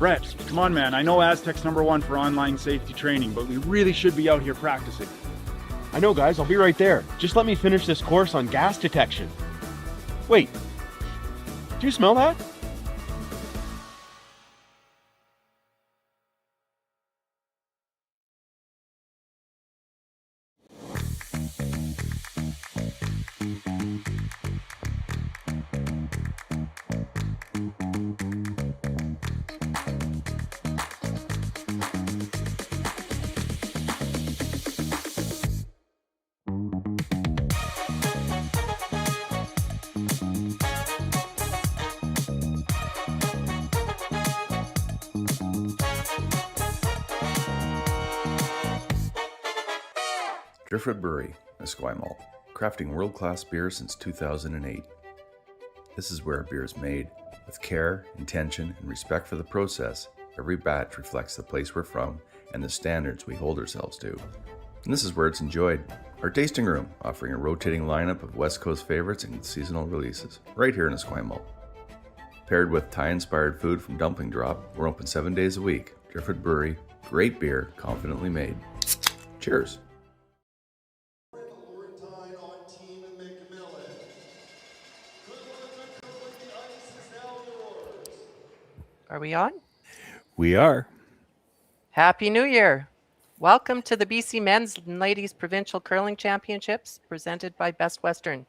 Brett, come on, man. I know Aztec's #1 for online safety training, but we really should be out here practicing. I know, guys. I'll be right there. Just let me finish this course on gas detection. Wait. Do you smell that? Driftwood Brewery, Esquimalt, crafting world-class beer since 2008. This is where beer is made. With care, intention, and respect for the process, every batch reflects the place we're from and the standards we hold ourselves to. And this is where it's enjoyed. Our tasting room, offering a rotating lineup of West Coast favorites and seasonal releases, right here in Esquimalt. Paired with Thai-inspired food from Dumpling Drop, we're open 7 days a week. Driftwood Brewery, great beer, confidently made. Cheers. Are we on? We are. Happy New Year. Welcome to the BC Men's and Ladies Provincial Curling Championships presented by Best Western.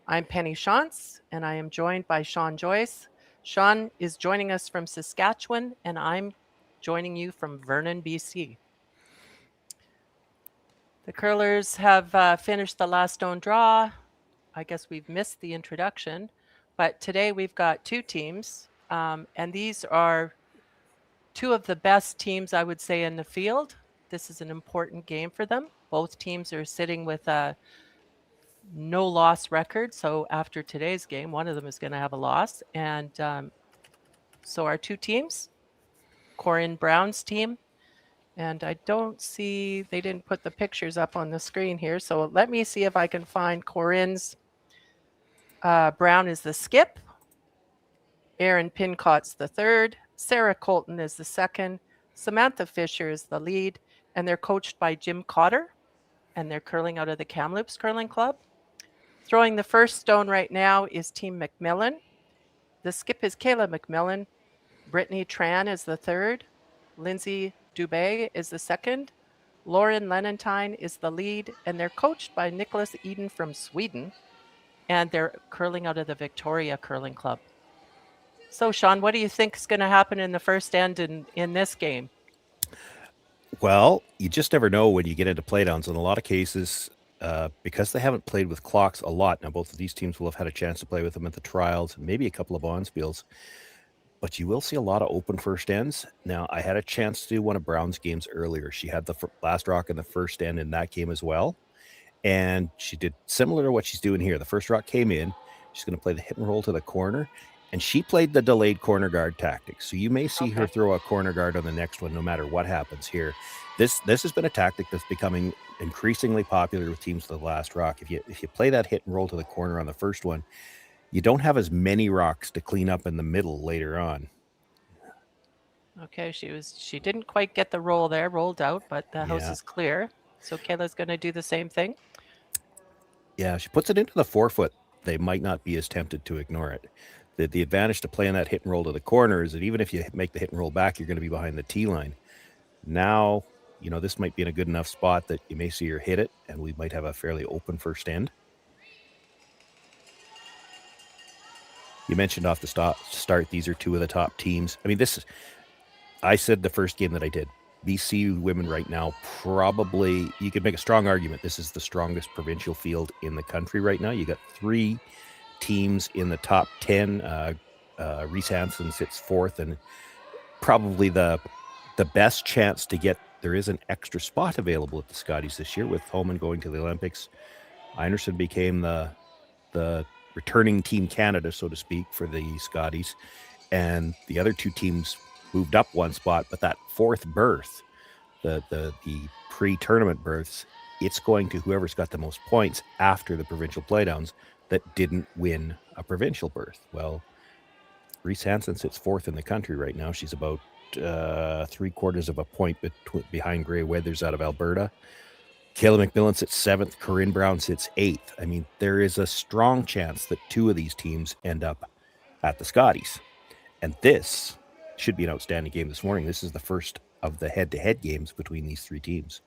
I'm Penny Shantz and I am joined by Sean Joyce. Sean is joining us from Saskatchewan and I'm joining you from Vernon, BC. The curlers have finished the last stone draw. I guess we've missed the introduction, but today we've got two teams. And these are two of the best teams, I would say, in the field. This is an important game for them. Both teams are sitting with a no-loss record. So after today's game, one of them is going to have a loss. And so our two teams, Corryn Brown's team, and I don't see, they didn't put the pictures up on the screen here. So let me see if I can find Corryn's. Brown is the skip. Aaron Pincott's the third, Sarah Colton is the second, Samantha Fisher is the lead, and they're coached by Jim Cotter, and they're curling out of the Kamloops Curling Club. Throwing the first stone right now is Team MacMillan. The skip is Kayla MacMillan. Brittany Tran is the third. Lindsay Dubé is the second. Lauren Lenentine is the lead, and they're coached by Nicholas Eden from Sweden, and they're curling out of the Victoria Curling Club. So, Sean, what do you think is going to happen in the first end in this game? Well, you just never know when you get into playdowns. In a lot of cases, because they haven't played with clocks a lot, now both of these teams will have had a chance to play with them at the trials, maybe a couple of bonspiels, but you will see a lot of open first ends. Now, I had a chance to do one of Brown's games earlier. She had the last rock in the first end in that game as well, and she did similar to what she's doing here. The first rock came in. She's going to play the hit and roll to the corner. And she played the delayed corner guard tactic. So you may see her throw a corner guard on the next one, no matter what happens here. This has been a tactic that's becoming increasingly popular with teams with the last rock. If you play that hit and roll to the corner on the first one, you don't have as many rocks to clean up in the middle later on. Okay, she didn't quite get the roll there, rolled out, but the house is clear. So Kayla's going to do the same thing. Yeah, she puts it into the forefoot. They might not be as tempted to ignore it. The advantage to playing that hit and roll to the corner is that even if you make the hit and roll back, you're going to be behind the tee line. Now, this might be in a good enough spot that you may see her hit it, and we might have a fairly open first end. You mentioned off the start, these are two of the top teams. I mean, I said the first game that I did, BC women right now, probably, you could make a strong argument, this is the strongest provincial field in the country right now. You got three teams in the top 10. Reese Hansen sits fourth, and probably the best chance to get, there is an extra spot available at the Scotties this year with Homan going to the Olympics. Einerson became the returning Team Canada, so to speak, for the Scotties, and the other two teams moved up one spot, but that fourth berth, the pre-tournament berths, it's going to whoever's got the most points after the provincial playdowns that didn't win a provincial berth. Well, Reese Hansen sits fourth in the country right now. She's about 3/4 of a point behind Grey Weathers out of Alberta. Kayla MacMillan sits 7th. Corryn Brown sits 8th. I mean, there is a strong chance that 2 of these teams end up at the Scotties. And this should be an outstanding game this morning. This is the first of the head-to-head games between these 3 teams.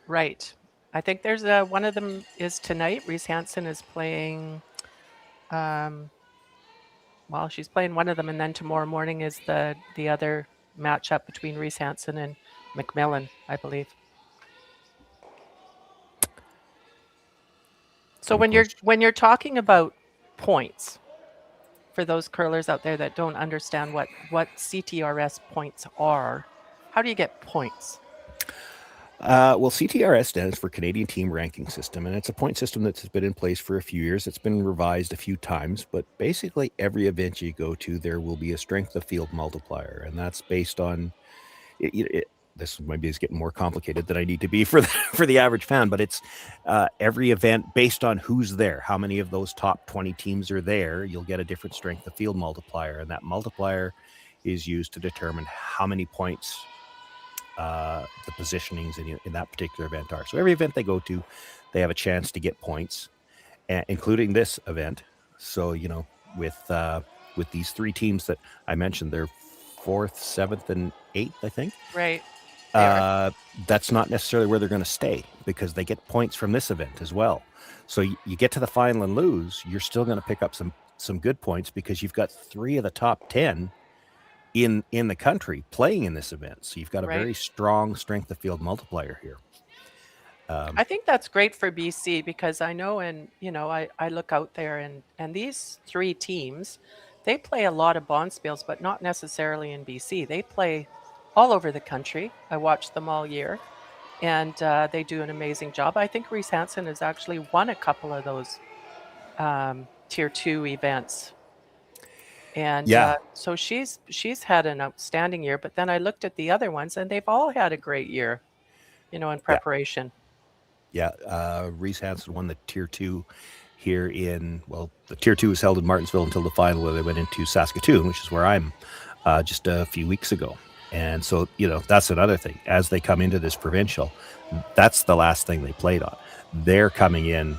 Right. I think there's one of them is tonight. Reese Hansen is playing, she's playing one of them, and then tomorrow morning is the other matchup between Reese Hansen and MacMillan, I believe. So when you're talking about points, for those curlers out there that don't understand what CTRS points are, how do you get points? Well, CTRS stands for Canadian Team Ranking System, and it's a point system that's been in place for a few years. It's been revised a few times, but basically every event you go to, there will be a strength of field multiplier, and that's based on this maybe is getting more complicated than I need to be for the average fan, but it's every event based on who's there. How many of those top 20 teams are there? You'll get a different strength of field multiplier, and that multiplier is used to determine how many points the positionings in that particular event are. So every event they go to, they have a chance to get points, including this event. So with these 3 teams that I mentioned, they're 4th, 7th, and 8th, I think. Right. That's not necessarily where they're going to stay, because they get points from this event as well. So you get to the final and lose, you're still going to pick up some good points, because you've got 3 of the top 10 in the country playing in this event. So you've got a very strong strength of field multiplier here. I think that's great for BC, because I know, and I look out there and these 3 teams, they play a lot of bonspiels, but not necessarily in BC. They play all over the country. I watch them all year, and they do an amazing job. I think Reese Hansen has actually won a couple of those Tier 2 events. And so she's had an outstanding year. But then I looked at the other ones, and they've all had a great year, in preparation. Yeah, Reese Hansen won the Tier 2 here the Tier 2 was held in Martinsville until the final, where they went into Saskatoon, which is where I'm just a few weeks ago. And so, that's another thing. As they come into this provincial, that's the last thing they played on. They're coming in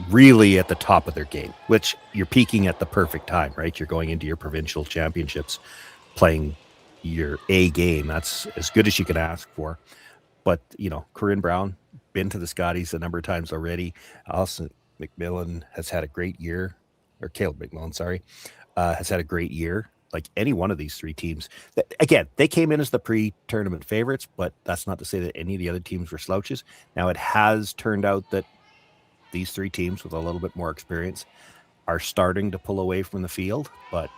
really at the top of their game, which you're peaking at the perfect time, right? You're going into your provincial championships playing your A game. That's as good as you can ask for. But, Corryn Brown, been to the Scotties a number of times already. Alison MacMillan has had a great year, or Kayla MacMillan, sorry, has had a great year. Like any one of these 3 teams. Again, they came in as the pre-tournament favorites, but that's not to say that any of the other teams were slouches. Now, it has turned out that these 3 teams with a little bit more experience are starting to pull away from the field, but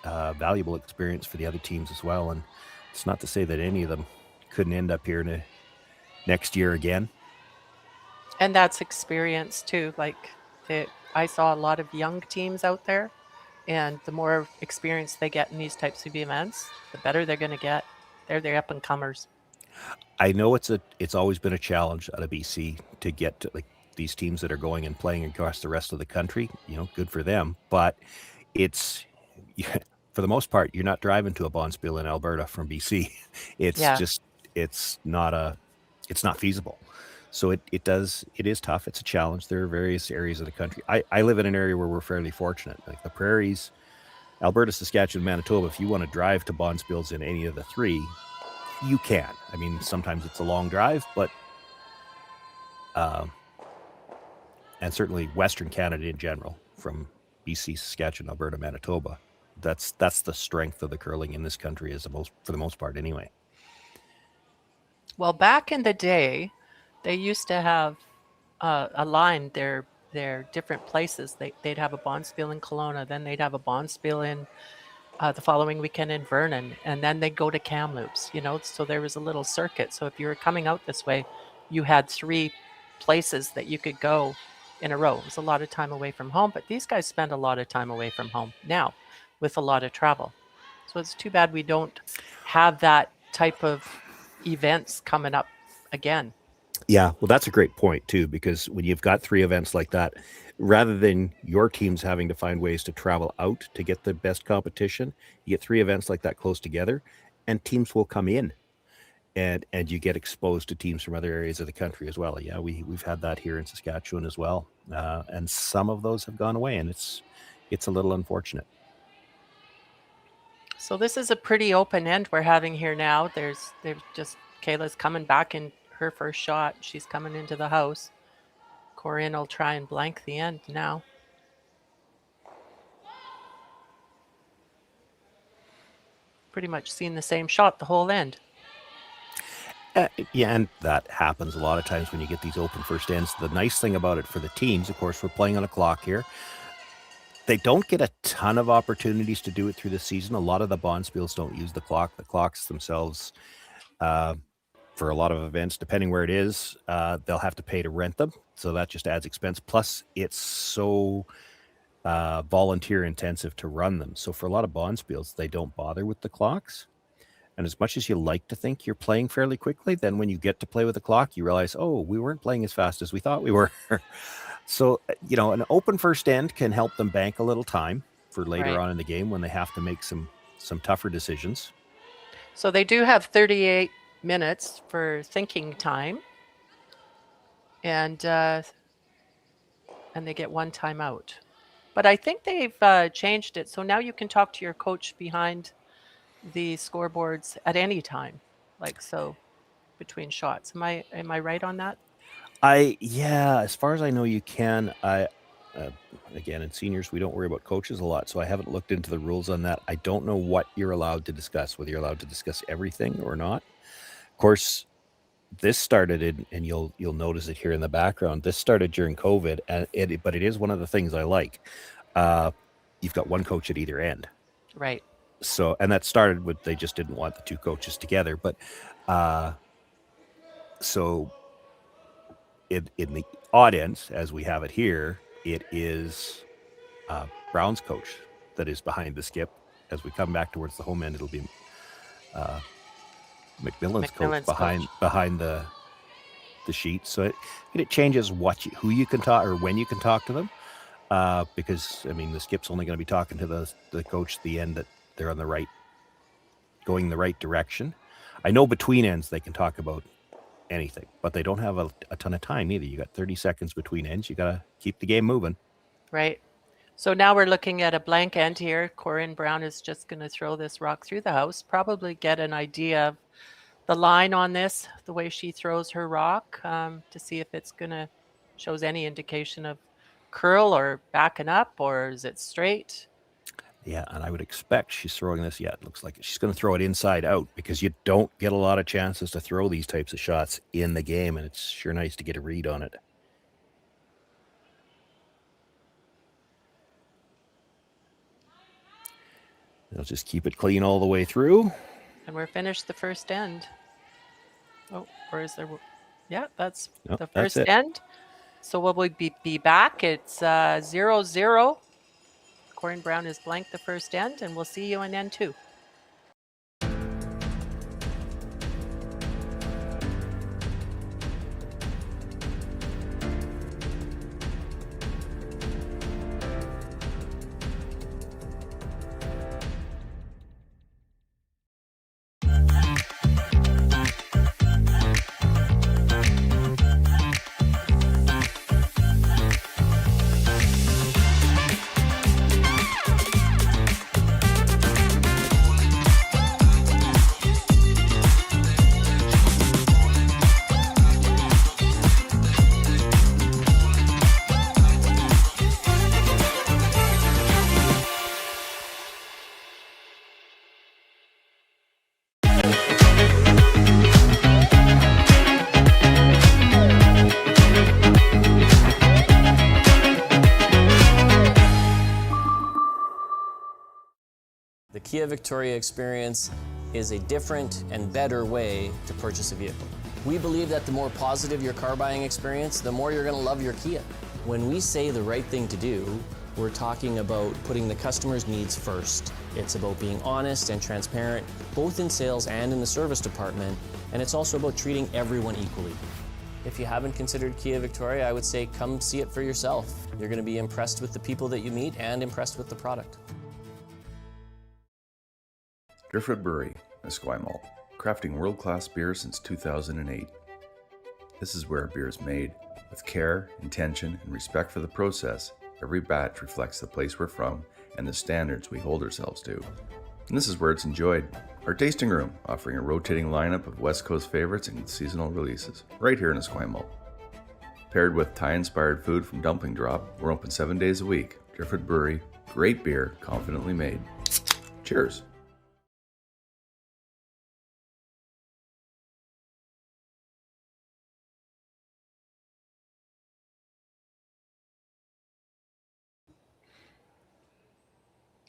valuable experience for the other teams as well. And it's not to say that any of them couldn't end up here next year again. And that's experience too. I saw a lot of young teams out there, and the more experience they get in these types of events, the better they're going to get. They're the up and comers. I know it's always been a challenge out of BC to get to these teams that are going and playing across the rest of the country. Good for them, but it's for the most part, you're not driving to a bonspiel in Alberta from BC. It's not feasible. So it is tough. It's a challenge. There are various areas of the country. I live in an area where we're fairly fortunate. Like the prairies, Alberta, Saskatchewan, Manitoba, if you want to drive to bonspiels in any of the 3, you can. I mean, sometimes it's a long drive, but and certainly Western Canada in general, from BC, Saskatchewan, Alberta, Manitoba, that's the strength of the curling in this country, for the most part anyway. Well, back in the day, they used to have aligned their different places. They'd have a bonspiel in Kelowna, then they'd have a bonspiel in the following weekend in Vernon, and then they'd go to Kamloops. So there was a little circuit. So if you were coming out this way, you had 3 places that you could go in a row. It was a lot of time away from home, but these guys spend a lot of time away from home now with a lot of travel. So it's too bad we don't have that type of events coming up again. Yeah, well, that's a great point too, because when you've got 3 events like that, rather than your teams having to find ways to travel out to get the best competition, you get 3 events like that close together, and teams will come in, and you get exposed to teams from other areas of the country as well. Yeah, we've had that here in Saskatchewan as well, and some of those have gone away, and it's a little unfortunate. So this is a pretty open end we're having here now. There's just Kayla's coming back in her first shot. She's coming into the house. Corryn will try and blank the end now. Pretty much seen the same shot the whole end. Yeah, and that happens a lot of times when you get these open first ends. The nice thing about it for the teams, of course, we're playing on a clock here. They don't get a ton of opportunities to do it through the season. A lot of the bonspiels don't use the clock. The clocks themselves, for a lot of events, depending where it is, they'll have to pay to rent them. So that just adds expense. Plus, it's so volunteer intensive to run them. So for a lot of bonspiels, they don't bother with the clocks. And as much as you like to think you're playing fairly quickly, then when you get to play with the clock, you realize, oh, we weren't playing as fast as we thought we were. So, an open first end can help them bank a little time for later on in the game when they have to make some tougher decisions. So they do have 38 minutes for thinking time, and they get one timeout. But I think they've changed it, so now you can talk to your coach behind the scoreboards at any time, like so between shots. Am I right on that? As far as I know, you can. Again, in seniors, we don't worry about coaches a lot, so I haven't looked into the rules on that. I don't know what you're allowed to discuss, whether you're allowed to discuss everything or not. Of course, this started and you'll notice it here in the background. This started during COVID, but it is one of the things I like. You've got one coach at either end, right? So, and that started with they just didn't want the two coaches together, but so. In the odd ends, as we have it here, it is Brown's coach that is behind the skip. As we come back towards the home end, it'll be MacMillan's coach behind the sheet. So it changes who you can talk or when you can talk to them, because the skip's only going to be talking to the coach at the end that they're on going the right direction. I know between ends they can talk about anything, but they don't have a ton of time either. You got 30 seconds between ends. You got to keep the game moving. Right. So now we're looking at a blank end here. Corryn Brown is just going to throw this rock through the house, probably get an idea of the line on this, the way she throws her rock, to see if it's going to shows any indication of curl or backing up, or is it straight? Yeah, and I would expect she's throwing this. Yeah, it looks like she's going to throw it inside out, because you don't get a lot of chances to throw these types of shots in the game, and it's sure nice to get a read on it. They'll just keep it clean all the way through. And we're finished the first end. Oh, or is there? Yeah, that's Nope, the that's first it. end. So will we be back? It's 0-0. Corryn Brown is blank the first end, and we'll see you in end 2. The Kia Victoria experience is a different and better way to purchase a vehicle. We believe that the more positive your car buying experience, the more you're going to love your Kia. When we say the right thing to do, we're talking about putting the customer's needs first. It's about being honest and transparent, both in sales and in the service department, and it's also about treating everyone equally. If you haven't considered Kia Victoria, I would say come see it for yourself. You're going to be impressed with the people that you meet and impressed with the product. Driftwood Brewery, Esquimalt, crafting world-class beer since 2008. This is where beer is made. With care, intention, and respect for the process, every batch reflects the place we're from and the standards we hold ourselves to. And this is where it's enjoyed. Our tasting room, offering a rotating lineup of West Coast favorites and seasonal releases, right here in Esquimalt. Paired with Thai-inspired food from Dumpling Drop, we're open 7 days a week. Driftwood Brewery, great beer, confidently made. Cheers.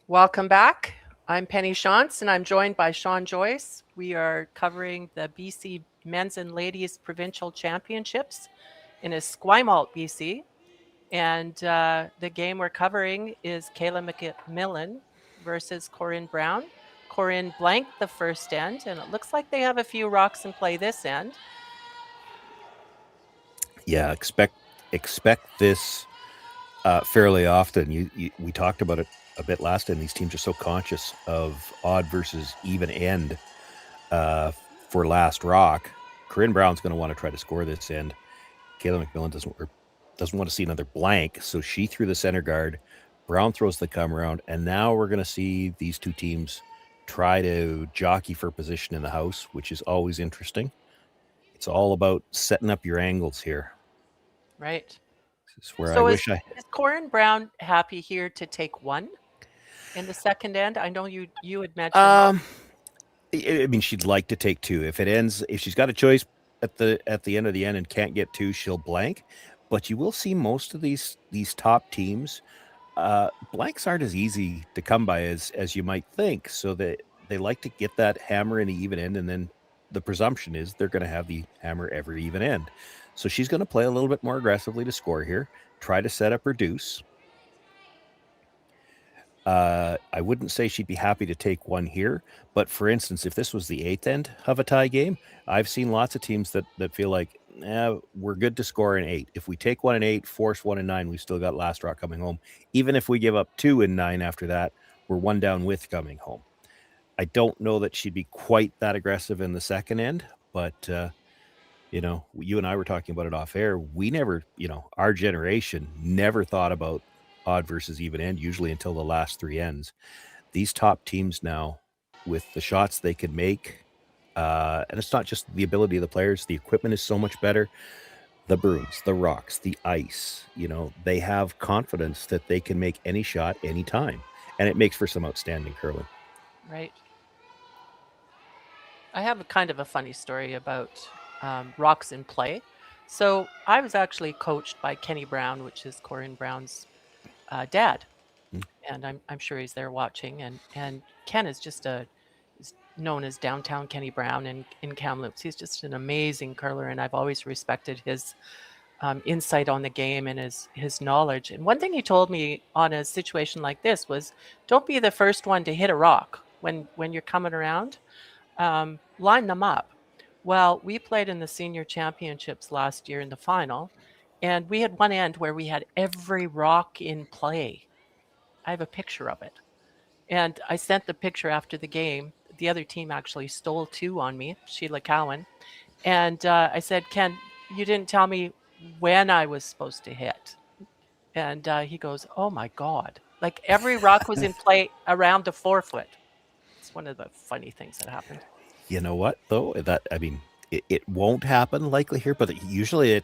Welcome back. I'm Penny Shantz, and I'm joined by Sean Joyce. We are covering the BC Men's and Ladies Provincial Championships in Esquimalt, BC. And the game we're covering is Kayla MacMillan versus Corryn Brown. Corryn blanked the first end, and it looks like they have a few rocks in play this end. Yeah, expect this fairly often. We talked about it a bit last time. These teams are so conscious of odd versus even end for last rock. Corryn Brown's going to want to try to score this end. Kayla MacMillan doesn't want to see another blank, so she threw the center guard. Brown throws the come around, and now we're going to see these two teams try to jockey for position in the house, which is always interesting. It's all about setting up your angles here. Right. This is where So I is wish Corryn Brown happy here to take one in the second end? I know you had mentioned. I mean, she'd like to take two. If she's got a choice at the end of the end and can't get two, she'll blank. But you will see most of these top teams, blanks aren't as easy to come by as you might think. So that they like to get that hammer in the even end, and then the presumption is they're going to have the hammer every even end. So she's going to play a little bit more aggressively to score here, try to set up her deuce. I wouldn't say she'd be happy to take one here, but for instance, if this was the eighth end of a tie game, I've seen lots of teams that feel like, we're good to score an 8. If we take one in 8, force one in 9, we've still got last rock coming home. Even if we give up 2 in 9 after that, we're one down with coming home. I don't know that she'd be quite that aggressive in the second end, but you and I were talking about it off air. We never, our generation never thought about odd versus even end, usually until the last 3 ends. These top teams now, with the shots they can make, and it's not just the ability of the players, the equipment is so much better. The brooms, the rocks, the ice, they have confidence that they can make any shot anytime, and it makes for some outstanding curling. Right. I have a kind of a funny story about rocks in play. So I was actually coached by Kenny Brown, which is Corryn Brown's dad, and I'm sure he's there watching. And Ken is just is known as Downtown Kenny Brown in Kamloops. He's just an amazing curler, and I've always respected his insight on the game and his knowledge. And one thing he told me on a situation like this was, don't be the first one to hit a rock when you're coming around. Line them up. Well, we played in the senior championships last year in the final, and we had one end where we had every rock in play. I have a picture of it. And I sent the picture after the game. The other team actually stole 2 on me, Sheila Cowan. And I said, Ken, you didn't tell me when I was supposed to hit. And he goes, oh my God. Like every rock was in play around the 4-foot. It's one of the funny things that happened. You know what, though? It won't happen likely here, but usually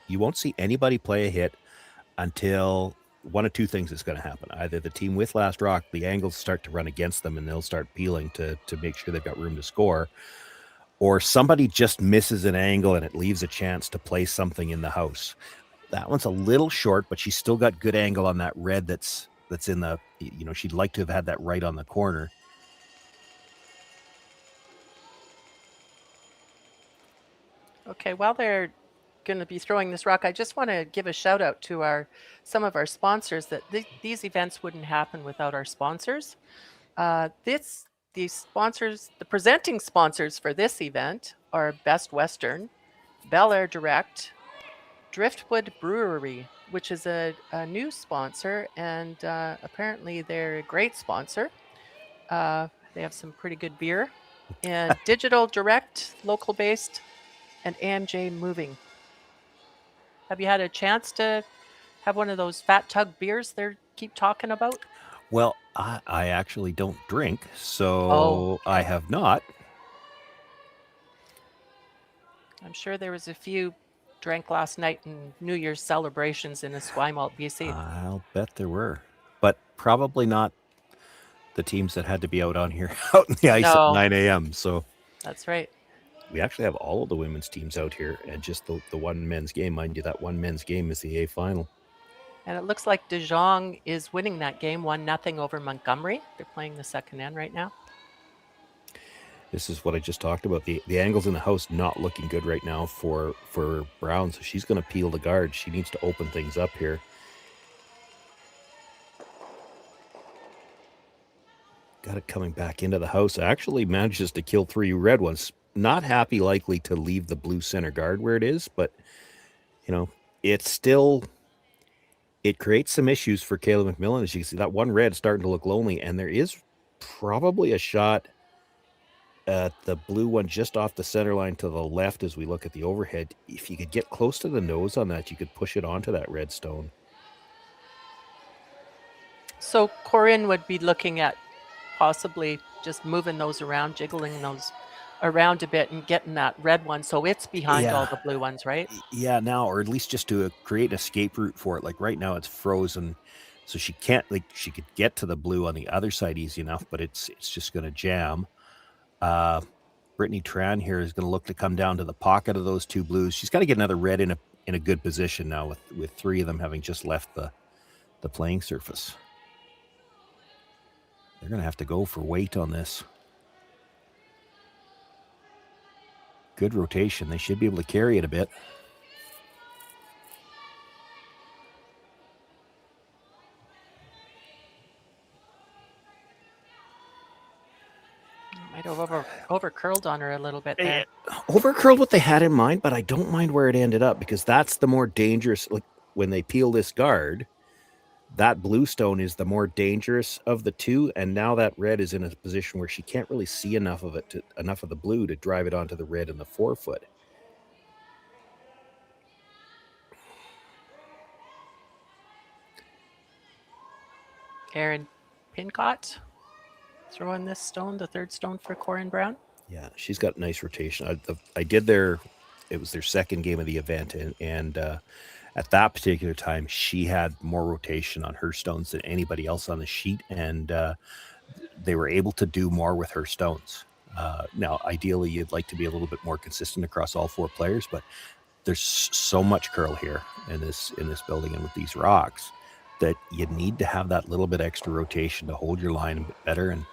you won't see anybody play a hit until one of 2 things is going to happen. Either the team with last rock, the angles start to run against them and they'll start peeling to make sure they've got room to score, or somebody just misses an angle and it leaves a chance to play something in the house. That one's a little short, but she's still got good angle on that red that's in the, she'd like to have had that right on the corner. Okay, while they're going to be throwing this rock, I just want to give a shout out to some of our sponsors. That these events wouldn't happen without our sponsors. These sponsors, the presenting sponsors for this event are Best Western, Bel Air Direct, Driftwood Brewery, which is a new sponsor, and apparently they're a great sponsor. They have some pretty good beer. and Digital Direct, local based, and AMJ Moving. Have you had a chance to have one of those Fat Tug beers they keep talking about? Well, I actually don't drink, so Oh, I okay. have not. I'm sure there was a few drank last night in New Year's celebrations in Esquimalt, BC. I'll bet there were, but probably not the teams that had to be out on here, out in the ice at No, 9 a.m. So that's right. we actually have all of the women's teams out here, and just the one men's game. Mind you, that one men's game is the A final. And it looks like De Jong is winning that game 1-0 over Montgomery. They're playing the second end right now. This is what I just talked about. The angles in the house not looking good right now for Brown, so she's going to peel the guard. She needs to open things up here. Got it coming back into the house. Actually manages to kill 3 red ones. Not happy likely to leave the blue center guard where it is, but it's still, it creates some issues for Kayla MacMillan. As you can see, that one red starting to look lonely, and there is probably a shot at the blue one just off the center line to the left as we look at the overhead. If you could get close to the nose on that, you could push it onto that red stone. So Corryn would be looking at possibly just moving those around, jiggling those around a bit and getting that red one so it's behind all the blue ones, right? Yeah, now, or at least just to create an escape route for it. Like right now it's frozen, so she can't, she could get to the blue on the other side easy enough, but it's just going to jam. Brittany Tran here is going to look to come down to the pocket of those 2 blues. She's got to get another red in a good position now with 3 of them having just left the playing surface. They're going to have to go for weight on this. Good rotation. They should be able to carry it a bit. Might have over curled on her a little bit there. Over curled what they had in mind, but I don't mind where it ended up, because that's the more dangerous. Like when they peel this guard, that blue stone is the more dangerous of the 2, and now that red is in a position where she can't really see enough of it, enough of the blue to drive it onto the red in the 4-foot. Erin Pincott throwing this stone, the 3rd stone for Corryn Brown. Yeah, she's got nice rotation. I did it was their second game of the event, and at that particular time, she had more rotation on her stones than anybody else on the sheet, and they were able to do more with her stones. Now, ideally, you'd like to be a little bit more consistent across all 4 players, but there's so much curl here in this building and with these rocks that you need to have that little bit extra rotation to hold your line a bit better, and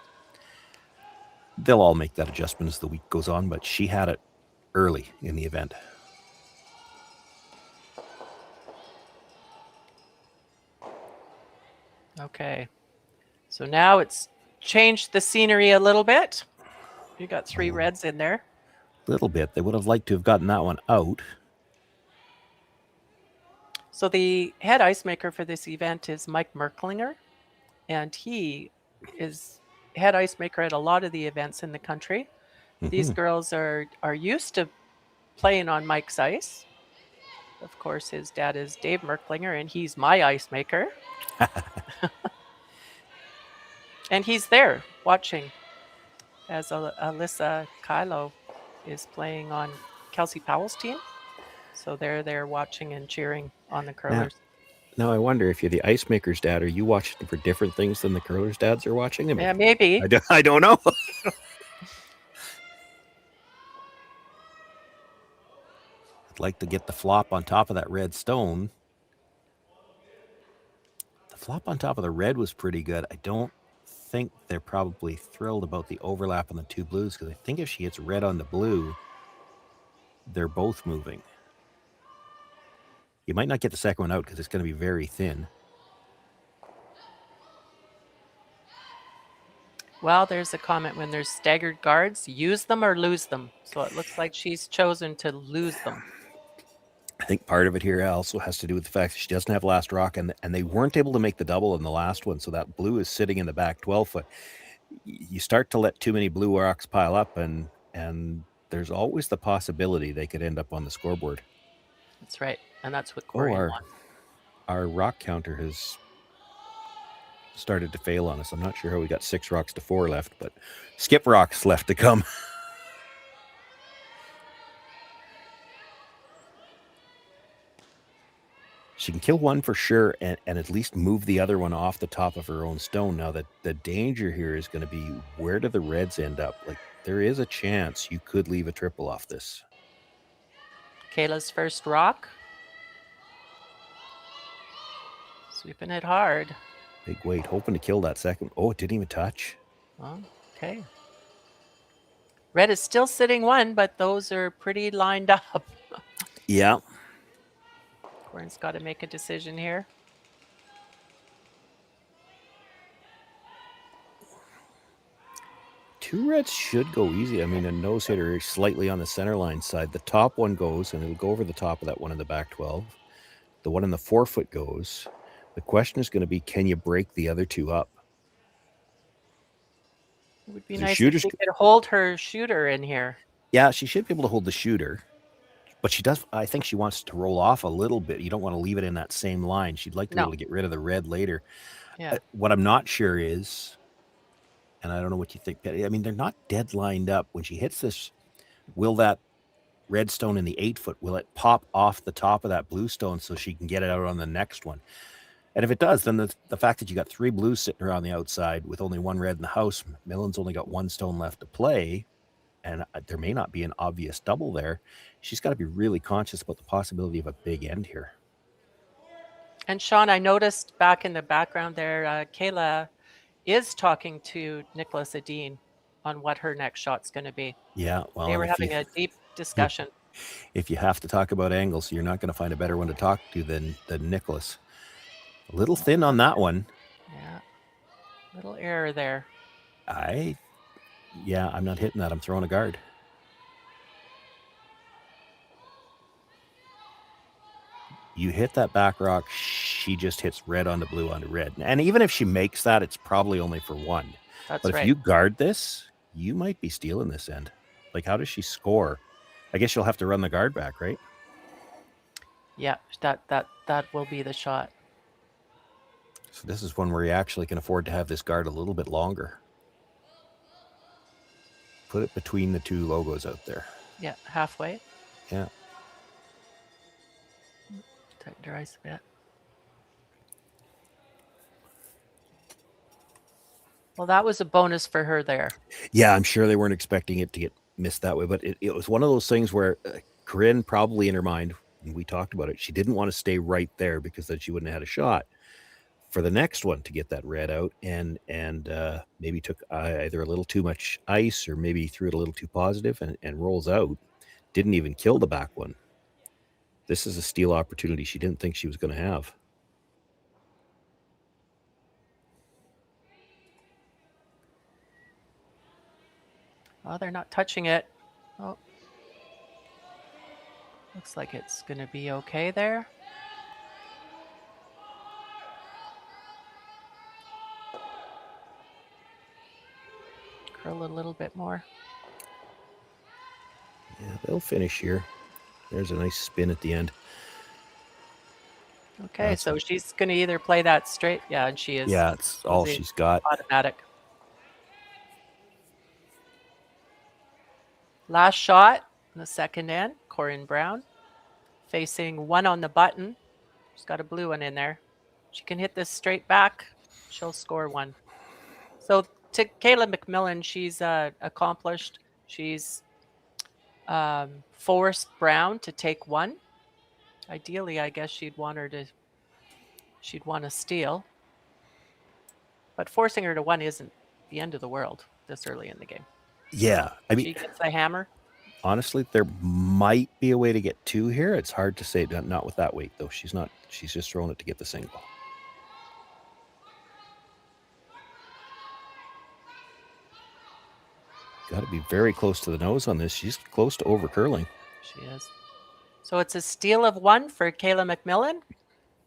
they'll all make that adjustment as the week goes on, but she had it early in the event. Okay. So now it's changed the scenery a little bit. You got 3 reds in there. Little bit. They would have liked to have gotten that one out. So the head ice maker for this event is Mike Merklinger, and he is head ice maker at a lot of the events in the country. These girls are used to playing on Mike's ice. Of course, his dad is Dave Merklinger, and he's my ice maker. And he's there watching as Alyssa Kylo is playing on Kelsey Powell's team. So they're there watching and cheering on the curlers. Now I wonder, if you're the ice maker's dad, are you watching for different things than the curlers' dads are watching? Yeah, maybe. I don't know. I'd like to get the flop on top of that red stone. The flop on top of the red was pretty good. I don't think they're probably thrilled about the overlap on the 2 blues, because I think if she hits red on the blue, they're both moving. You might not get the second one out because it's going to be very thin. Well, there's a comment: when there's staggered guards, use them or lose them. So it looks like she's chosen to lose them. I think part of it here also has to do with the fact that she doesn't have last rock, and they weren't able to make the double in the last one, so that blue is sitting in the back 12-foot. you start to let too many blue rocks pile up, and there's always the possibility they could end up on the scoreboard. That's right. And that's what Oh, Corryn wants. our rock counter has started to fail on us. I'm not sure how we got 6 rocks to 4 left, but skip rocks left to come. She can kill one for sure, and at least move the other one off the top of her own stone. Now, the danger here is going to be, where do the reds end up? Like, there is a chance you could leave a triple off this. Kayla's first rock. Sweeping it hard. Big weight, hoping to kill that second. Oh, it didn't even touch. Oh, okay. Red is still sitting 1, but those are pretty lined up. Yeah. Corryn's got to make a decision here. Two reds should go easy. I mean, a nose hitter is slightly on the center line side. The top one goes, and it'll go over the top of that one in the back 12. The one in the 4-foot goes. The question is going to be, can you break the other 2 up? It would be The nice if shooter's she could hold her shooter in here. Yeah, she should be able to hold the shooter. But she does, I think she wants to roll off a little bit. You don't want to leave it in that same line. She'd like to be able to get rid of the red later. Yeah. What I'm not sure is, and I don't know what you think, Patty, I mean, they're not dead lined up. When she hits this, will that red stone in the 8-foot, will it pop off the top of that blue stone so she can get it out on the next one? And if it does, then the fact that you got 3 blues sitting around the outside with only 1 red in the house, Millen's only got 1 stone left to play, and there may not be an obvious double there. She's got to be really conscious about the possibility of a big end here. And Sean, I noticed back in the background there, Kayla is talking to Nicholas Adine on what her next shot's going to be. Yeah, well, they were having a deep discussion. If you have to talk about angles, you're not going to find a better one to talk to than Nicholas. A little thin on that one. Yeah, little error there. I'm not hitting that. I'm throwing a guard. You hit that back rock, she just hits red onto blue onto red. And even if she makes that, it's probably only for 1. That's right. But if you guard this, you might be stealing this end. Like, how does she score? I guess you'll have to run the guard back, right? Yeah, that will be the shot. So this is one where you actually can afford to have this guard a little bit longer. Put it between the 2 logos out there. Yeah, halfway. Yeah. Tighten your eyes a bit. Well, that was a bonus for her there. Yeah, I'm sure they weren't expecting it to get missed that way, but it was one of those things where Corryn probably in her mind, and we talked about it, she didn't want to stay right there because then she wouldn't have had a shot for the next one to get that red out, and maybe took either a little too much ice or maybe threw it a little too positive and rolls out. Didn't even kill the back one. This is a steal opportunity she didn't think she was going to have. Oh, they're not touching it. Oh. Looks like it's going to be okay there. Curl a little bit more. Yeah, they'll finish here. There's a nice spin at the end. Okay, so she's going to either play that straight. Yeah, and she is. Yeah, it's all she's got. Automatic. Last shot in the second end, Corryn Brown. Facing 1 on the button. She's got a blue one in there. She can hit this straight back. She'll score 1. So to Kayla MacMillan, she's accomplished. She's forced Brown to take 1. Ideally, I guess she'd want to steal. But forcing her to 1 isn't the end of the world this early in the game. Yeah, I mean, she gets the hammer. Honestly, there might be a way to get 2 here. It's hard to say, not with that weight though. She's just throwing it to get the single. Got to be very close to the nose on this. She's close to over curling. She is. So it's a steal of 1 for Kayla MacMillan.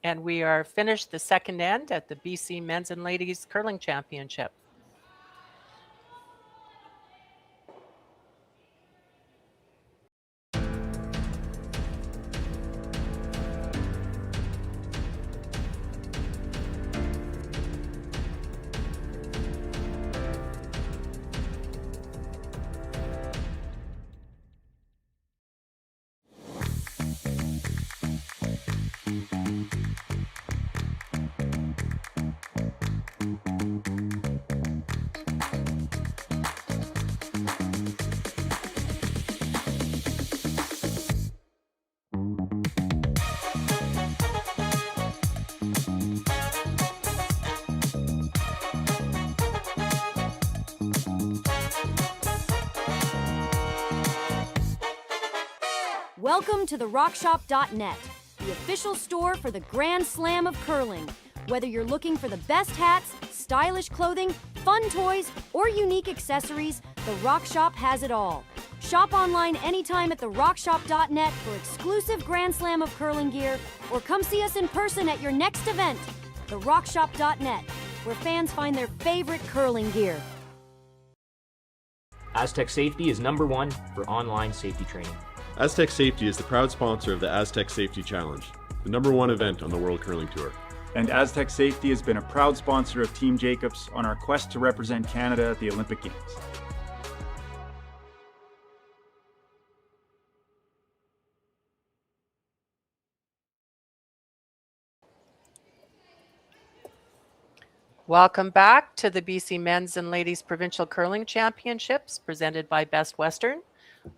And we are finished the second end at the BC Men's and Ladies Curling Championship. Welcome to the rockshop.net, the official store for the Grand Slam of curling. Whether you're looking for the best hats, stylish clothing, fun toys, or unique accessories, the Rock Shop has it all. Shop online anytime at therockshop.net for exclusive Grand Slam of curling gear, or come see us in person at your next event. Therockshop.net, where fans find their favorite curling gear. Aztec Safety is #1 for online safety training. Aztec Safety is the proud sponsor of the Aztec Safety Challenge, the #1 event on the World Curling Tour. And Aztec Safety has been a proud sponsor of Team Jacobs on our quest to represent Canada at the Olympic Games. Welcome back to the BC Men's and Ladies Provincial Curling Championships presented by Best Western.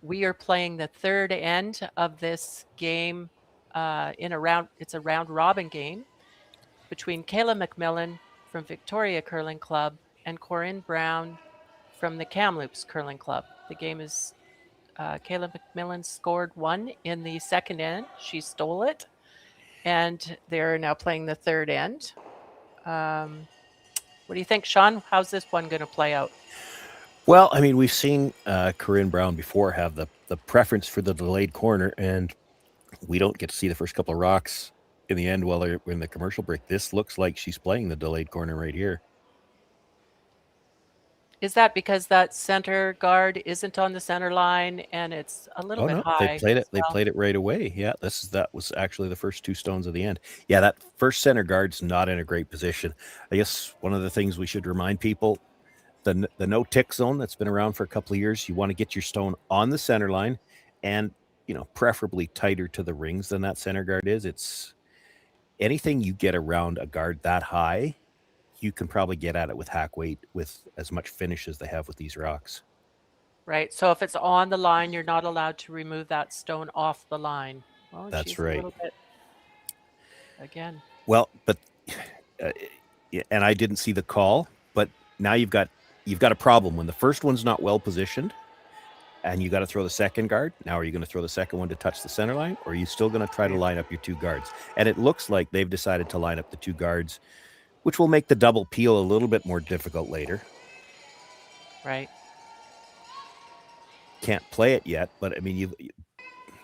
We are playing the third end of this game it's a round robin game between Kayla MacMillan from Victoria Curling Club and Corryn Brown from the Kamloops Curling Club. The game is Kayla MacMillan scored 1 in the second end. She stole it, and they're now playing the third end. What do you think, Sean? How's this one going to play out? Well, I mean, we've seen Corryn Brown before have the preference for the delayed corner, and we don't get to see the first couple of rocks in the end while they're in the commercial break. This looks like she's playing the delayed corner right here. Is that because that center guard isn't on the center line and it's a little bit high? They played it. They played it right away. Yeah, that was actually the first 2 stones of the end. Yeah, that first center guard's not in a great position. I guess one of the things we should remind people, the no tick zone that's been around for a couple of years, you want to get your stone on the center line, and preferably tighter to the rings than that center guard is. It's anything you get around a guard that high, you can probably get at it with hack weight with as much finish as they have with these rocks. Right. So if it's on the line, you're not allowed to remove that stone off the line. Well, That's she's right. A little bit, again. Well, but and I didn't see the call, but now you've got a problem when the first one's not well positioned, and you got to throw the second guard. Now, are you going to throw the second one to touch the center line, or are you still going to try to line up your 2 guards? And it looks like they've decided to line up the 2 guards, which will make the double peel a little bit more difficult later. Right. Can't play it yet, but I mean,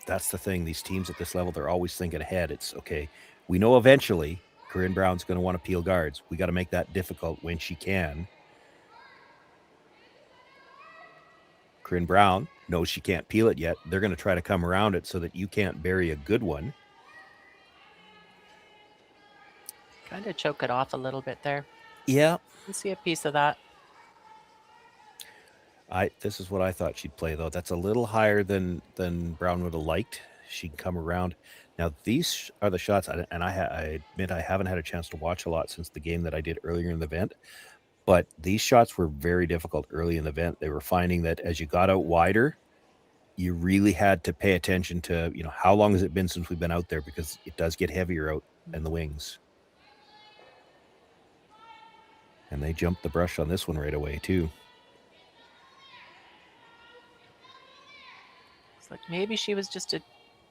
that's the thing. These teams at this level, they're always thinking ahead. It's okay. We know eventually Corryn Brown's going to want to peel guards. We got to make that difficult when she can. Corryn Brown knows she can't peel it yet. They're going to try to come around it so that you can't bury a good one. Kind of choke it off a little bit there. Yeah. You can see a piece of that. This is what I thought she'd play, though. That's a little higher than Brown would have liked. She can come around. Now, these are the shots, and I admit I haven't had a chance to watch a lot since the game that I did earlier in the event, but these shots were very difficult early in the event. They were finding that as you got out wider, you really had to pay attention to, how long has it been since we've been out there, because it does get heavier out in the wings. And they jumped the brush on this one right away, too. It's like maybe she was just a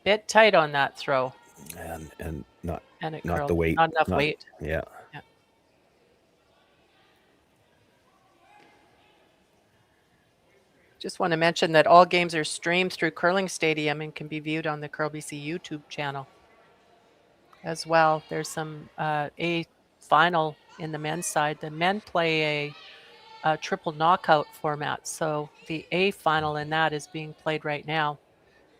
bit tight on that throw. And not curled. the weight. Not enough weight. Yeah. Just want to mention that all games are streamed through Curling Stadium and can be viewed on the Curl BC YouTube channel as well. There's some A final in the men's side. The men play a triple knockout format, so the A final in that is being played right now.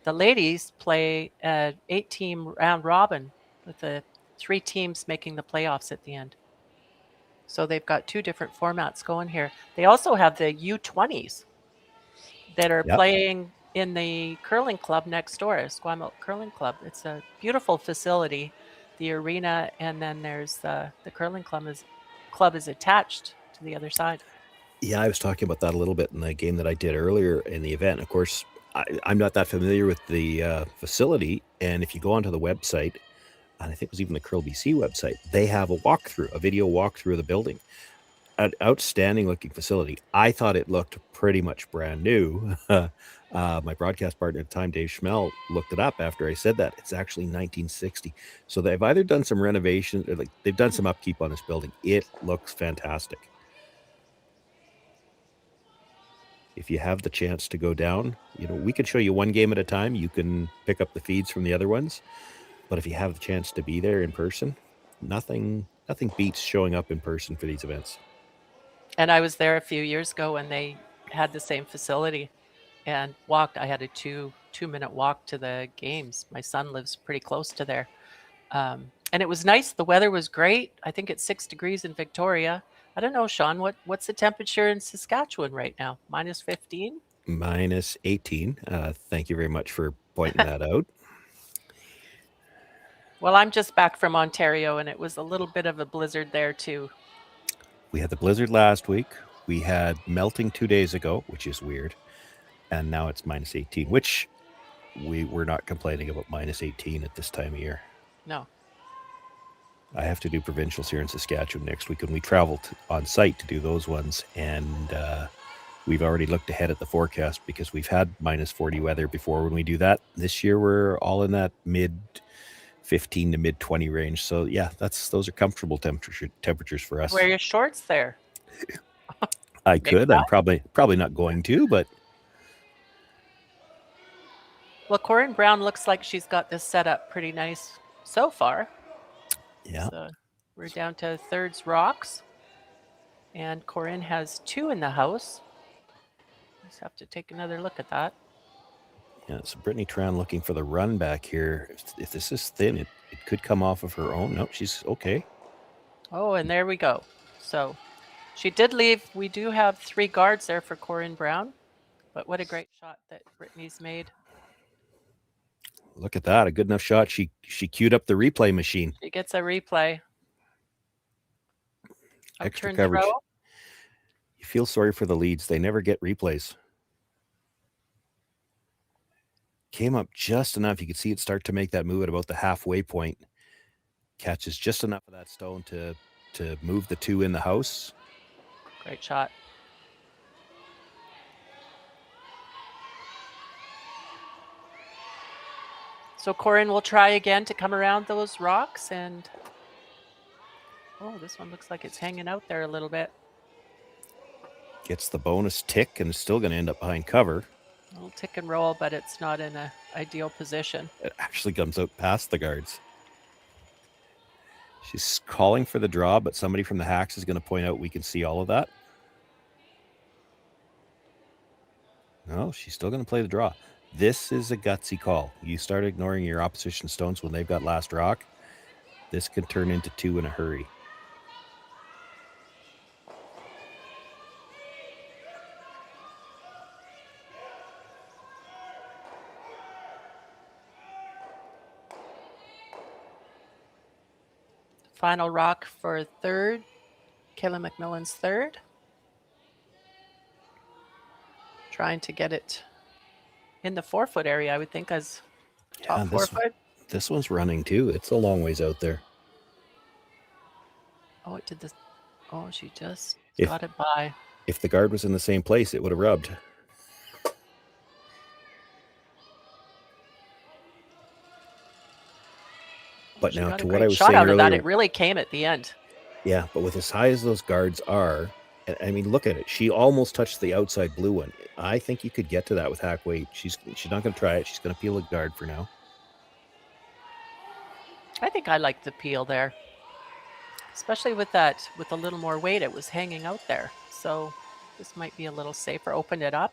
The ladies play an 8-team round robin with the 3 teams making the playoffs at the end. So they've got 2 different formats going here. They also have the U20s that are playing in the curling club next door, Esquimalt Curling Club. It's a beautiful facility, the arena, and then there's the curling club is attached to the other side. Yeah, I was talking about that a little bit in the game that I did earlier in the event. Of course, I'm not that familiar with the facility, and if you go onto the website, and I think it was even the Curl BC website, they have a video walkthrough of the building. An outstanding looking facility. I thought it looked pretty much brand new. My broadcast partner at the time, Dave Schmel, looked it up after I said that. It's actually 1960. So they've either done some renovations or like they've done some upkeep on this building. It looks fantastic. If you have the chance to go down, we can show you one game at a time. You can pick up the feeds from the other ones. But if you have the chance to be there in person, nothing beats showing up in person for these events. And I was there a few years ago when they had the same facility and walked. I had a two-minute walk to the games. My son lives pretty close to there. And it was nice. The weather was great. I think it's 6 degrees in Victoria. I don't know, Sean, what's the temperature in Saskatchewan right now? Minus 15? Minus 18. Thank you very much for pointing that out. Well, I'm just back from Ontario, and it was a little bit of a blizzard there, too. We had the blizzard last week. We had melting 2 days ago, which is weird. And now it's minus 18, which we're not complaining about minus 18 at this time of year. No. I have to do provincials here in Saskatchewan next week, and we traveled on site to do those ones. And we've already looked ahead at the forecast because we've had minus 40 weather before when we do that. This year, we're all in that mid 15 to mid 20 range. So yeah, those are comfortable temperatures for us. Wear your shorts there. I could. I'm probably not going to, but. Well, Corryn Brown looks like she's got this set up pretty nice so far. Yeah. So we're down to thirds rocks. And Corryn has 2 in the house. Just have to take another look at that. Yeah, so Brittany Tran looking for the run back here. If this is thin, it could come off of her own. No, she's okay. Oh, and there we go. So she did leave. We do have 3 guards there for Corryn Brown. But what a great shot that Brittany's made. Look at that. A good enough shot. She queued up the replay machine. She gets a replay. Extra Upturned coverage. throw. You feel sorry for the leads. They never get replays. Came up just enough. You could see it start to make that move at about the halfway point. Catches just enough of that stone to move the 2 in the house. Great shot. So Corryn will try again to come around those rocks, and oh, this one looks like it's hanging out there a little bit. Gets the bonus tick and is still going to end up behind cover. A little tick and roll, but it's not in an ideal position. It actually comes out past the guards. She's calling for the draw, but somebody from the hacks is going to point out we can see all of that. No, she's still going to play the draw. This is a gutsy call. You start ignoring your opposition stones when they've got last rock. This can turn into 2 in a hurry. Final rock for third. Kayla MacMillan's third. Trying to get it in the 4-foot area, I would think, as top 4-foot. This one's running too. It's a long ways out there. Oh, it did this. Oh, she just got it by. If the guard was in the same place, it would have rubbed. But She now, got to a what I great was shot saying out of that. earlier, It really came at the end. yeah, but with as high as those guards are, I mean, look at it. She almost touched the outside blue one. I think you could get to that with hack weight. She's not going to try it. She's going to peel a guard for now. I think I like the peel there, especially with that, with a little more weight. It was hanging out there, so this might be a little safer. Open it up.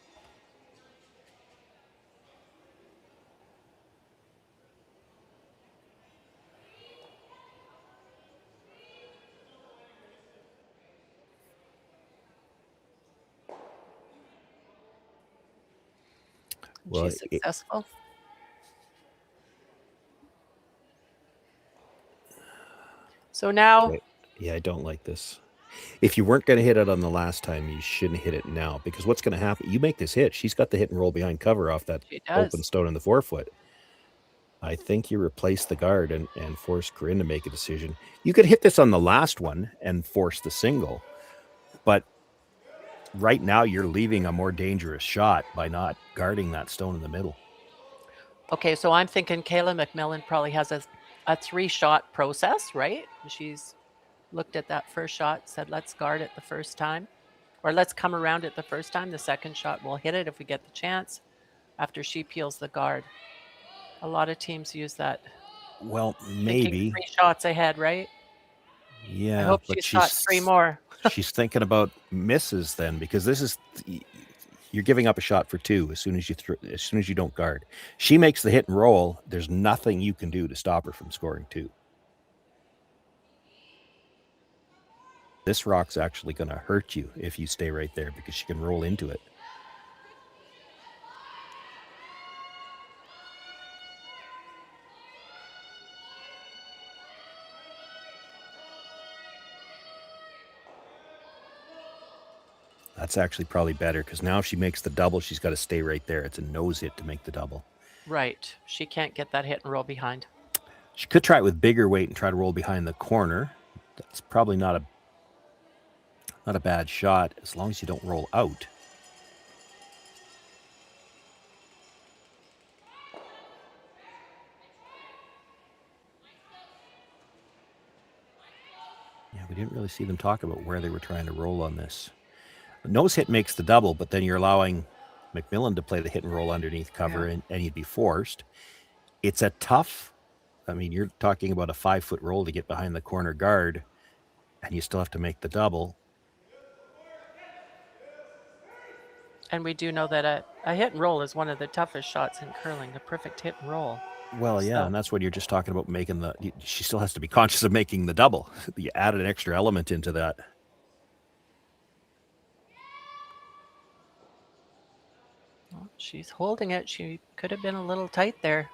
Well, She's successful. So now, Yeah, I don't like this. If you weren't going to hit it on the last time, you shouldn't hit it now, because what's going to happen? You make this hit. She's got the hit and roll behind cover off that She does. open stone in the 4-foot. I think you replace the guard and force Corryn to make a decision. You could hit this on the last one and force the single, but right now you're leaving a more dangerous shot by not guarding that stone in the middle. Okay, so I'm thinking Kayla MacMillan probably has a 3-shot process, right? She's looked at that first shot, said, let's guard it the first time, or let's come around it the first time. The second shot, we'll hit it if we get the chance after she peels the guard. A lot of teams use that. Well, Thinking maybe. 3 shots ahead, right? Yeah, I hope but she's got 3 more. she's thinking about misses then, because this is you're giving up a shot for 2 as soon as you don't guard. She makes the hit and roll. There's nothing you can do to stop her from scoring 2. This rock's actually going to hurt you if you stay right there, because she can roll into it. That's actually probably better, because now if she makes the double, she's got to stay right there. It's a nose hit to make the double. Right. She can't get that hit and roll behind. She could try it with bigger weight and try to roll behind the corner. That's probably not a bad shot, as long as you don't roll out. Yeah, we didn't really see them talk about where they were trying to roll on this. The nose hit makes the double, but then you're allowing MacMillan to play the hit and roll underneath cover, and you'd be forced. It's a tough, I mean, you're talking about a 5-foot roll to get behind the corner guard, and you still have to make the double. And we do know that a hit and roll is one of the toughest shots in curling, the perfect hit and roll. Well, yeah, and that's when you're just talking about making she still has to be conscious of making the double. You added an extra element into that. Well, she's holding it. She could have been a little tight there.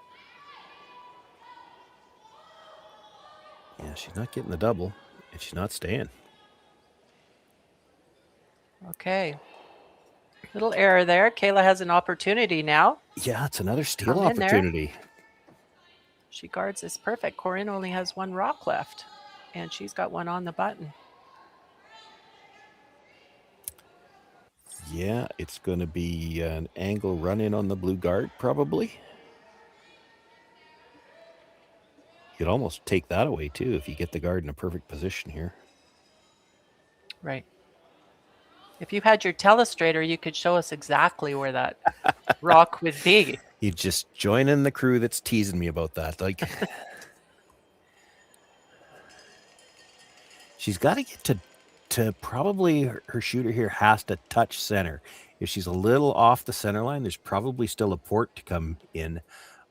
Yeah, she's not getting the double, and she's not staying. Okay. Little error there. Kayla has an opportunity now. Yeah, it's another steal Come in there. opportunity. She guards this perfect. Corryn only has 1 rock left, and she's got 1 on the button. Yeah, it's going to be an angle run in on the blue guard, probably. You could almost take that away, too, if you get the guard in a perfect position here. Right. If you had your telestrator, you could show us exactly where that rock would be. You just join in the crew that's teasing me about that. Like, she's got to get to probably her shooter here has to touch center. If she's a little off the center line, there's probably still a port to come in.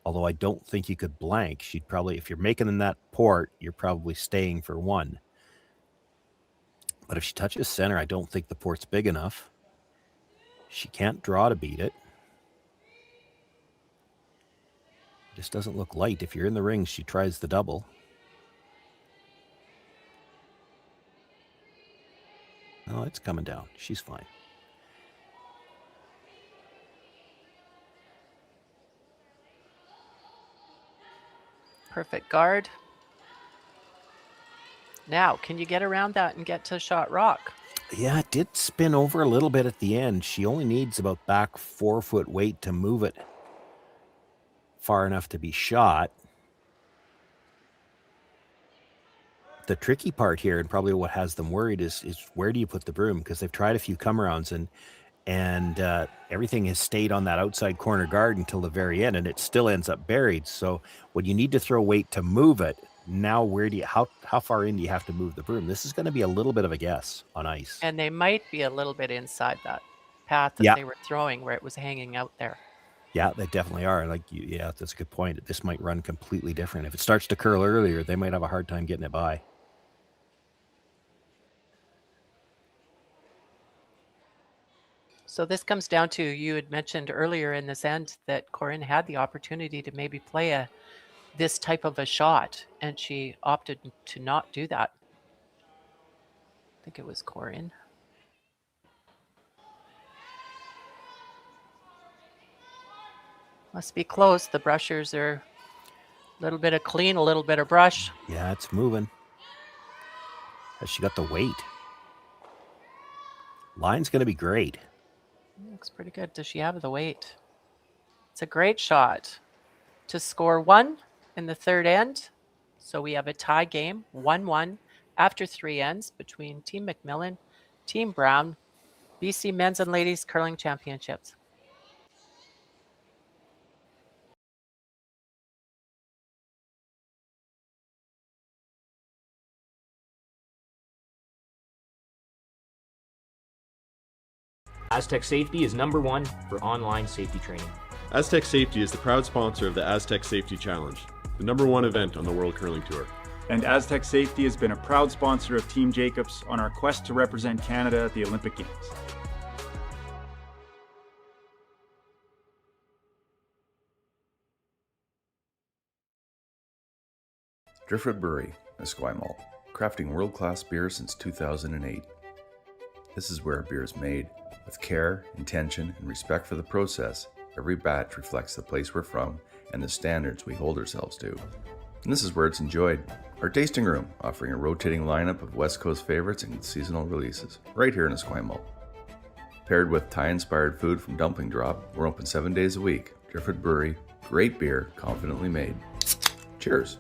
Although I don't think you could blank. She'd probably, if you're making in that port, you're probably staying for 1. But if she touches center, I don't think the port's big enough. She can't draw to beat it. Just doesn't look light. If you're in the ring, she tries the double. Oh, it's coming down. She's fine. Perfect guard. Now, can you get around that and get to shot rock? Yeah, it did spin over a little bit at the end. She only needs about back 4-foot weight to move it far enough to be shot. The tricky part here, and probably what has them worried, is where do you put the broom? Because they've tried a few come-arounds, and everything has stayed on that outside corner guard until the very end, and it still ends up buried. So when you need to throw weight to move it, now where do you how far in do you have to move the broom? This is going to be a little bit of a guess on ice. And they might be a little bit inside that path that they were throwing, where it was hanging out there. Yeah, they definitely are. Yeah, that's a good point. This might run completely different. If it starts to curl earlier, they might have a hard time getting it by. So this comes down to, you had mentioned earlier in this end that Corryn had the opportunity to maybe play this type of a shot, and she opted to not do that. I think it was Corryn. Must be close. The brushers are a little bit of clean, a little bit of brush. Yeah, it's moving. Has she got the weight? Line's going to be great. Looks pretty good. Does she have the weight? It's a great shot to score 1 in the third end. So we have a tie game, 1-1 after 3 ends between Team MacMillan, Team Brown, BC Men's and Ladies Curling Championships. Aztec Safety is #1 for online safety training. Aztec Safety is the proud sponsor of the Aztec Safety Challenge, the #1 event on the World Curling Tour. And Aztec Safety has been a proud sponsor of Team Jacobs on our quest to represent Canada at the Olympic Games. Driftwood Brewery, Esquimalt, crafting world-class beer since 2008. This is where beer is made with care, intention, and respect for the process. Every batch reflects the place we're from and the standards we hold ourselves to. And this is where it's enjoyed. Our tasting room, offering a rotating lineup of West Coast favorites and seasonal releases, right here in Esquimalt. Paired with Thai-inspired food from Dumpling Drop, we're open 7 days a week. Driftwood Brewery, great beer, confidently made. Cheers.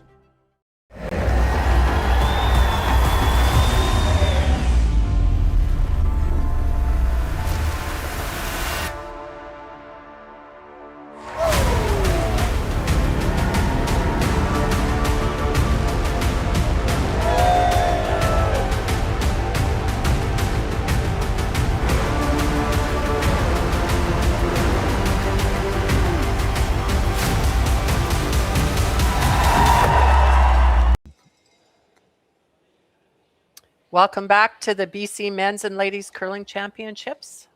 Welcome back to the BC Men's and Ladies Curling Championships,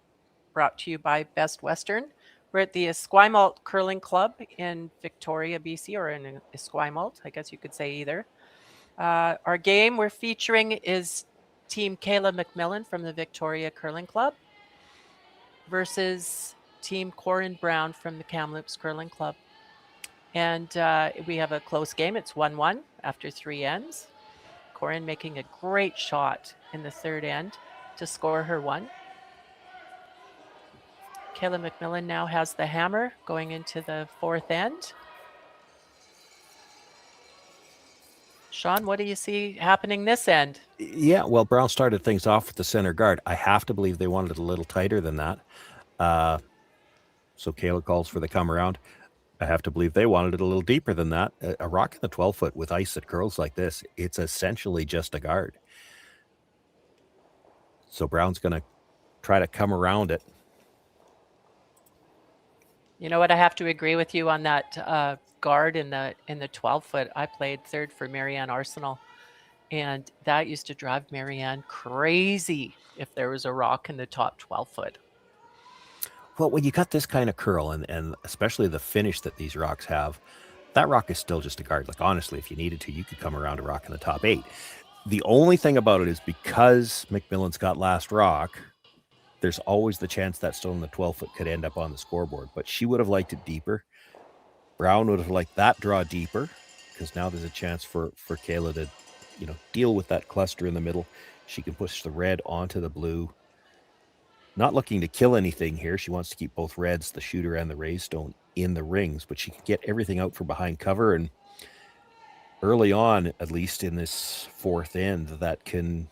brought to you by Best Western. We're at the Esquimalt Curling Club in Victoria, BC, or in Esquimalt, I guess you could say either. Our game we're featuring is Team Kayla MacMillan from the Victoria Curling Club versus Team Corryn Brown from the Kamloops Curling Club. And we have a close game. It's 1-1 after 3 ends. Corryn making a great shot in the third end to score her 1. Kayla MacMillan now has the hammer going into the 4th end. Sean, what do you see happening this end? Yeah, well, Brown started things off with the center guard. I have to believe they wanted it a little tighter than that. So Kayla calls for the come around. I have to believe they wanted it a little deeper than that. A rock in the 12-foot with ice that curls like this, it's essentially just a guard. So Brown's going to try to come around it. You know what? I have to agree with you on that guard in the 12-foot. I played third for Marianne Arsenal, and that used to drive Marianne crazy if there was a rock in the top 12-foot. Well, when you got this kind of curl and especially the finish that these rocks have, that rock is still just a guard. Like, honestly, if you needed to, you could come around a rock in the top 8. The only thing about it is because MacMillan's got last rock, there's always the chance that stone in the 12-foot could end up on the scoreboard. But she would have liked it deeper. Brown would have liked that draw deeper because now there's a chance for Kayla to, deal with that cluster in the middle. She can push the red onto the blue. Not looking to kill anything here. She wants to keep both reds, the shooter and the raised stone, in the rings, but she can get everything out from behind cover. And early on, at least in this 4th end, that can,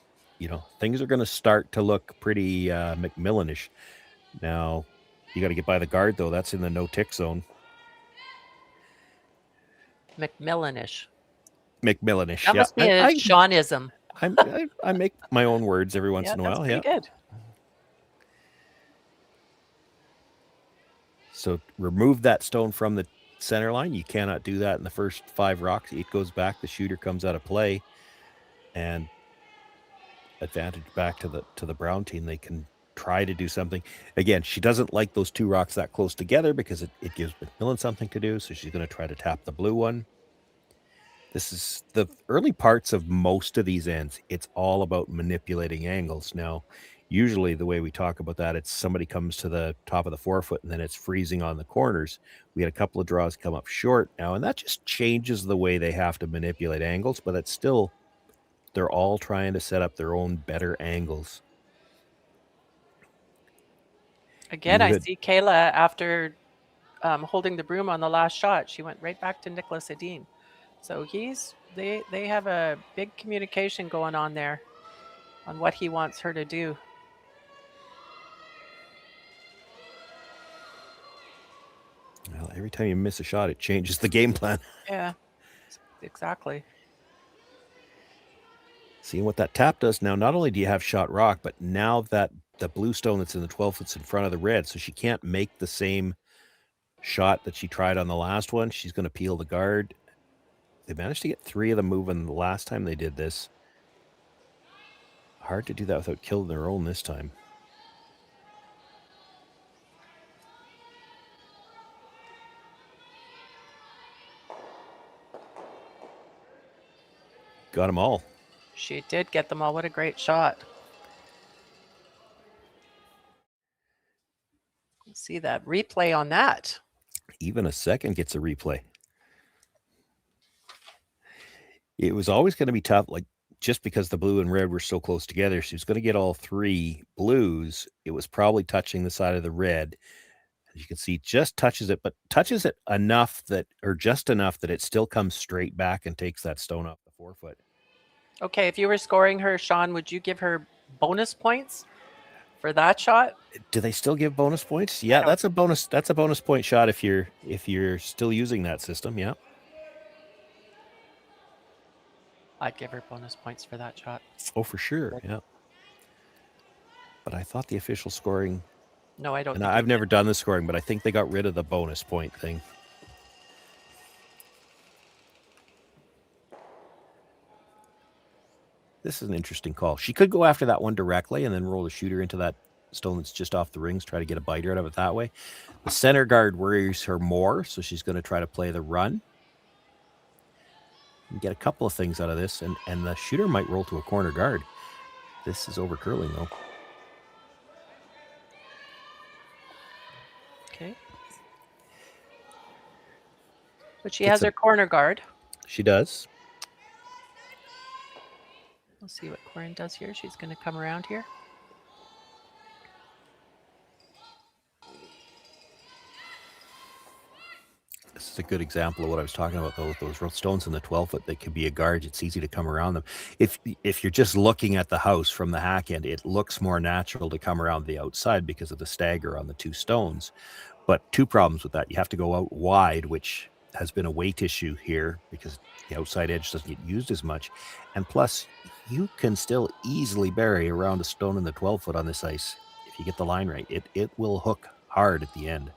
things are going to start to look pretty MacMillan-ish. Now, you got to get by the guard, though. That's in the no-tick zone. MacMillan-ish. MacMillan-ish. That must be a Seanism. I make my own words every once in a while. That's pretty good. So remove that stone from the center line. You cannot do that in the first 5 rocks. It goes back. The shooter comes out of play, and advantage back to the Brown team. They can try to do something. Again, she doesn't like those 2 rocks that close together because it gives MacMillan something to do. So she's going to try to tap the blue one. This is the early parts of most of these ends. It's all about manipulating angles. Now, usually the way we talk about that, it's somebody comes to the top of the 4-foot and then it's freezing on the corners. We had a couple of draws come up short now, and that just changes the way they have to manipulate angles, but it's still, they're all trying to set up their own better angles. Again, I Good. see Kayla after holding the broom on the last shot. She went right back to Nicholas Edin. So they have a big communication going on there on what he wants her to do. Well, every time you miss a shot, it changes the game plan. Yeah, exactly. Seeing what that tap does now, not only do you have shot rock, but now that the blue stone that's in the 12 foot's in front of the red, so she can't make the same shot that she tried on the last one. She's going to peel the guard. They managed to get 3 of them moving the last time they did this. Hard to do that without killing their own this time. Got them all. She did get them all. What a great shot. See that replay on that. Even a second gets a replay. It was always going to be tough, like just because the blue and red were so close together. She was going to get all 3 blues. It was probably touching the side of the red. As you can see, just touches it, but touches it enough that, or just enough that it still comes straight back and takes that stone off the 4 foot. Okay, if you were scoring her, Sean, would you give her bonus points for that shot? Do they still give bonus points? Yeah, that's a bonus. That's a bonus point shot if you're still using that system. Yeah. I'd give her bonus points for that shot. Oh, for sure. Yeah. But I thought the official scoring. No, I don't. And I've never done the scoring, but I think they got rid of the bonus point thing. This is an interesting call. She could go after that one directly and then roll the shooter into that stone that's just off the rings, try to get a biter out of it that way. The center guard worries her more, so she's going to try to play the run. And get a couple of things out of this, and the shooter might roll to a corner guard. This is over curling, though. Okay. But she has her corner guard. She does. We'll see what Corryn does here. She's going to come around here. This is a good example of what I was talking about, though, with those stones in the 12 foot that could be a guard. It's easy to come around them. If you're just looking at the house from the hack end, it looks more natural to come around the outside because of the stagger on the 2 stones. But 2 problems with that. You have to go out wide, which has been a weight issue here because the outside edge doesn't get used as much. And plus, you can still easily bury around a stone in the 12 foot on this ice. If you get the line right, it will hook hard at the end.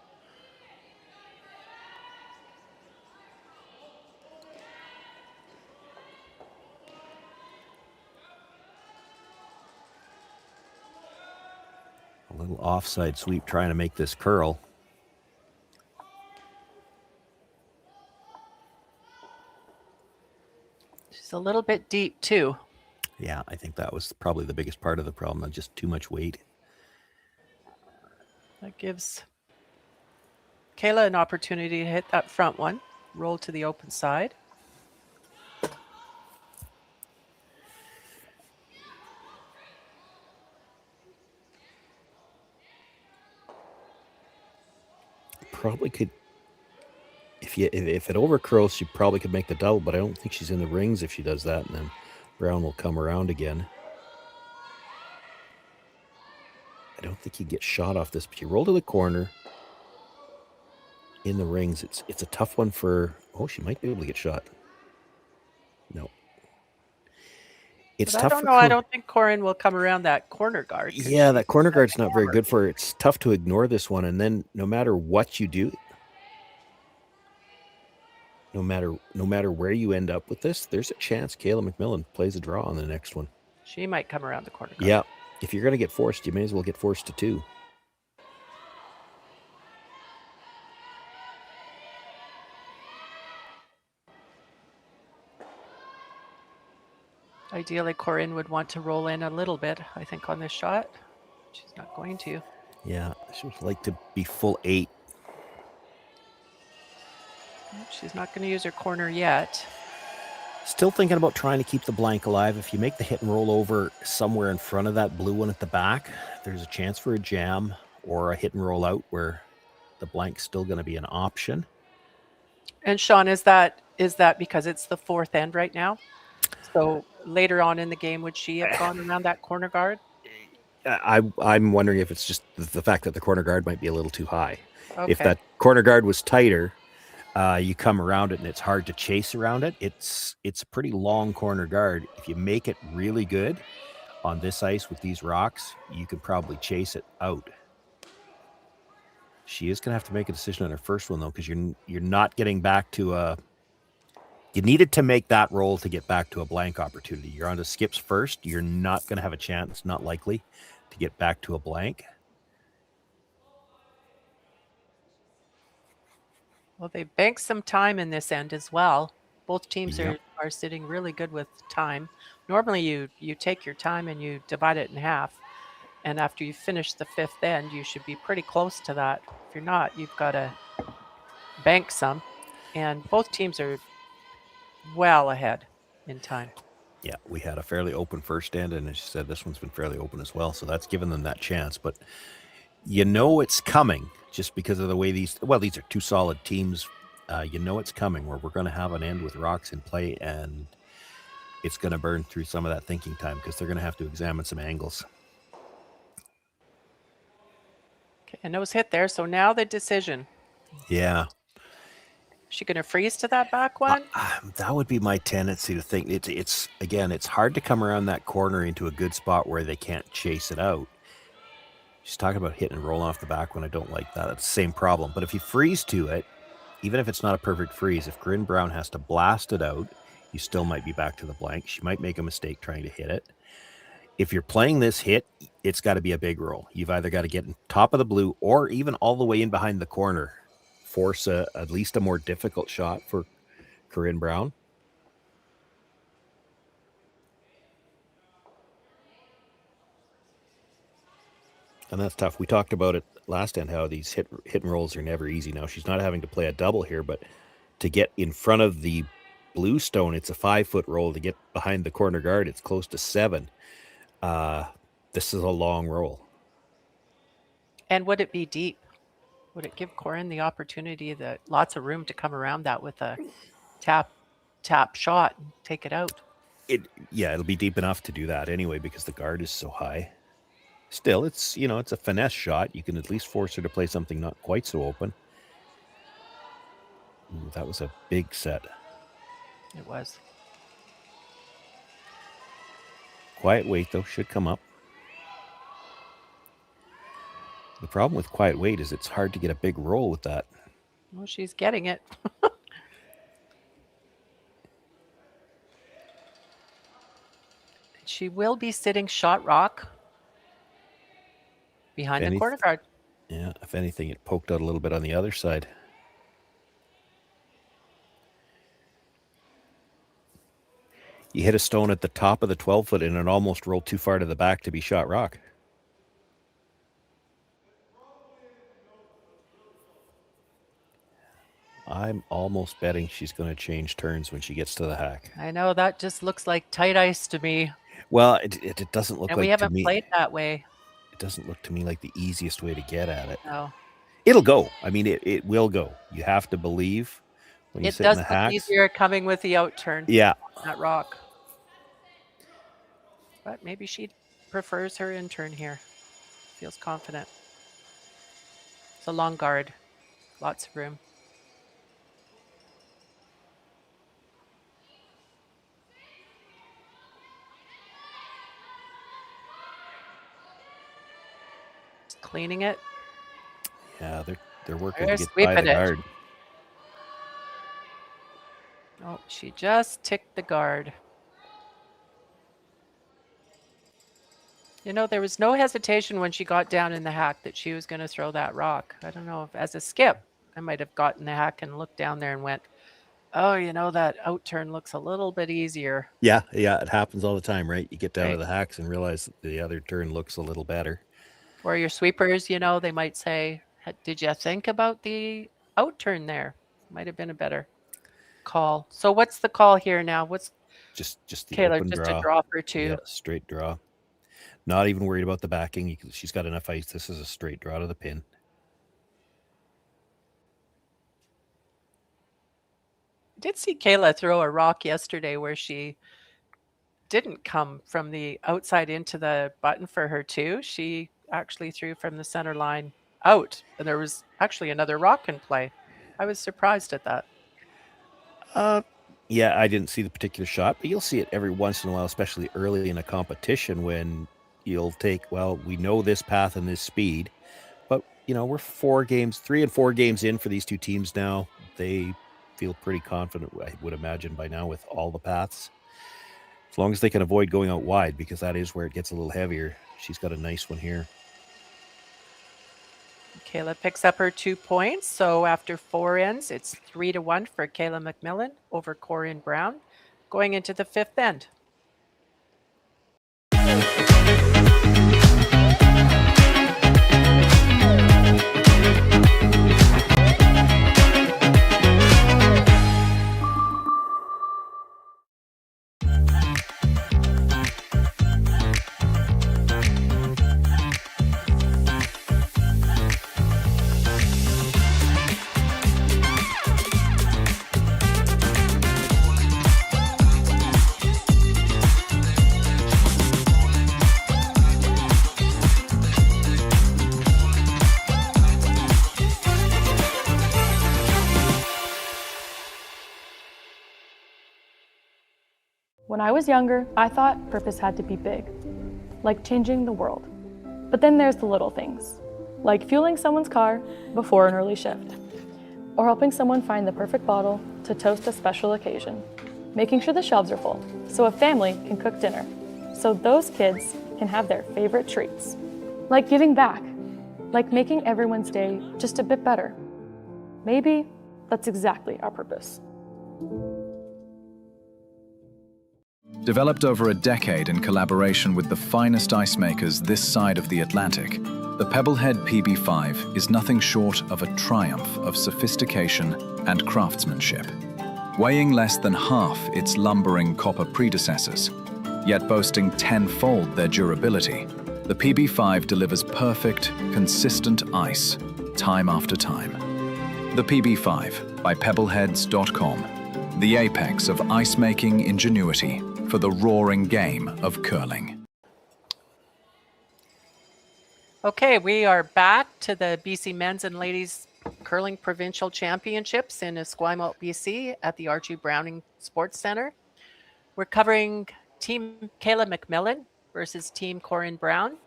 A little offside sweep trying to make this curl. She's a little bit deep too. Yeah, I think that was probably the biggest part of the problem, just too much weight. That gives Kayla an opportunity to hit that front one, roll to the open side. Probably could, if it overcurls, she probably could make the double, but I don't think she's in the rings if she does that, and then Brown will come around again. I don't think he gets shot off this, but you roll to the corner in the rings. It's a tough one for. Oh, she might be able to get shot. No. It's But tough. I don't know. I don't think Corryn will come around that corner guard. Yeah, that corner guard's not very good for her. It's tough to ignore this one, and then no matter what you do, no matter where you end up with this, there's a chance Kayla MacMillan plays a draw on the next one. She might come around the corner guard. Yeah, if you're going to get forced, you may as well get forced to 2. Ideally, Corryn would want to roll in a little bit, I think, on this shot. She's not going to. Yeah, she would like to be full 8. She's not going to use her corner yet. Still thinking about trying to keep the blank alive. If you make the hit and roll over somewhere in front of that blue one at the back, there's a chance for a jam. or a hit and roll out where the blank's still going to be an option. And Sean, is that because it's the fourth end right now? So later on in the game, would she have gone around that corner guard? I'm wondering if it's just the fact that the corner guard might be a little too high. Okay. If that corner guard was tighter, you come around it and it's hard to chase around it. It's a pretty long corner guard. If you make it really good on this ice with these rocks, you could probably chase it out. She is going to have to make a decision on her first one, though, because you're not getting back to a... You needed to make that roll to get back to a blank opportunity. You're on to skips first. You're not going to have a chance, not likely, to get back to a blank. Well, they banked some time in this end as well. Both teams Yep. are sitting really good with time. Normally you take your time and you divide it in half. And after you finish the fifth end, you should be pretty close to that. If you're not, you've got to bank some. And both teams are well ahead in time. Yeah, we had a fairly open first end, and as you said, this one's been fairly open as well. So that's given them that chance. But you know it's coming just because of the way these are two solid teams. You know it's coming where we're going to have an end with rocks in play, and it's going to burn through some of that thinking time because they're going to have to examine some angles. Okay, a nose hit there. So now the decision. Yeah. Is she going to freeze to that back one? That would be my tendency to think. It's hard to come around that corner into a good spot where they can't chase it out. She's talking about hitting and rolling off the back when I don't like that. That's the same problem. But if you freeze to it, even if it's not a perfect freeze, if Corryn Brown has to blast it out, you still might be back to the blank. She might make a mistake trying to hit it. If you're playing this hit, it's got to be a big roll. You've either got to get on top of the blue or even all the way in behind the corner. Force at least a more difficult shot for Corryn Brown. And that's tough. We talked about it last end, how these hit and rolls are never easy. Now, she's not having to play a double here, but to get in front of the blue stone, it's a 5-foot roll. To get behind the corner guard, it's close to 7. This is a long roll. And would it be deep? Would it give Corryn the opportunity, lots of room to come around that with a tap shot and take it out? It'll be deep enough to do that anyway because the guard is so high. Still, it's a finesse shot. You can at least force her to play something not quite so open. Ooh, that was a big set. It was. Quiet weight, though, should come up. The problem with quiet weight is it's hard to get a big roll with that. Well, she's getting it. She will be sitting shot rock behind the corner guard. Yeah, if anything, it poked out a little bit on the other side. You hit a stone at the top of the 12-foot and it almost rolled too far to the back to be shot rock. I'm almost betting she's going to change turns when she gets to the hack. I know, that just looks like tight ice to me. Well, it doesn't look And like we haven't to me, played that way. It doesn't look to me like the easiest way to get at it. No. It'll go. I mean, it will go. You have to believe when you It sit in does the look hacks. easier coming with the out turn. Yeah. That rock. But maybe she prefers her in turn here. Feels confident. It's a long guard. Lots of room. Just cleaning it. Yeah, they're working They're to get by sweeping the it. guard. Oh, she just ticked the guard. There was no hesitation when she got down in the hack that she was going to throw that rock. I don't know if as a skip, I might have gotten the hack and looked down there and went, oh, that out turn looks a little bit easier. Yeah, it happens all the time, right? You get down to Right. the hacks and realize that the other turn looks a little better. Or your sweepers, they might say, did you think about the out turn there? Might have been a better call. So what's the call here now? What's Just the Kayla, open just draw. a draw for 2? Yeah, straight draw. Not even worried about the backing. She's got enough ice. This is a straight draw to the pin. I did see Kayla throw a rock yesterday where she didn't come from the outside into the button for her two. She actually threw from the center line out, and there was actually another rock in play. I was surprised at that. Yeah, I didn't see the particular shot, but you'll see it every once in a while, especially early in a competition when you'll take, well, we know this path and this speed, but, you know, we're 3 and 4 games in for these two teams now. They feel pretty confident, I would imagine, by now with all the paths. As long as they can avoid going out wide, because that is where it gets a little heavier. She's got a nice one here. Kayla picks up her 2 points. So after 4 ends, it's 3-1 for Kayla MacMillan over Corryn Brown going into the 5th end. When I was younger, I thought purpose had to be big, like changing the world. But then there's the little things, like fueling someone's car before an early shift, or helping someone find the perfect bottle to toast a special occasion, making sure the shelves are full so a family can cook dinner, so those kids can have their favorite treats, like giving back, like making everyone's day just a bit better. Maybe that's exactly our purpose. Developed over a decade in collaboration with the finest ice makers this side of the Atlantic, the Pebblehead PB5 is nothing short of a triumph of sophistication and craftsmanship. Weighing less than half its lumbering copper predecessors, yet boasting 10-fold their durability, the PB5 delivers perfect, consistent ice, time after time. The PB5 by Pebbleheads.com, the apex of ice-making ingenuity for the roaring game of curling. Okay, we are back to the BC Men's and Ladies Curling Provincial Championships in Esquimalt, BC at the Archie Browning Sports Centre. We're covering Team Kayla MacMillan versus Team Corryn Brown.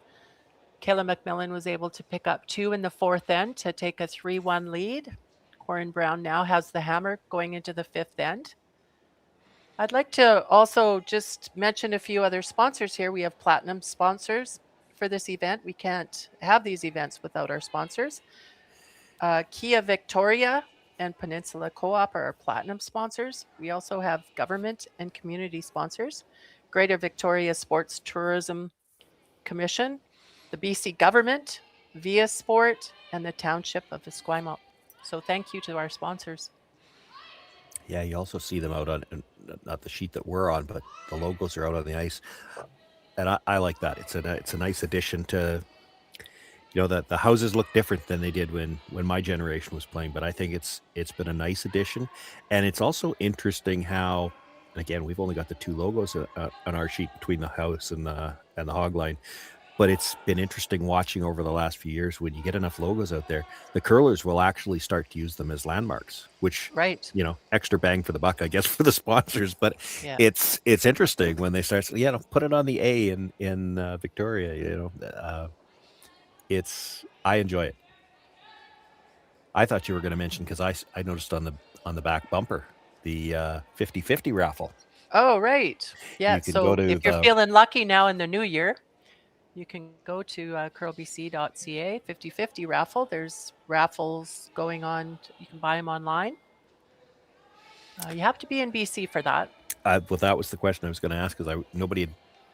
Kayla MacMillan was able to pick up 2 in the 4th end to take a 3-1 lead. Corryn Brown now has the hammer going into the 5th end. I'd like to also just mention a few other sponsors here. We have platinum sponsors for this event. We can't have these events without our sponsors. Kia Victoria and Peninsula Co-op are our platinum sponsors. We also have government and community sponsors. Greater Victoria Sports Tourism Commission, the BC Government, Via Sport, and the Township of Esquimalt. So thank you to our sponsors. Yeah, you also see them out on, not the sheet that we're on, but the logos are out on the ice. And I like that. It's a nice addition to, you know, the houses look different than they did when my generation was playing, but I think it's been a nice addition. And it's also interesting how, again, we've only got the 2 logos on our sheet between the house and the hog line. But it's been interesting watching over the last few years when you get enough logos out there, the curlers will actually start to use them as landmarks, which, right, you know, extra bang for the buck, I guess, for the sponsors. But yeah, it's interesting when they start, you know, put it on the A in Victoria, you know, I enjoy it. I thought you were going to mention, because I noticed on the back bumper, the 50-50 raffle. Oh, right. Yeah. So if you're feeling lucky now in the new year, you can go to curlbc.ca, 50-50 raffle. There's raffles going on. You can buy them online. You have to be in BC for that. Well, that was the question I was going to ask, because nobody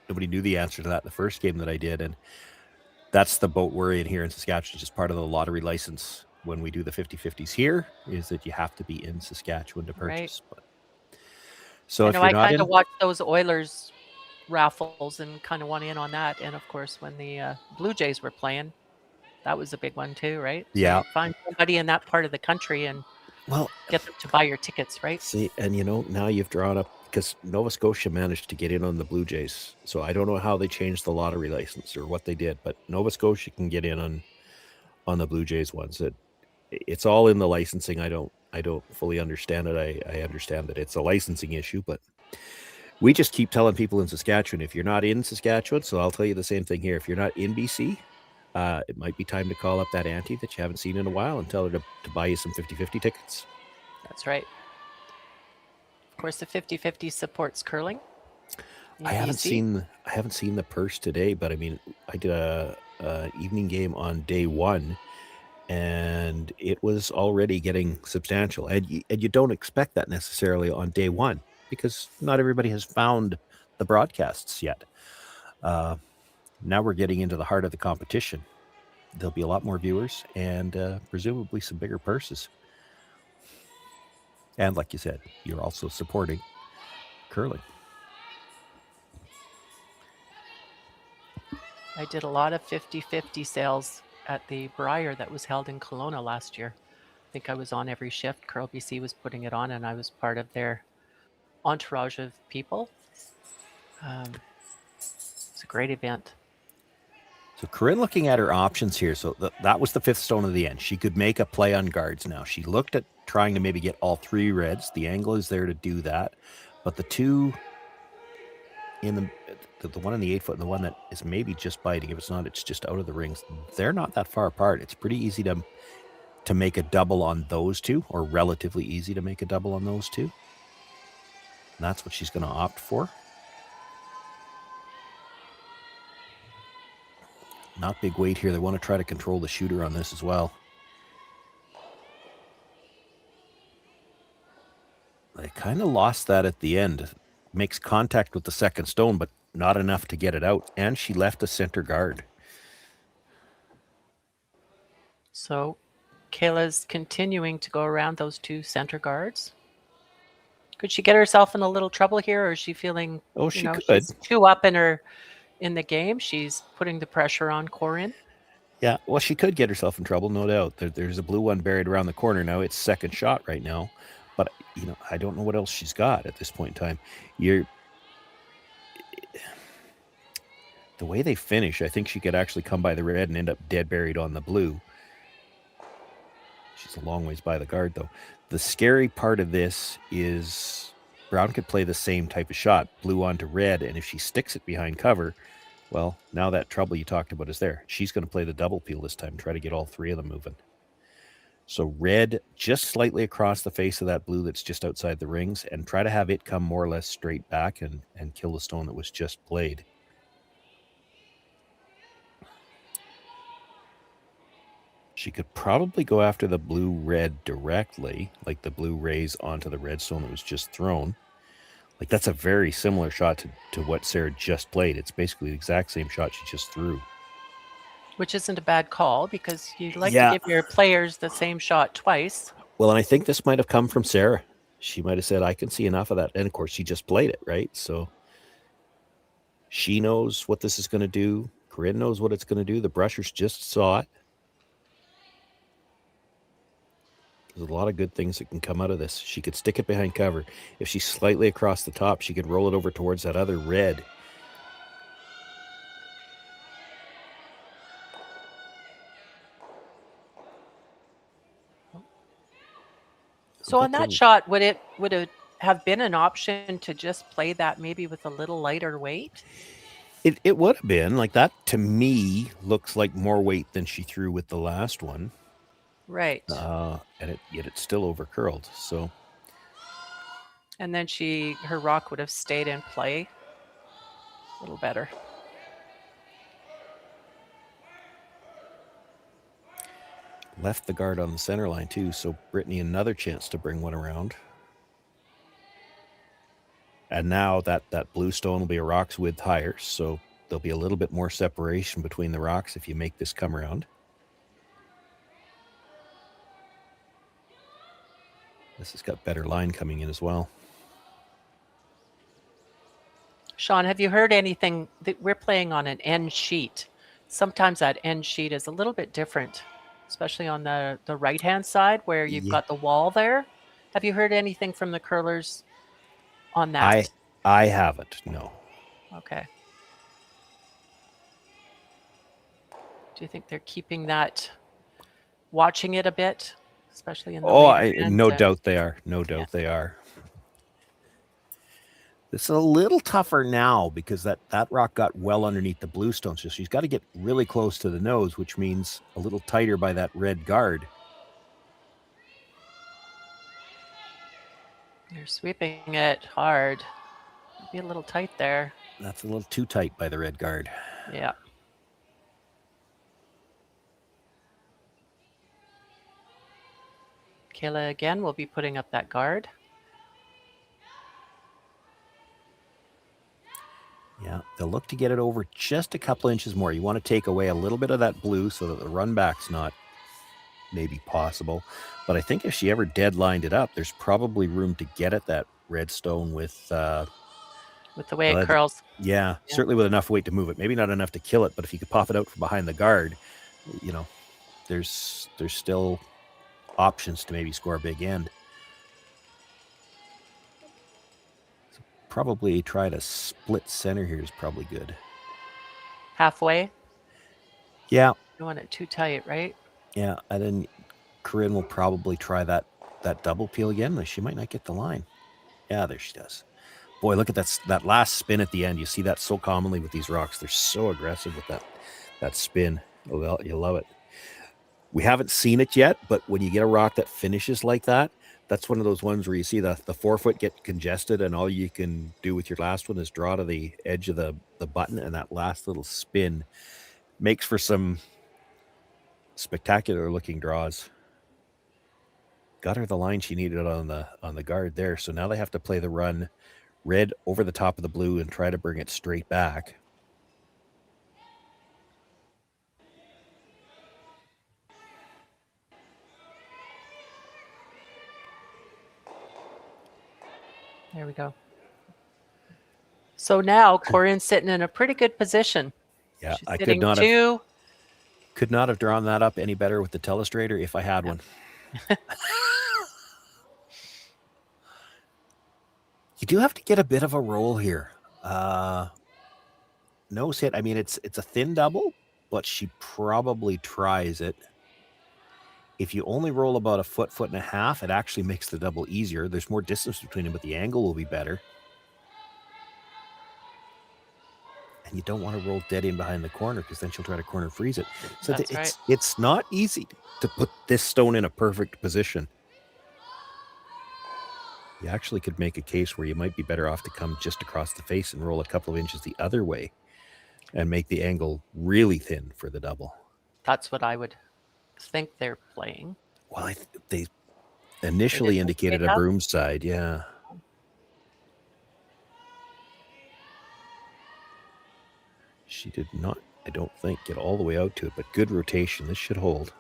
knew the answer to that the first game that I did. And that's the boat we're in here in Saskatchewan, just part of the lottery license when we do the 50-50s here, is that you have to be in Saskatchewan to purchase. Right. But, so I if know you're I not kind of watched those Oilers raffles and kind of want in on that. And of course, when the Blue Jays were playing, that was a big one too, right? So Yeah. you find somebody in that part of the country and Well, get them to buy your tickets, right? see, and now you've drawn up because Nova Scotia managed to get in on the Blue Jays. So I don't know how they changed the lottery license or what they did, but Nova Scotia can get in on the Blue Jays ones. It's all in the licensing. I don't fully understand it. I understand that it's a licensing issue, but we just keep telling people in Saskatchewan, if you're not in Saskatchewan, so I'll tell you the same thing here. If you're not in BC, it might be time to call up that auntie that you haven't seen in a while and tell her to buy you some 50-50 tickets. That's right. Of course, the 50-50 supports curling. in I haven't BC. seen the purse today, but I mean, I did a evening game on day one, and it was already getting substantial. And you don't expect that necessarily on day one because not everybody has found the broadcasts yet. Now we're getting into the heart of the competition. There'll be a lot more viewers and presumably some bigger purses. And like you said, you're also supporting curling. I did a lot of 50-50 sales at the Briar that was held in Kelowna last year. I think I was on every shift. Curl BC was putting it on, and I was part of their entourage of people. It's a great event. So Corryn looking at her options here. So that was the fifth stone of the end. She could make a play on guards now. She looked at trying to maybe get all three reds. The angle is there to do that. But the two in the one in the 8 foot and the one that is maybe just biting, if it's not, it's just out of the rings. They're not that far apart. It's pretty easy to make a double on those two, or relatively easy to make a double on those two. And that's what she's going to opt for. Not big weight here. They want to try to control the shooter on this as well. They kind of lost that at the end. Makes contact with the second stone, but not enough to get it out. And she left a center guard. So Kayla's continuing to go around those two center guards. Could she get herself in a little trouble here, or is she feeling, Oh, she could. she's too up in the game? She's putting the pressure on Corryn. Yeah, well, she could get herself in trouble, no doubt. There's a blue one buried around the corner now. It's second shot right now. But, I don't know what else she's got at this point in time. The way they finish, I think she could actually come by the red and end up dead buried on the blue. She's a long ways by the guard, though. The scary part of this is Brown could play the same type of shot, blue onto red, and if she sticks it behind cover, well, now that trouble you talked about is there. She's going to play the double peel this time, try to get all three of them moving. So red just slightly across the face of that blue that's just outside the rings, and try to have it come more or less straight back and kill the stone that was just played. She could probably go after the blue-red directly, like the blue rays onto the red stone that was just thrown. Like, that's a very similar shot to what Sarah just played. It's basically the exact same shot she just threw. Which isn't a bad call, because you'd like to give your players the same shot twice. Well, and I think this might have come from Sarah. She might have said, I can see enough of that. And, of course, she just played it, right? So she knows what this is going to do. Corryn knows what it's going to do. The brushers just saw it. There's a lot of good things that can come out of this. She could stick it behind cover. If she's slightly across the top, she could roll it over towards that other red. So on that shot, would it have been an option to just play that maybe with a little lighter weight? It would have been. Like, that, to me, looks like more weight than she threw with the last one. Right. And yet it's still over curled. So, and then her rock would have stayed in play a little better. Left the guard on the center line too. So Brittany, another chance to bring one around. And now that blue stone will be a rock's width higher. So there'll be a little bit more separation between the rocks if you make this come around. This has got better line coming in as well. Sean, have you heard anything that we're playing on an end sheet? Sometimes that end sheet is a little bit different, especially on the right-hand side where you've Yeah. got the wall there. Have you heard anything from the curlers on that? I haven't. No. Okay. Do you think they're keeping that, watching it a bit, especially in the later ends? No doubt they are. No doubt they are. It's a little tougher now because that rock got well underneath the bluestone, so she's got to get really close to the nose, which means a little tighter by that red guard. You're sweeping it hard. Be a little tight there. That's a little too tight by the red guard. Yeah. Kayla again will be putting up that guard. Yeah, they'll look to get it over just a couple inches more. You want to take away a little bit of that blue so that the run back's not maybe possible. But I think if she ever deadlined it up, there's probably room to get at that red stone with the way it curls. Yeah, certainly with enough weight to move it. Maybe not enough to kill it, but if you could pop it out from behind the guard, you know, there's still options to maybe score a big end. Probably try to split center here is probably good. Halfway? Yeah. You don't want it too tight, right? Yeah, and then Corryn will probably try that double peel again. She might not get the line. Yeah, there she does. Boy, look at that last spin at the end. You see that so commonly with these rocks. They're so aggressive with that spin. Well, you'll love it. We haven't seen it yet, but when you get a rock that finishes like that, that's one of those ones where you see the forefoot get congested and all you can do with your last one is draw to the edge of the button, and that last little spin makes for some spectacular looking draws. Got her the line she needed on the guard there. So now they have to play the run red over the top of the blue and try to bring it straight back. There we go. So now Corryn's sitting in a pretty good position. Yeah, She's I could not have drawn that up any better with the telestrator if I had one. You do have to get a bit of a roll here. Nose hit. I mean, it's a thin double, but she probably tries it. If you only roll about a foot and a half, it actually makes the double easier. There's more distance between them, but the angle will be better. And you don't want to roll dead in behind the corner because then she'll try to corner freeze it. So it's not easy to put this stone in a perfect position. You actually could make a case where you might be better off to come just across the face and roll a couple of inches the other way and make the angle really thin for the double. That's what I would think they're playing. Well, they initially indicated a broom side, yeah. She did not, I don't think, get all the way out to it, but good rotation. This should hold.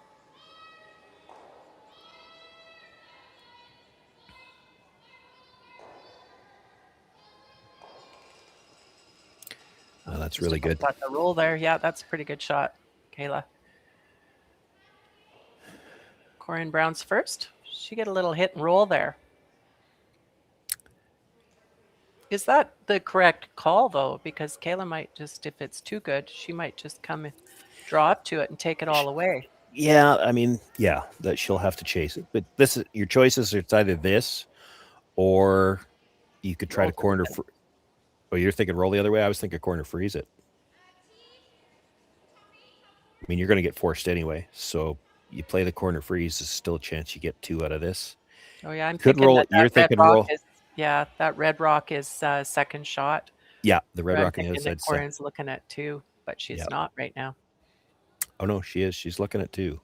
Oh, that's really good. Got the roll there. Yeah, that's a pretty good shot, Kayla. Corryn Brown's first. She get a little hit and roll there. Is that the correct call, though? Because Kayla might just, if it's too good, she might just come and draw up to it and take it all away. Yeah, I mean, yeah, that she'll have to chase it. But this is your choices. It's either this, or you could try to corner. Oh, you're thinking roll the other way? I was thinking corner freeze it. I mean, you're going to get forced anyway. So you play the corner freeze. There's still a chance you get two out of this. Oh, yeah. I'm could thinking roll. that You're thinking roll. Yeah, that red rock is second shot. Yeah, the red rock on the other other side. Corryn's looking at two, but she's not right now. Oh, no, she is. She's looking at two.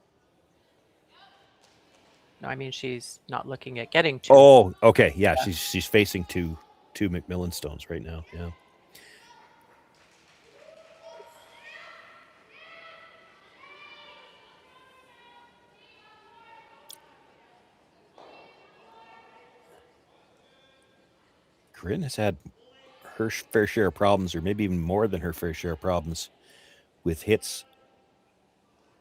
No, I mean, she's not looking at getting two. Oh, okay. Yeah, she's facing two MacMillan stones right now. Yeah. Corryn has had her fair share of problems, or maybe even more than her fair share of problems with hits.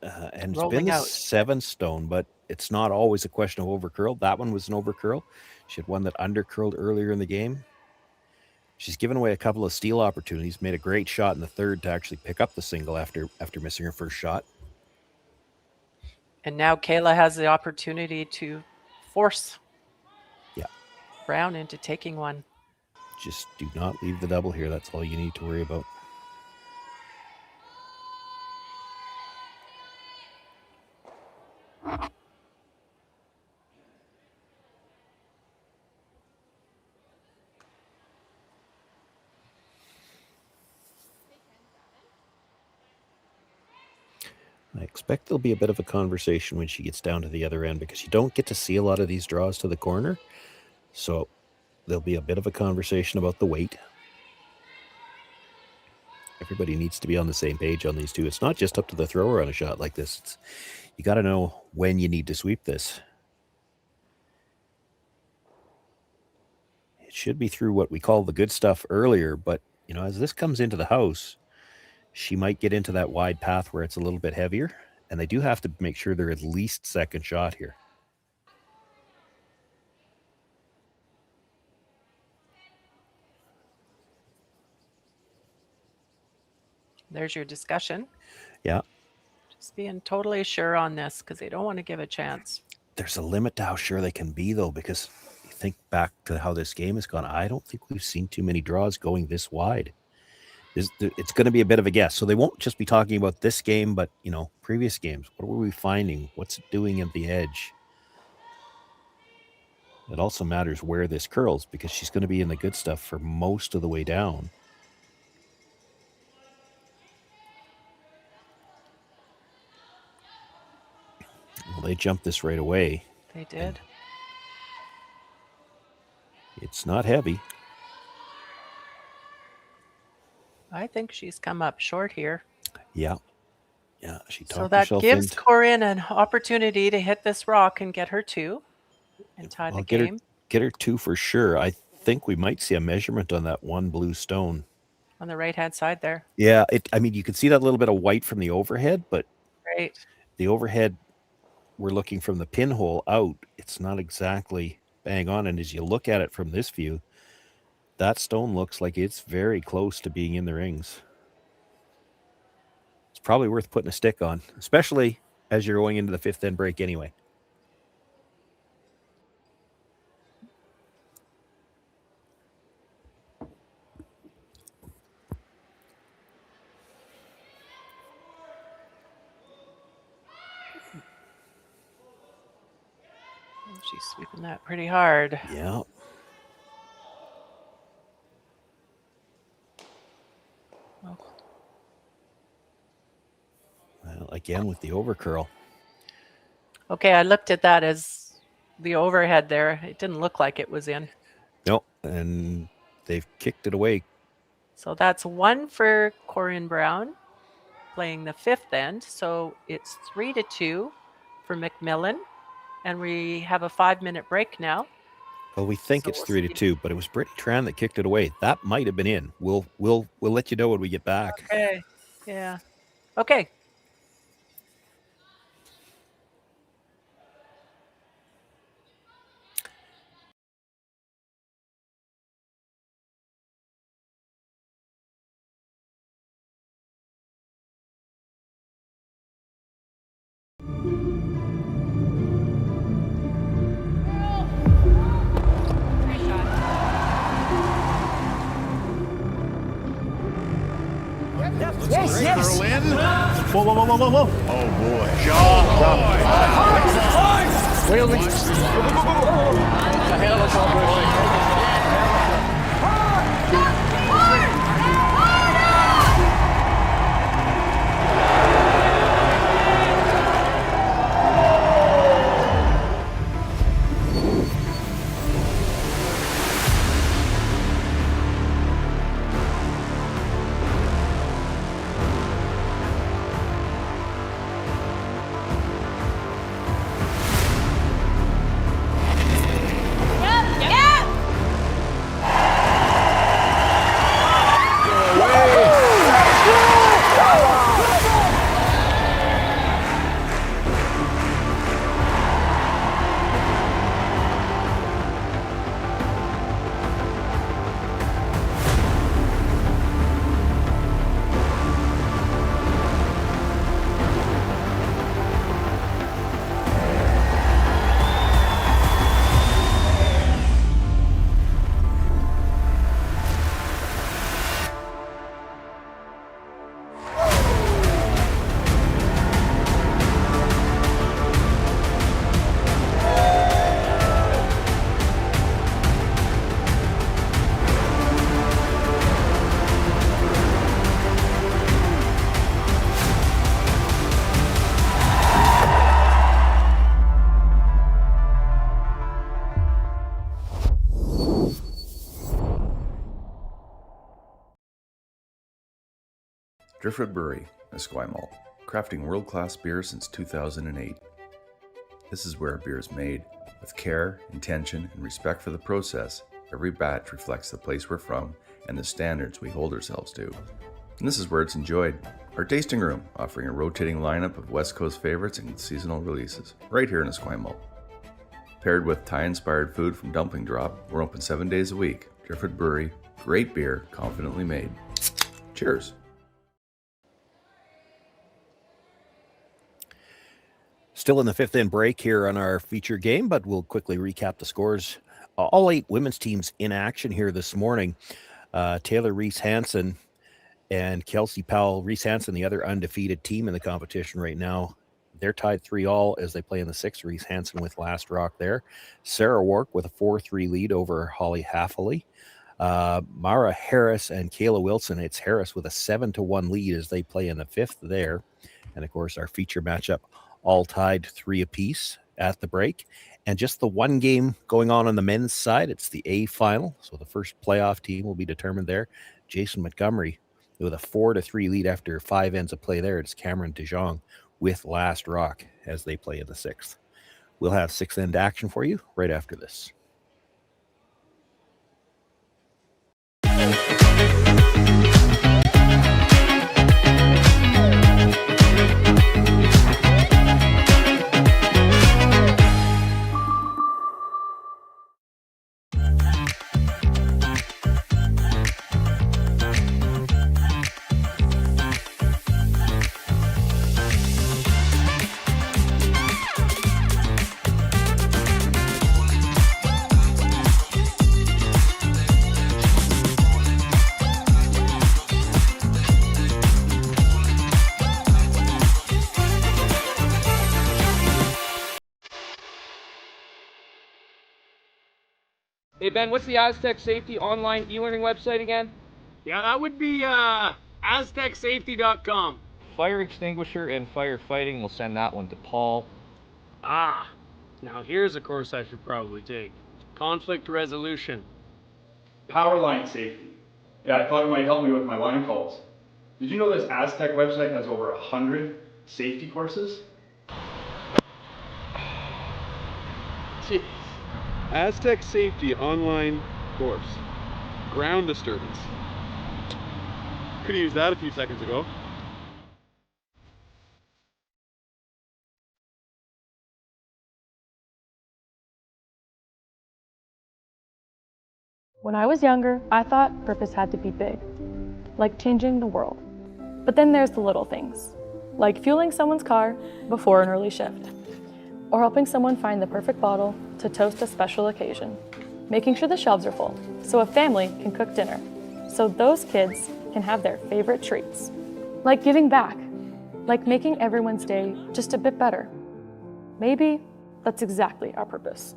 And it's been Rolling the out. 7 stone, but it's not always a question of overcurl. That one was an overcurl. She had one that undercurled earlier in the game. She's given away a couple of steal opportunities, made a great shot in the third to actually pick up the single after missing her first shot. And now Kayla has the opportunity to force Brown into taking one. Just do not leave the double here. That's all you need to worry about. I expect there'll be a bit of a conversation when she gets down to the other end, because you don't get to see a lot of these draws to the corner. So there'll be a bit of a conversation about the weight. Everybody needs to be on the same page on these two. It's not just up to the thrower on a shot like this. You got to know when you need to sweep this. It should be through what we call the good stuff earlier, but as this comes into the house, she might get into that wide path where it's a little bit heavier, and they do have to make sure they're at least second shot here. There's your discussion. Yeah. Just being totally sure on this because they don't want to give a chance. There's a limit to how sure they can be, though, because you think back to how this game has gone. I don't think we've seen too many draws going this wide. It's going to be a bit of a guess. So they won't just be talking about this game, but, previous games. What were we finding? What's it doing at the edge? It also matters where this curls, because she's going to be in the good stuff for most of the way down. Well, they jumped this right away. They did. It's not heavy. I think she's come up short here. Yeah. She talked So that herself gives into... Corryn an opportunity to hit this rock and get her 2 and tie the game. Get her 2 for sure. I think we might see a measurement on that one blue stone. On the right-hand side there. Yeah, you can see that little bit of white from the overhead, but Right. the overhead, we're looking from the pinhole out. It's not exactly bang on. And as you look at it from this view, that stone looks like it's very close to being in the rings. It's probably worth putting a stick on, especially as you're going into the 5th end break anyway. She's sweeping that pretty hard. Yeah. Well, again with the overcurl. Okay, I looked at that as the overhead there. It didn't look like it was in. No, and they've kicked it away. So that's 1 for Corryn Brown playing the 5th end. So it's 3-2 for MacMillan. And we have a 5-minute break now. Well, we think it's 3-2, but it was Brittany Tran that kicked it away. That might have been in. We'll let you know when we get back. Okay. Yeah. Okay. Yes. Whoa. Oh, boy. Driftwood Brewery, Esquimalt, crafting world-class beer since 2008. This is where beer is made. With care, intention, and respect for the process, every batch reflects the place we're from and the standards we hold ourselves to. And this is where it's enjoyed. Our tasting room, offering a rotating lineup of West Coast favorites and seasonal releases, right here in Esquimalt. Paired with Thai-inspired food from Dumpling Drop, we're open 7 days a week. Driftwood Brewery, great beer, confidently made. Cheers. Still in the fifth end break here on our feature game, but we'll quickly recap the scores. All 8 women's teams in action here this morning. Taylor Reese-Hansen and Kelsey Powell. Reese-Hansen, the other undefeated team in the competition right now. They're tied 3-all as they play in the sixth. Reese-Hansen with last rock there. Sarah Wark with a 4-3 lead over Holly Haffley. Mara Harris and Kayla Wilson. It's Harris with a 7-1 lead as they play in the fifth there. And of course, our feature matchup, all tied 3 apiece at the break. And just the one game going on the men's side. It's the A final. So the first playoff team will be determined there. Jason Montgomery with a 4-3 lead after 5 ends of play there. It's Cameron DeJong with last rock as they play in the sixth. We'll have sixth end action for you right after this. Hey Ben, what's the Aztec Safety online e-learning website again? Yeah, that would be aztecsafety.com. Fire extinguisher and firefighting, we'll send that one to Paul. Ah, now here's a course I should probably take. Conflict resolution. Power line safety. Yeah, I thought it might help me with my line calls. Did you know this Aztec website has over 100 safety courses? Jeez. Aztec Safety online course. Ground disturbance. Could have used that a few seconds ago. When I was younger, I thought purpose had to be big, like changing the world. But then there's the little things, like fueling someone's car before an early shift, or helping someone find the perfect bottle to toast a special occasion, making sure the shelves are full so a family can cook dinner, so those kids can have their favorite treats. Like giving back, like making everyone's day just a bit better. Maybe that's exactly our purpose.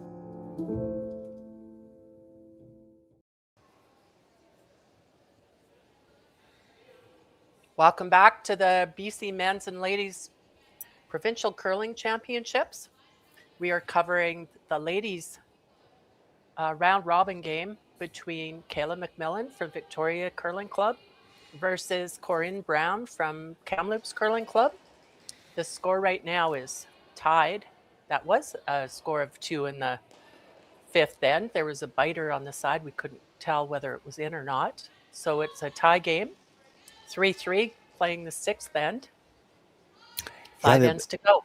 Welcome back to the BC Men's and Ladies Provincial Curling Championships. We are covering the ladies' round robin game between Kayla MacMillan from Victoria Curling Club versus Corryn Brown from Kamloops Curling Club. The score right now is tied. That was a score of 2 in the fifth end. There was a biter on the side. We couldn't tell whether it was in or not. So it's a tie game. 3-3 playing the sixth end. 5 ends to go.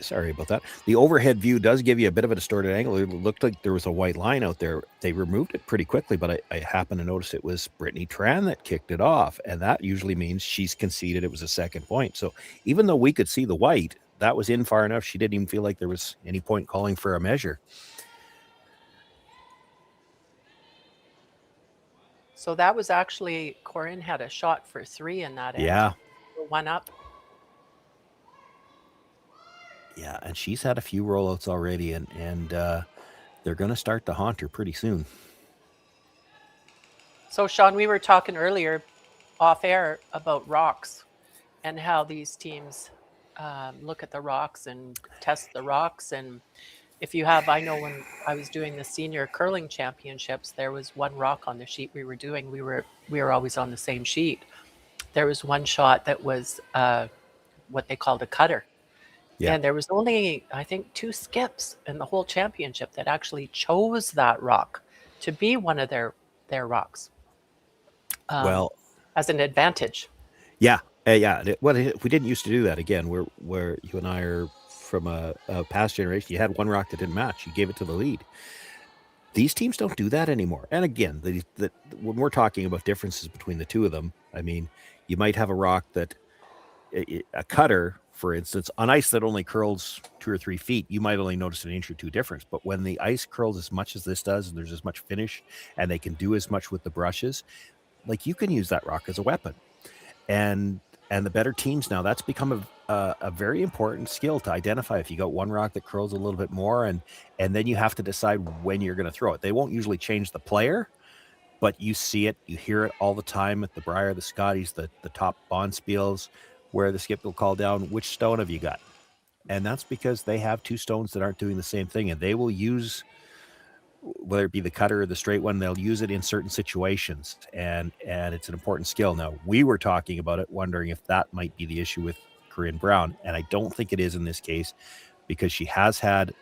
Sorry about that. The overhead view does give you a bit of a distorted angle. It looked like there was a white line out there. They removed it pretty quickly, but I happened to notice it was Brittany Tran that kicked it off, and that usually means she's conceded it was a second point. So even though we could see the white, that was in far enough. She didn't even feel like there was any point calling for a measure. So that was actually, Corryn had a shot for 3 in that end. Yeah. 1 up. Yeah, and she's had a few rollouts already, and they're going to start to haunt her pretty soon. So, Sean, we were talking earlier off air about rocks and how these teams look at the rocks and test the rocks. And if you have, I know when I was doing the senior curling championships, there was one rock on the sheet we were doing. We were always on the same sheet. there was one shot that was what they called a cutter. Yeah. And there was only, I think, 2 skips in the whole championship that actually chose that rock to be one of their rocks Well, as an advantage. yeah. Well, we didn't used to do that. Again, where you and I are from a past generation. You had one rock that didn't match. You gave it to the lead. These teams don't do that anymore. And again, when we're talking about differences between the two of them, I mean, you might have a rock that a cutter, for instance, on ice that only curls 2 or 3 feet, you might only notice an inch or 2 difference. But when the ice curls as much as this does, and there's as much finish, and they can do as much with the brushes, like you can use that rock as a weapon. And the better teams now, that's become a very important skill to identify. If you got one rock that curls a little bit more, and then you have to decide when you're going to throw it. They won't usually change the player, but you see it, you hear it all the time at the Briar, the Scotties, the top Bonspiels, where the skip will call down, which stone have you got? And that's because they have 2 stones that aren't doing the same thing, and they will use, whether it be the cutter or the straight one, they'll use it in certain situations, and it's an important skill. Now, we were talking about it, wondering if that might be the issue with Corryn Brown, and I don't think it is in this case, because she has had,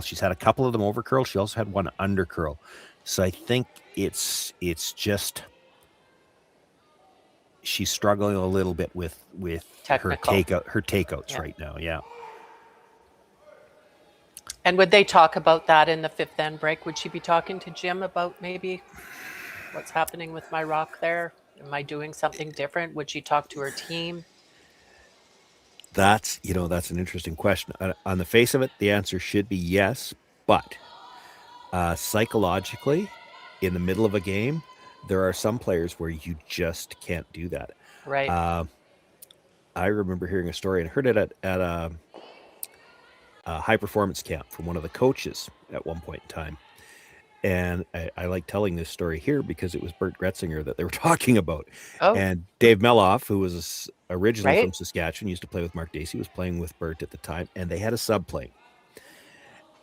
she's had a couple of them over curl. She also had one under curl. So I think it's just she's struggling a little bit with her takeouts right now. Yeah. And would they talk about that in the 5th end break? Would she be talking to Jim about maybe what's happening with my rock there? Am I doing something different? Would she talk to her team? That's an interesting question. On the face of it, the answer should be yes, but psychologically, in the middle of a game, there are some players where you just can't do that. Right. I remember hearing a story, and heard it at a high performance camp from one of the coaches at one point in time. And I like telling this story here because it was Bert Gretzinger that they were talking about. Oh. And Dave Meloff, who was originally from Saskatchewan, used to play with Mark Dacey, was playing with Bert at the time, and they had a sub playing.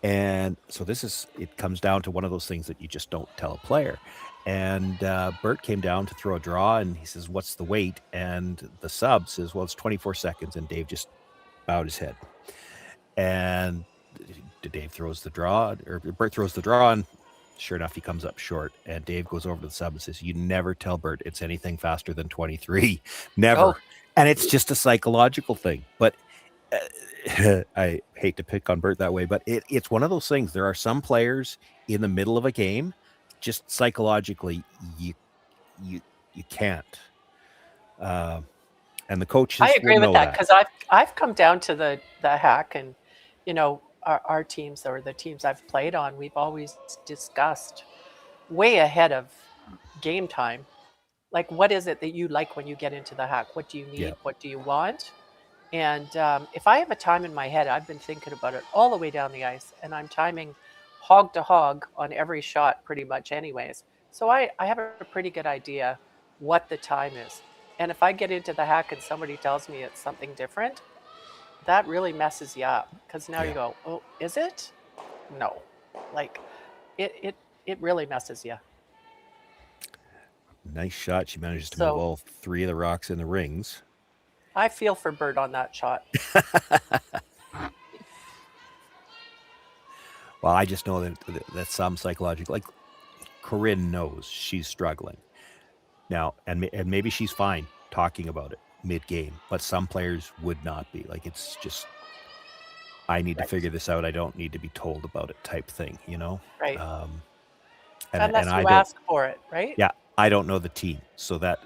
And so it comes down to one of those things that you just don't tell a player. And Bert came down to throw a draw, and he says, "What's the weight?" And the sub says, "Well, it's 24 seconds." And Dave just bowed his head. And Dave throws the draw, or Bert throws the draw, and sure enough, he comes up short. And Dave goes over to the sub and says, "You never tell Bert it's anything faster than 23. Never." Oh. And it's just a psychological thing. But I hate to pick on Bert that way, but it's one of those things. There are some players in the middle of a game, just psychologically, you can't. And the coaches, I agree with that, because I've come down to the hack, and our teams, or the teams I've played on, we've always discussed way ahead of game time, like, what is it that you like when you get into the hack? What do you need? Yeah. What do you want? And if I have a time in my head, I've been thinking about it all the way down the ice, and I'm timing hog to hog on every shot pretty much anyways. So I have a pretty good idea what the time is. And if I get into the hack and somebody tells me it's something different, that really messes you up, because now you go, "Oh, is it?" No, like it really messes you. Nice shot. She manages to move all 3 of the rocks in the rings. I feel for Bert on that shot. Well, I just know that some psychological, like Corryn knows she's struggling now, and maybe she's fine talking about it mid-game, but some players would not be. Like, it's just, I need to figure this out. I don't need to be told about it type thing, Right. Unless you ask for it, right? Yeah, I don't know the team, so that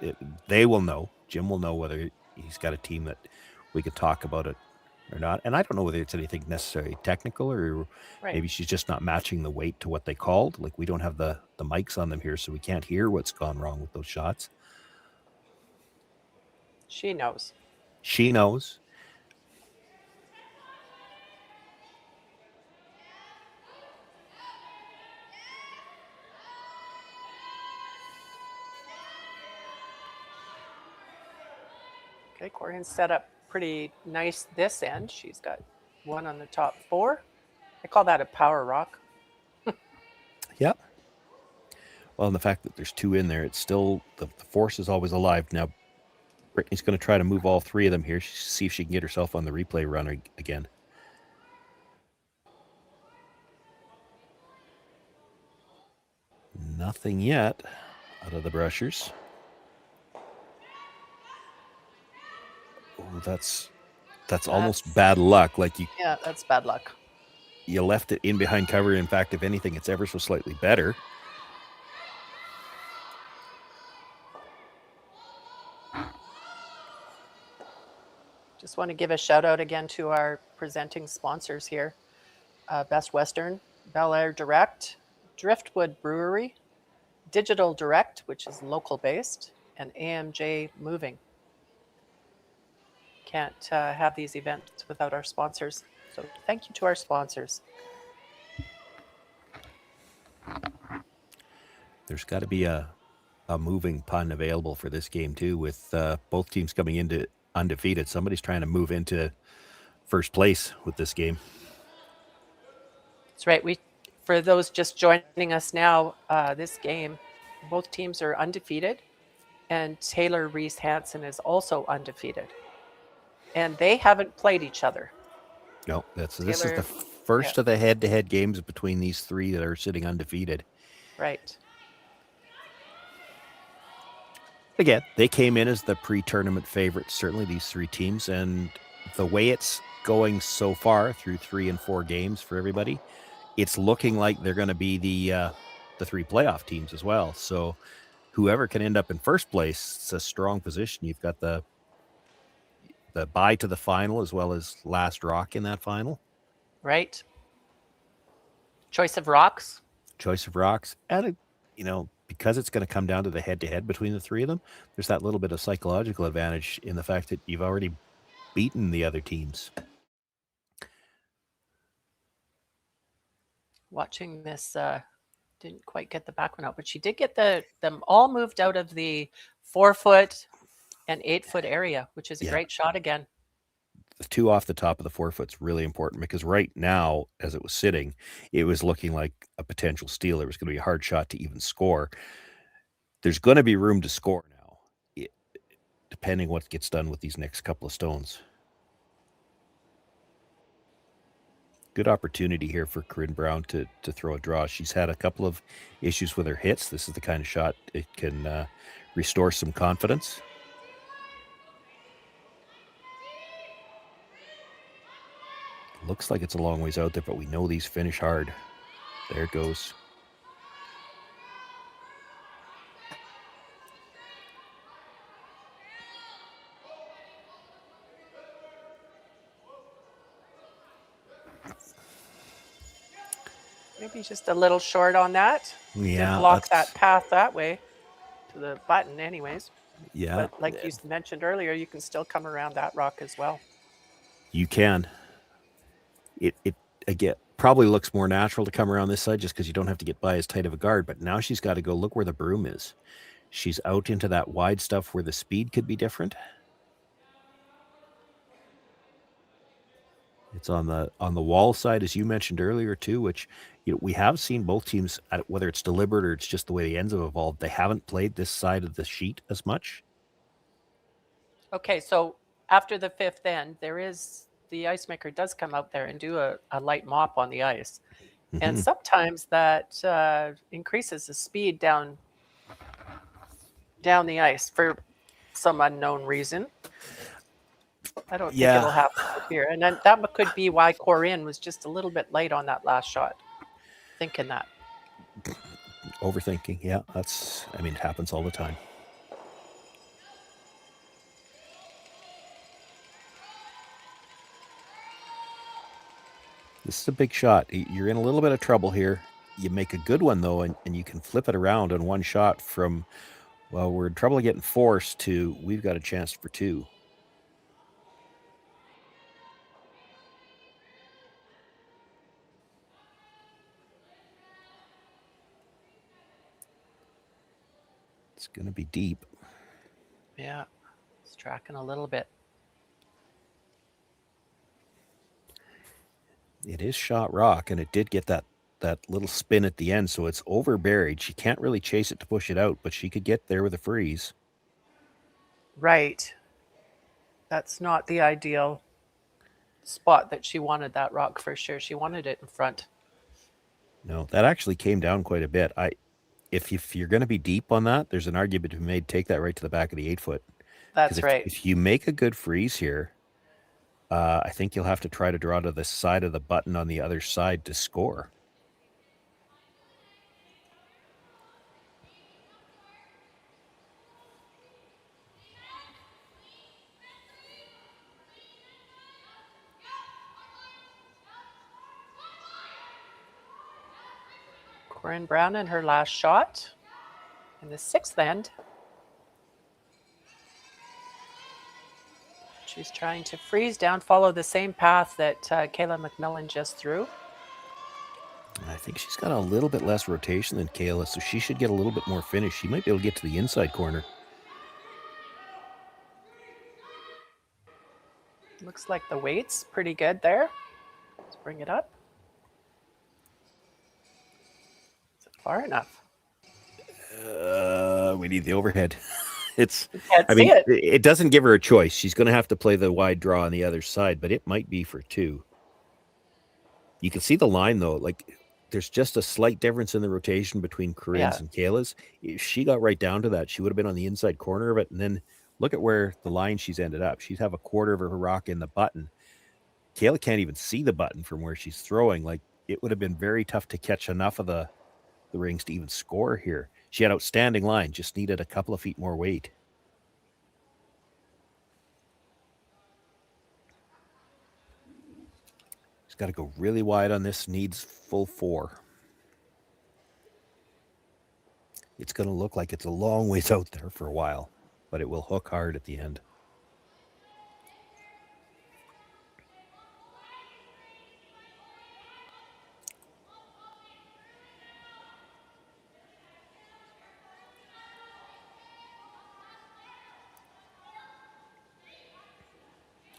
they will know. Jim will know whether he's got a team that we could talk about it or not. And I don't know whether it's anything necessarily technical, or maybe she's just not matching the weight to what they called. Like, we don't have the mics on them here, so we can't hear what's gone wrong with those shots. She knows. She knows. Okay, Corryn's set up pretty nice this end. She's got one on the top 4. I call that a power rock. Yep. Well, and the fact that there's 2 in there, it's still, the force is always alive. Now, Brittany's going to try to move all three of them here. See if she can get herself on the replay run again. Nothing yet out of the brushers. Oh, that's almost bad luck. Like Yeah, that's bad luck. You left it in behind cover. In fact, if anything, it's ever so slightly better. Just want to give a shout out again to our presenting sponsors here. Best Western, Bel Air Direct, Driftwood Brewery, Digital Direct, which is local based, and AMJ Moving. Can't have these events without our sponsors. So thank you to our sponsors. There's got to be a moving pun available for this game too, with both teams coming into undefeated. Somebody's trying to move into first place with this game. That's right. For those just joining us now, this game, both teams are undefeated, and Taylor Reese Hansen is also undefeated, and they haven't played each other. No, this is the first of the head-to-head games between these three that are sitting undefeated. Right. Again, they came in as the pre-tournament favorites, certainly these three teams, and the way it's going so far through 3 and 4 games for everybody, it's looking like they're going to be the 3 playoff teams as well. So whoever can end up in first place, it's a strong position. You've got the bye to the final as well as last rock in that final. Right. Choice of rocks. And, because it's going to come down to the head-to-head between the three of them, there's that little bit of psychological advantage in the fact that you've already beaten the other teams. Watching this, didn't quite get the back one out, but she did get them all moved out of the 4-foot and 8-foot area, which is a great shot again. The 2 off the top of the 4-foot's really important, because right now, as it was sitting, it was looking like a potential steal. There was going to be a hard shot to even score. There's going to be room to score now, depending what gets done with these next couple of stones. Good opportunity here for Corryn Brown to throw a draw. She's had a couple of issues with her hits. This is the kind of shot it can restore some confidence. Looks like it's a long ways out there, but we know these finish hard. There it goes. Maybe just a little short on that. Yeah. Block that path that way to the button anyways. Yeah. But like you mentioned earlier, you can still come around that rock as well. You can. It again probably looks more natural to come around this side just because you don't have to get by as tight of a guard, but now she's got to go look where the broom is. She's out into that wide stuff where the speed could be different. It's on the wall side, as you mentioned earlier too, which we have seen both teams, whether it's deliberate or it's just the way the ends have evolved, they haven't played this side of the sheet as much. Okay, so after the 5th end, the ice maker does come out there and do a light mop on the ice. Mm-hmm. And sometimes that increases the speed down the ice for some unknown reason. I don't think it'll happen here. And then that could be why Corryn was just a little bit late on that last shot. Thinking that. Overthinking, yeah. It happens all the time. This is a big shot. You're in a little bit of trouble here. You make a good one, though, and you can flip it around on one shot from, well, we're in trouble getting forced to we've got a chance for 2. It's going to be deep. Yeah, it's tracking a little bit. It is shot rock, and it did get that little spin at the end, so it's over buried. She can't really chase it to push it out, but she could get there with a freeze. Right. That's not the ideal spot that she wanted that rock for sure. She wanted it in front. No, that actually came down quite a bit. If you're going to be deep on that, there's an argument to be made. Take that right to the back of the 8-foot. That's right. If you make a good freeze here, I think you'll have to try to draw to the side of the button on the other side to score. Corryn Brown in her last shot in the 6th end. She's trying to freeze down, follow the same path that Kayla MacMillan just threw. I think she's got a little bit less rotation than Kayla, so she should get a little bit more finish. She might be able to get to the inside corner. Looks like the weight's pretty good there. Let's bring it up. Is it far enough? We need the overhead. It doesn't give her a choice. She's going to have to play the wide draw on the other side, but it might be for 2. You can see the line, though. Like, there's just a slight difference in the rotation between Corryn's and Kayla's. If she got right down to that, she would have been on the inside corner of it. And then look at where the line she's ended up. She'd have a quarter of her rock in the button. Kayla can't even see the button from where she's throwing. Like, it would have been very tough to catch enough of the rings to even score here. She had outstanding line, just needed a couple of feet more weight. She's got to go really wide on this, needs full 4. It's going to look like it's a long ways out there for a while, but it will hook hard at the end.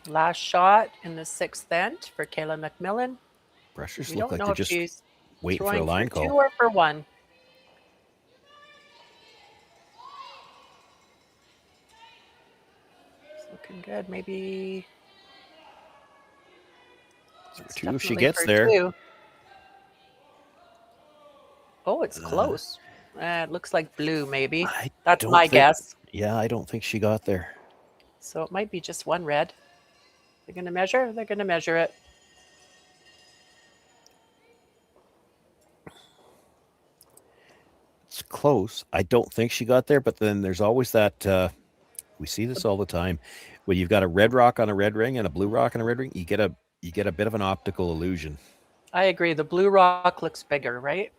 Last shot in the 6th end for Kayla MacMillan. Brushers look like they're just waiting for a line call. 2 or for 1. It's looking good. Maybe for 2 if she gets there. 2. Oh, it's close. It looks like blue, maybe. That's my guess. Yeah, I don't think she got there. So it might be just 1 red. They're going to measure? They're going to measure it. It's close. I don't think she got there, but then there's always that, we see this all the time. When you've got a red rock on a red ring and a blue rock on a red ring, you get a bit of an optical illusion. I agree. The blue rock looks bigger, right?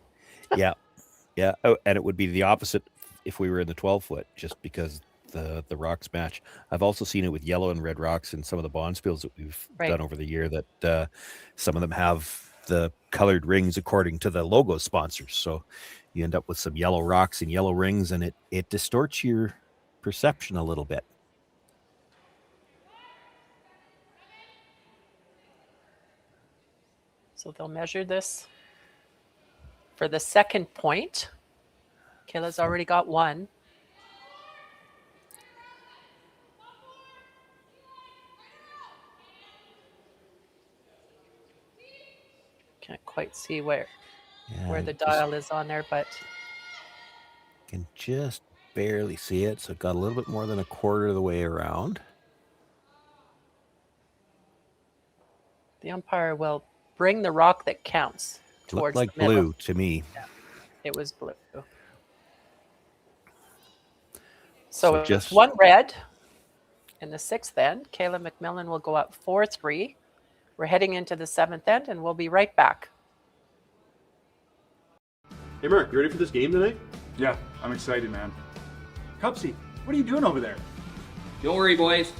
Yeah. Yeah. Oh, and it would be the opposite if we were in the 12-foot, just because the rocks match. I've also seen it with yellow and red rocks in some of the bonspiels that we've done over the year, that some of them have the colored rings according to the logo sponsors. So you end up with some yellow rocks and yellow rings, and it distorts your perception a little bit. So they'll measure this for the 2nd point. Kayla's already got 1. Can't quite see where the dial is on there, but can just barely see it. So it got a little bit more than a quarter of the way around. The umpire will bring the rock that counts towards looked like the middle. Blue to me. Yeah, it was blue. So just 1 red in the 6th end. Kayla MacMillan will go up 4-3. We're heading into the 7th end, and we'll be right back. Hey, Mark, you ready for this game tonight? Yeah, I'm excited, man. Cupsy, what are you doing over there? Don't worry, boys.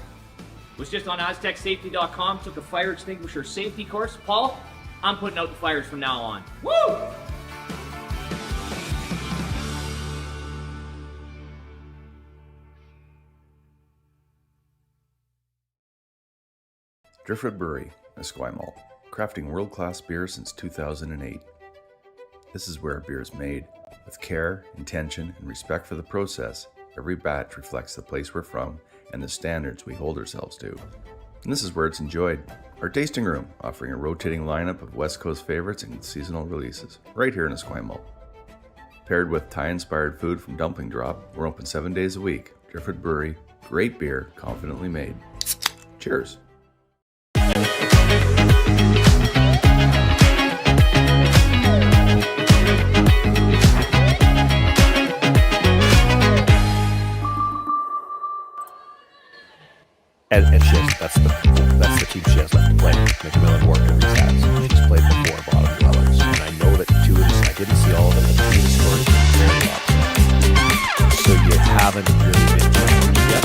Was just on AztecSafety.com, took a fire extinguisher safety course. Paul, I'm putting out the fires from now on. Woo! Driftwood Brewery, Esquimalt, crafting world-class beer since 2008. This is where beer is made, with care, intention, and respect for the process. Every batch reflects the place we're from and the standards we hold ourselves to. And this is where it's enjoyed. Our tasting room, offering a rotating lineup of West Coast favorites and seasonal releases, right here in Esquimalt. Paired with Thai-inspired food from Dumpling Drop, we're open 7 days a week. Driftwood Brewery, great beer, confidently made. Cheers. And that's the team she has left to play. MacMillan, Walker, and Stats. She's played before bottom dwellers, and I know that two of them, I didn't see all of them, but two scores very well. So you haven't really been challenged yet.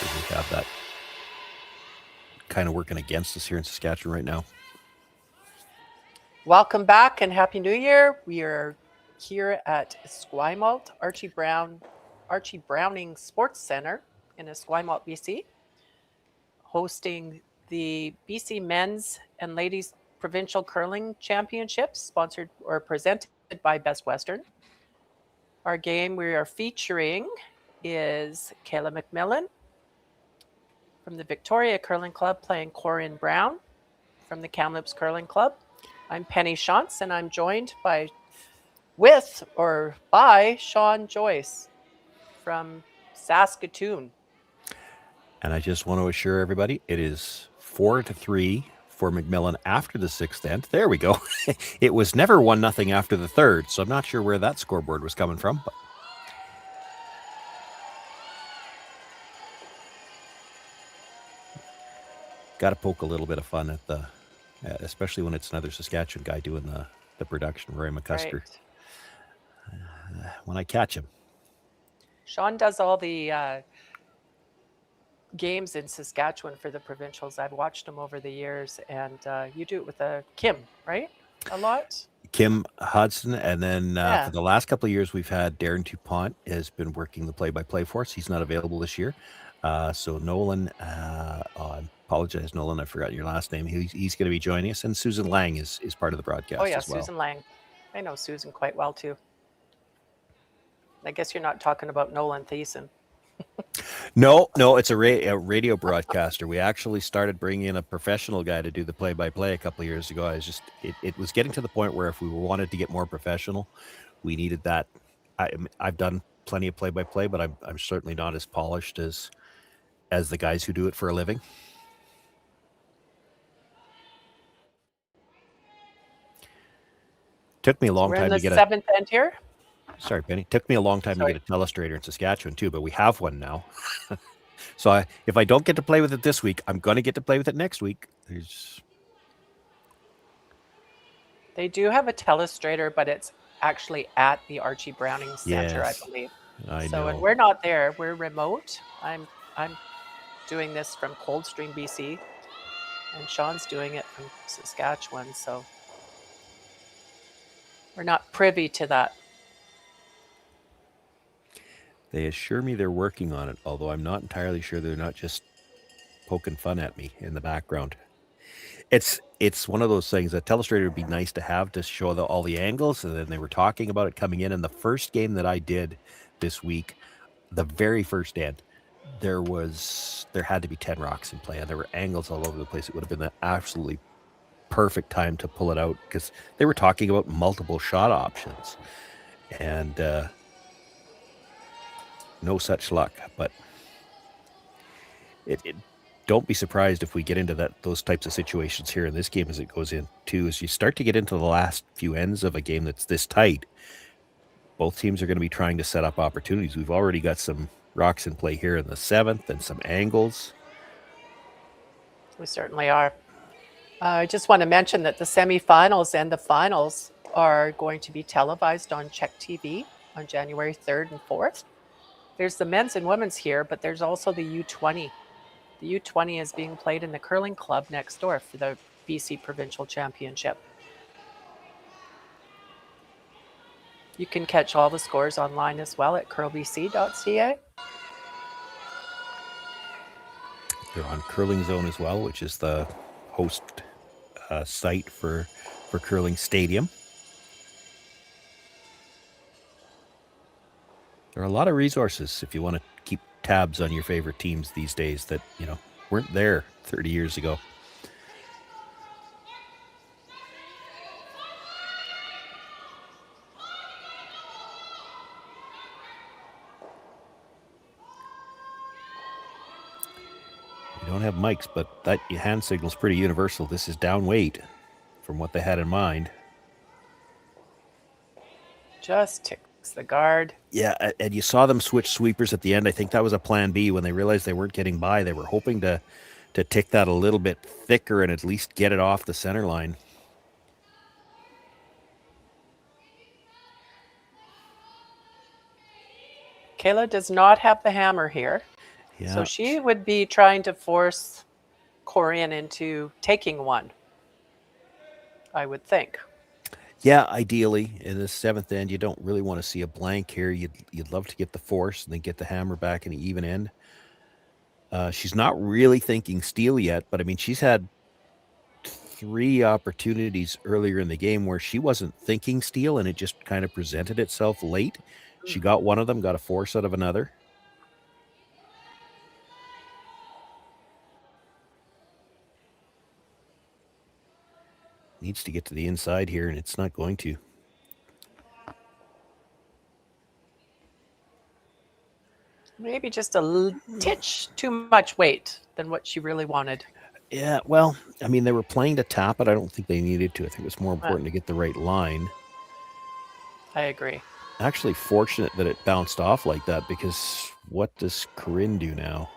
We have that kind of working against us here in Saskatchewan right now. Welcome back and Happy New Year. We are here at Esquimalt, Archie Browning Sports Center in Esquimalt, BC, hosting the BC Men's and Ladies Provincial Curling Championships, sponsored or presented by Best Western. Our game we are featuring is Kayla MacMillan from the Victoria Curling Club playing Corryn Brown from the Kamloops Curling Club. I'm Penny Shantz, and I'm joined by Sean Joyce from Saskatoon. And I just want to assure everybody, it is 4-3 for MacMillan after the sixth end. There we go. It was never 1-0 after the third, so I'm not sure where that scoreboard was coming from, but got to poke a little bit of fun at the, especially when it's another Saskatchewan guy doing the production, Roy McCusker. Right. When I catch him. Sean does all the games in Saskatchewan for the provincials. I've watched him over the years, and you do it with Kim, right? A lot? Kim Hudson, and then for the last couple of years, we've had Darren Dupont has been working the play-by-play for us. He's not available this year. So Nolan, I apologize, Nolan, I forgot your last name. He's going to be joining us, and Susan Lang is part of the broadcast as well. Susan Lang. I know Susan quite well, too. I guess you're not talking about Nolan Thiessen. No, it's a radio broadcaster. We actually started bringing in a professional guy to do the play-by-play a couple of years ago. It was getting to the point where if we wanted to get more professional, we needed that. I've done plenty of play-by-play, but I'm certainly not as polished as the guys who do it for a living. Took me a long time to get seventh end here. Sorry, Penny. Took me a long time to get a telestrator in Saskatchewan too, but we have one now. So if I don't get to play with it this week, I'm going to get to play with it next week. They do have a telestrator, but it's actually at the Archie Browning Center, I believe. I know. And we're not there. We're remote. I'm doing this from Coldstream, BC, and Sean's doing it from Saskatchewan. So we're not privy to that. They assure me they're working on it, although I'm not entirely sure they're not just poking fun at me in the background. It's one of those things. A telestrator would be nice to have to show all the angles, and then they were talking about it coming in. And the first game that I did this week, the very first end, there had to be 10 rocks in play, and there were angles all over the place. It would have been the absolutely perfect time to pull it out because they were talking about multiple shot options, and no such luck. But don't be surprised if we get into those types of situations here in this game as it goes in too. As you start to get into the last few ends of a game that's this tight, both teams are going to be trying to set up opportunities. We've already got some rocks in play here in the seventh and some angles. We certainly are. I just want to mention that the semifinals and the finals are going to be televised on Czech TV on January 3rd and 4th. There's the men's and women's here, but there's also the U20. The U20 is being played in the curling club next door for the BC Provincial Championship. You can catch all the scores online as well at curlbc.ca. They're on Curling Zone as well, which is the host site for Curling Stadium. There are a lot of resources if you want to keep tabs on your favorite teams these days that, weren't there 30 years ago. We don't have mics, but that hand signal is pretty universal. This is down weight from what they had in mind. Just ticks the guard. Yeah, and you saw them switch sweepers at the end. I think that was a plan B when they realized they weren't getting by. They were hoping to tick that a little bit thicker and at least get it off the center line. Kayla does not have the hammer here. Yeah. So she would be trying to force Corryn into taking one, I would think. Yeah, ideally, in the seventh end, you don't really want to see a blank here. You'd love to get the force and then get the hammer back in the even end. She's not really thinking steal yet, but I mean, she's had 3 opportunities earlier in the game where she wasn't thinking steal, and it just kind of presented itself late. She got one of them, got a force out of another. Needs to get to the inside here, and it's not going to. Maybe just a titch too much weight than what she really wanted. Yeah, well, I mean, they were playing to tap it. I don't think they needed to. I think it was more important to get the right line. I agree. Actually fortunate that it bounced off like that, because what does Corryn do now?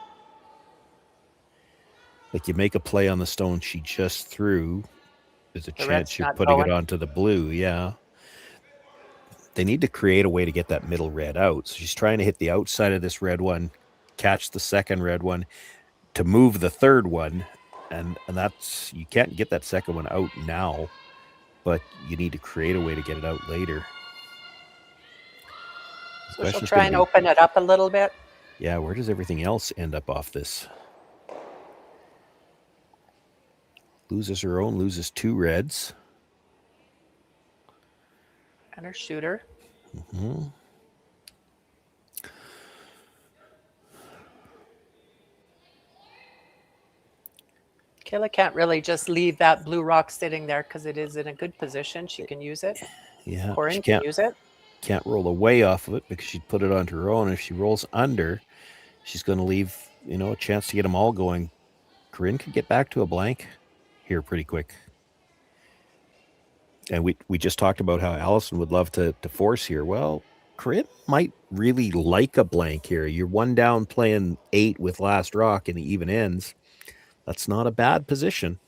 Like, you make a play on the stone she just threw. There's a chance you're putting it onto the blue, yeah. They need to create a way to get that middle red out. So she's trying to hit the outside of this red one, catch the second red one, to move the third one. And that's, you can't get that second one out now, but you need to create a way to get it out later. So she'll try and open it up a little bit. Yeah, where does everything else end up off this? Loses her own, loses 2 reds. And her shooter. Mm-hmm. Kayla can't really just leave that blue rock sitting there because it is in a good position. She can use it. Yeah, Corryn can use it. Can't roll away off of it because she'd put it onto her own. If she rolls under, she's going to leave, a chance to get them all going. Corryn could get back to a blank here pretty quick. And we just talked about how Allison would love to force here. Well, Corryn might really like a blank here. You're 1 down playing 8 with last rock and the even ends. That's not a bad position.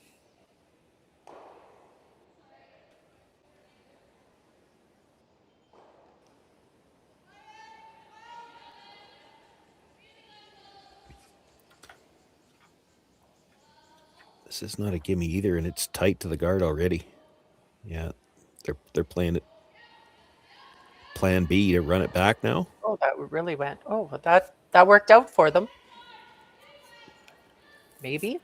This is not a gimme either, and it's tight to the guard already. Yeah, they're playing it. Plan B to run it back now. Oh, that really went. Oh, that worked out for them. Maybe.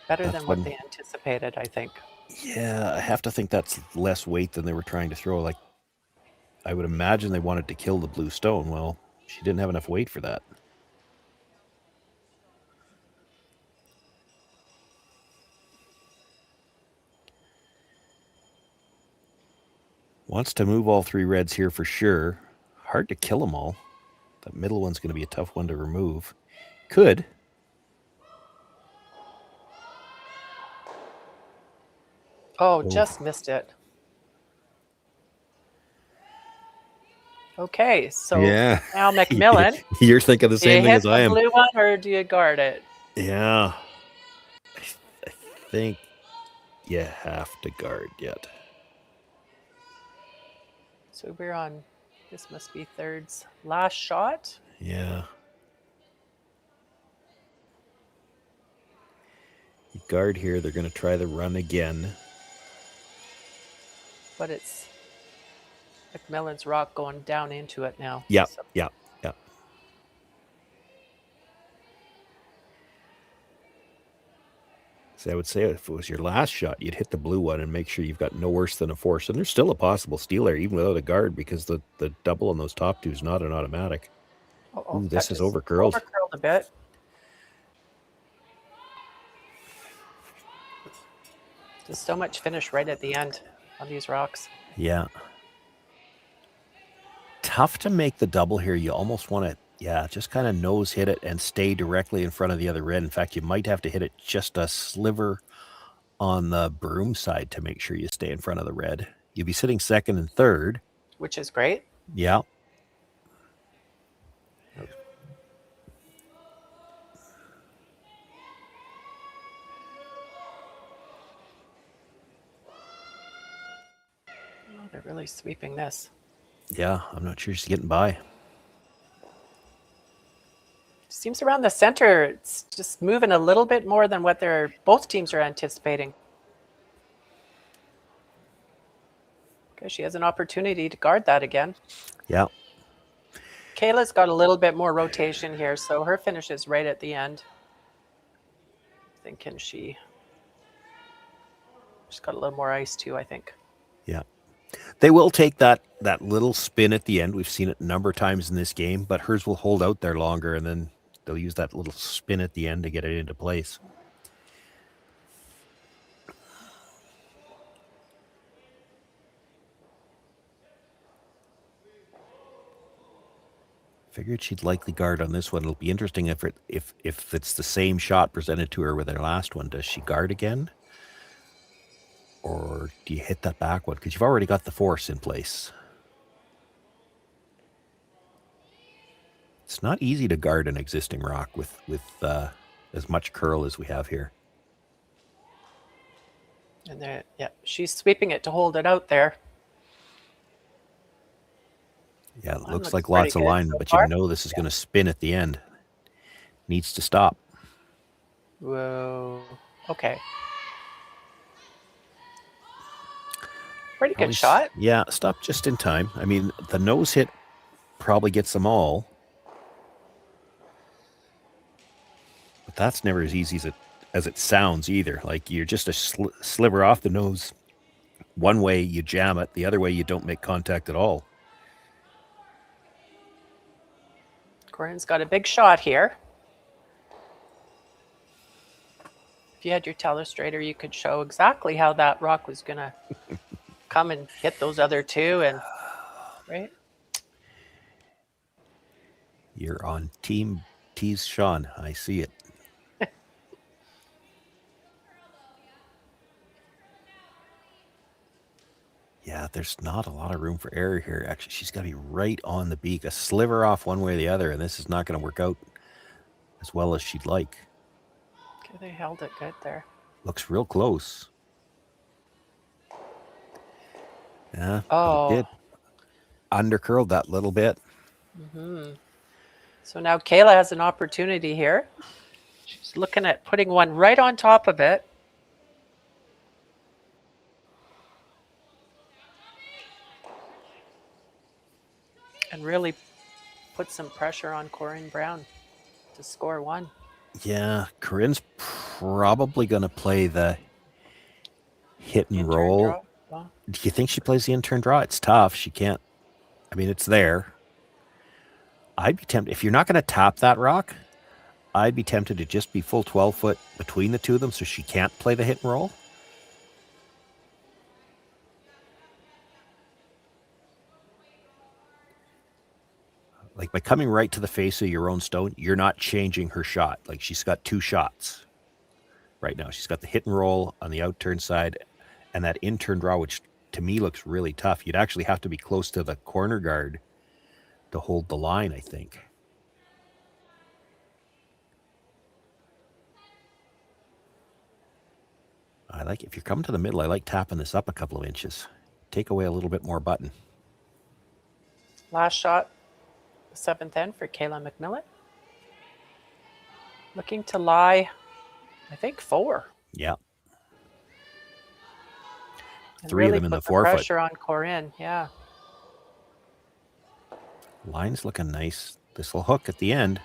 Better than what they anticipated, I think. Yeah, I have to think that's less weight than they were trying to throw. Like, I would imagine they wanted to kill the blue stone. Well, she didn't have enough weight for that. Wants to move all 3 reds here for sure. Hard to kill them all. That middle one's going to be a tough one to remove. Could. Oh, just missed it. Okay, so yeah. Now MacMillan. You're thinking the same thing as I am. Do you hit the blue one or do you guard it? Yeah. I think you have to guard yet. So we're on, this must be Third's last shot. Yeah. You guard here, they're going to try the run again. But it's MacMillan's rock going down into it now. Yeah, so. yeah. So I would say if it was your last shot, you'd hit the blue one and make sure you've got no worse than a force. And there's still a possible steal there, even without a guard, because the double on those top two is not an automatic. Ooh, this is overcurled. Overcurled a bit. There's so much finish right at the end on these rocks. Yeah. Tough to make the double here. You almost want to, just kind of nose hit it and stay directly in front of the other red. In fact, you might have to hit it just a sliver on the broom side to make sure you stay in front of the red. You'd be sitting second and third. Which is great. Yeah. Oh, they're really sweeping this. Yeah, I'm not sure she's getting by. Seems around the center, it's just moving a little bit more than what both teams are anticipating. Okay, she has an opportunity to guard that again. Yeah. Kayla's got a little bit more rotation here, so her finish is right at the end. Thinking she's got a little more ice too, I think. Yeah. They will take that little spin at the end. We've seen it a number of times in this game, but hers will hold out there longer, and then they'll use that little spin at the end to get it into place. Figured she'd likely guard on this one. It'll be interesting if it's the same shot presented to her with her last one. Does she guard again? Or do you hit that back one? Because you've already got the force in place. It's not easy to guard an existing rock with as much curl as we have here. And there, yeah, she's sweeping it to hold it out there. Yeah, it looks like lots of line, but you know this is going to spin at the end. Needs to stop. Whoa. Okay. Pretty good shot. Yeah, stop just in time. I mean, the nose hit probably gets them all. But that's never as easy as it sounds either. Like you're just a sliver off the nose. One way you jam it, the other way you don't make contact at all. Corryn's got a big shot here. If you had your telestrator, you could show exactly how that rock was going to come and hit those other two, and right? You're on Team Tease Sean. I see it. Yeah, there's not a lot of room for error here. Actually, she's got to be right on the beak, a sliver off one way or the other, and this is not going to work out as well as she'd like. Okay, they held it good there. Looks real close. Yeah, oh, it did. Undercurled that little bit. Mm-hmm. So now Kayla has an opportunity here. She's looking at putting one right on top of it. And really put some pressure on Corryn Brown to score one. Yeah, Corryn's probably going to play the hit and roll. Well, do you think she plays the in-turn draw? It's tough. She can't. I mean, it's there. I'd be tempted. If you're not going to tap that rock, I'd be tempted to just be full 12 foot between the two of them so she can't play the hit and roll. Like by coming right to the face of your own stone, you're not changing her shot. Like she's got two shots right now. She's got the hit and roll on the out-turn side and that in-turn draw, which to me looks really tough. You'd actually have to be close to the corner guard to hold the line, I think. I like, if you're coming to the middle, I like tapping this up a couple of inches. Take away a little bit more button. last shot, the 7th end for Kayla MacMillan. Looking to lie, I think 4. Yeah. And 3 really of them in the put 4 foot. Pressure on Corryn, yeah. Line's looking nice. This will hook at the end.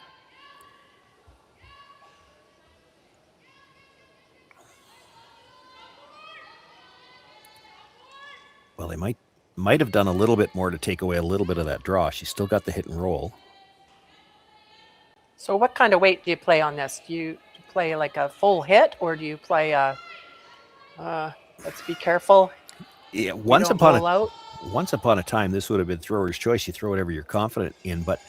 might have done a little bit more to take away a little bit of that draw. She's still got the hit and roll. So what kind of weight do you play on this? Do you play like a full hit, or do you play a, let's be careful? Yeah, once upon a time, this would have been thrower's choice. You throw whatever you're confident in. But